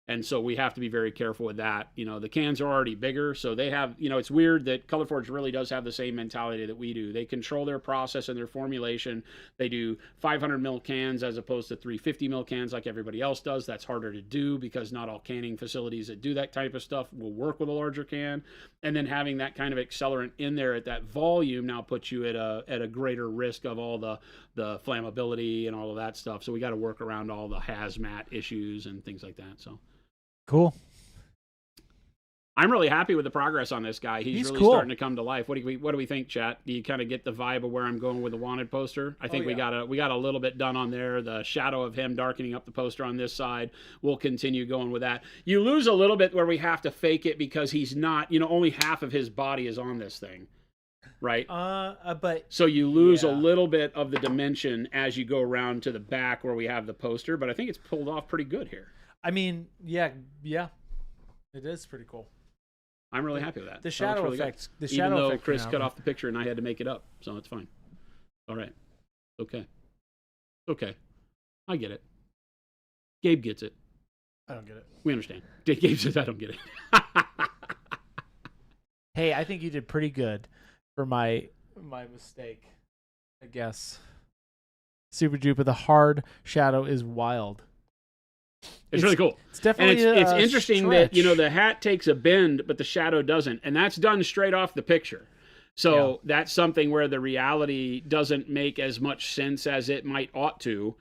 And so we have to be very careful with that. The cans are already bigger, so they have, it's weird that ColorForge really does have the same mentality that we do. They control their process and their formulation. They do 500 ml cans as opposed to 350 ml cans like everybody else does. That's harder to do because not all canning facilities that do that type of stuff will work with a larger can. And then having that kind of accelerant in there at that volume now puts you at a greater risk of all the flammability and all of that stuff. So we got to work around all the hazmat issues and things like that. So.
Cool.
I'm really happy with the progress on this guy. He's really starting to come to life. What do we think, chat? Do you kind of get the vibe of where I'm going with the wanted poster? I think we got a little bit done on there. The shadow of him darkening up the poster on this side. We'll continue going with that. You lose a little bit where we have to fake it because he's not, only half of his body is on this thing. right?
But
So you lose a
yeah.
little bit of the dimension as you go around to the back where we have the poster, but I think it's pulled off pretty good here.
I mean, yeah, it is pretty cool.
I'm really happy with that.
The
That
shadow
looks really
effects.
good.
The shadow
Even though
effect
Chris
came out.
cut off the picture and I had to make it up, so it's fine. All right. Okay. Okay. I get it. Gabe gets it.
I don't get it.
We understand. Gabe says I don't get it.
Hey, I think you did pretty good for my mistake. I guess. Super duper. The hard shadow is wild.
It's really cool.
It's definitely
and it's
a
interesting
stretch.
that the hat takes a bend, but the shadow doesn't, and that's done straight off the picture. So that's something where the reality doesn't make as much sense as it might ought to,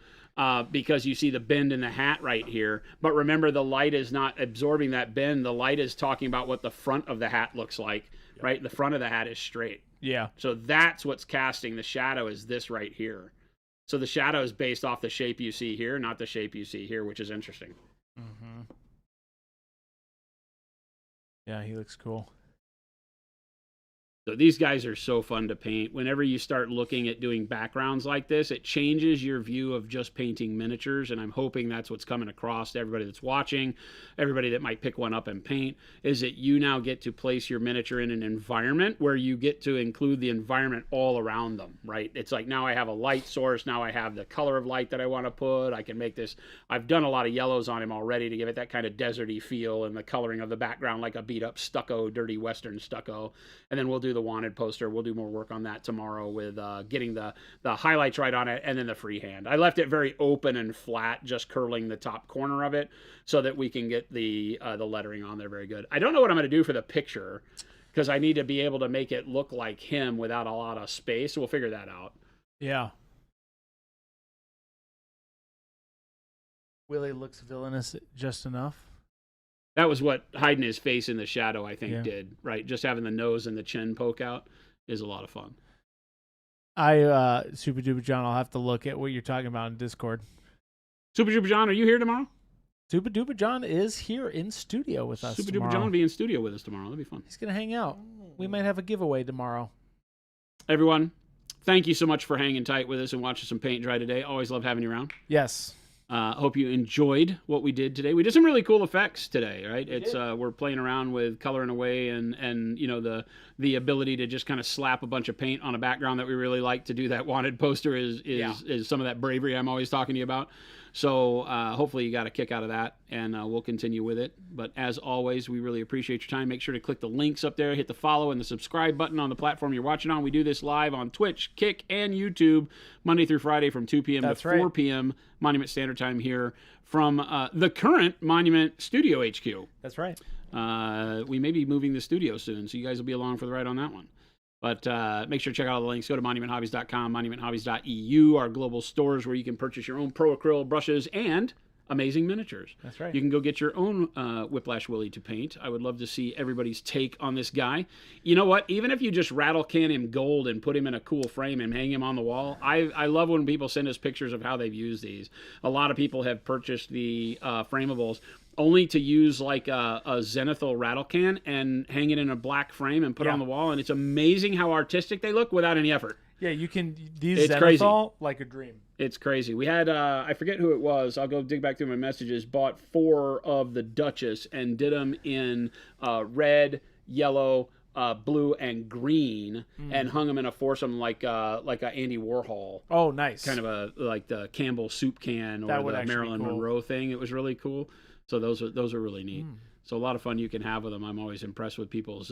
because you see the bend in the hat right here. But remember, the light is not absorbing that bend. The light is talking about what the front of the hat looks like, right? The front of the hat is straight.
Yeah.
So that's what's casting the shadow, is this right here. So the shadow is based off the shape you see here, not the shape you see here, which is interesting.
Mm-hmm. Yeah, he looks cool.
So these guys are so fun to paint. Whenever you start looking at doing backgrounds like this, it changes your view of just painting miniatures, and I'm hoping that's what's coming across to everybody that's watching, everybody that might pick one up and paint, is that you now get to place your miniature in an environment where you get to include the environment all around them, right? It's like, now I have a light source, now I have the color of light that I want to put, I can make this, I've done a lot of yellows on him already to give it that kind of deserty feel, and the coloring of the background like a beat up stucco, dirty Western stucco, and then we'll do the wanted poster. We'll do more work on that tomorrow with getting the highlights right on it, and then the freehand. I left it very open and flat, just curling the top corner of it so that we can get the lettering on there very good. I don't know what I'm going to do for the picture because I need to be able to make it look like him without a lot of space. So we'll figure that out.
Yeah. Willy looks villainous just enough.
That was what hiding his face in the shadow, I think,
Yeah.
did, right? Just having the nose and the chin poke out is a lot of fun.
Super Duper John, I'll have to look at what you're talking about in Discord.
Super Duper John, are you here tomorrow?
Super Duper John is here in studio with us
Super
tomorrow.
Duper John will be in studio with us tomorrow. That'll be fun.
He's going to hang out. We might have a giveaway tomorrow.
Everyone, thank you so much for hanging tight with us and watching some paint dry today. Always love having you around.
Yes.
Hope you enjoyed what we did today. We did some really cool effects today, right? We're playing around with coloring away and you know the ability to just kind of slap a bunch of paint on a background that we really like to do. That wanted poster is some of that bravery I'm always talking to you about. So hopefully you got a kick out of that, and we'll continue with it. But as always, we really appreciate your time. Make sure to click the links up there, hit the follow and the subscribe button on the platform you're watching on. We do this live on Twitch, Kick, and YouTube Monday through Friday from 2 p.m. to 4 p.m. Monument Standard Time here from the current Monument Studio HQ.
That's right.
We may be moving the studio soon, so you guys will be along for the ride on that one. But make sure to check out all the links. Go to monumenthobbies.com, monumenthobbies.eu, our global stores where you can purchase your own pro acrylic brushes and amazing miniatures.
That's right.
You can go get your own Whiplash Willy to paint. I would love to see everybody's take on this guy. You know what? Even if you just rattle can him gold and put him in a cool frame and hang him on the wall, I love when people send us pictures of how they've used these. A lot of people have purchased the Frameables only to use like a zenithal rattle can and hang it in a black frame and put it on the wall. And it's amazing how artistic they look without any effort.
Yeah, you can. These
It's
Zenithal, like a dream.
It's crazy. We had, I forget who it was. I'll go dig back through my messages. Bought 4 of the Duchess and did them in red, yellow, blue, and green, and hung them in a foursome like a Andy Warhol.
Oh, nice.
Kind of like the Campbell soup can or the Marilyn Monroe thing. It was really cool. So those are really neat. So a lot of fun you can have with them. I'm always impressed with people's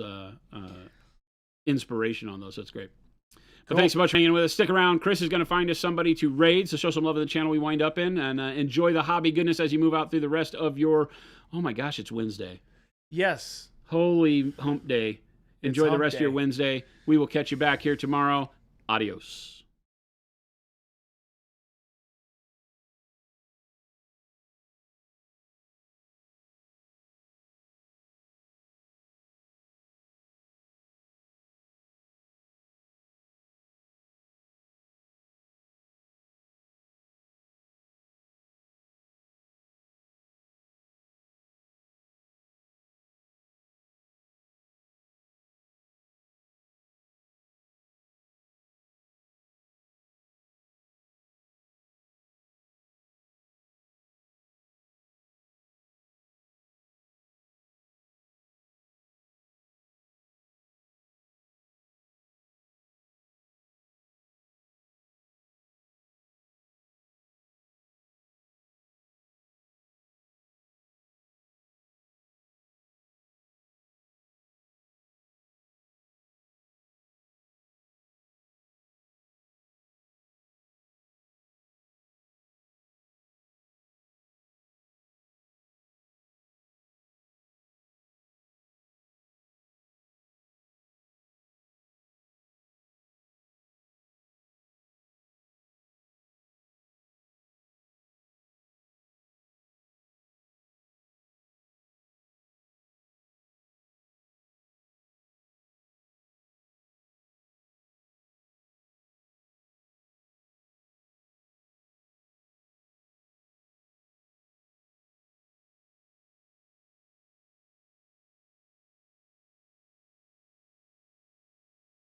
inspiration on those. So it's great. But thanks so much for hanging with us. Stick around. Chris is going to find us somebody to raid, so show some love in the channel we wind up in, and enjoy the hobby goodness as you move out through the rest of your... Oh my gosh, it's Wednesday.
Yes.
Holy hump day. Enjoy the rest of your Wednesday. We will catch you back here tomorrow. Adios.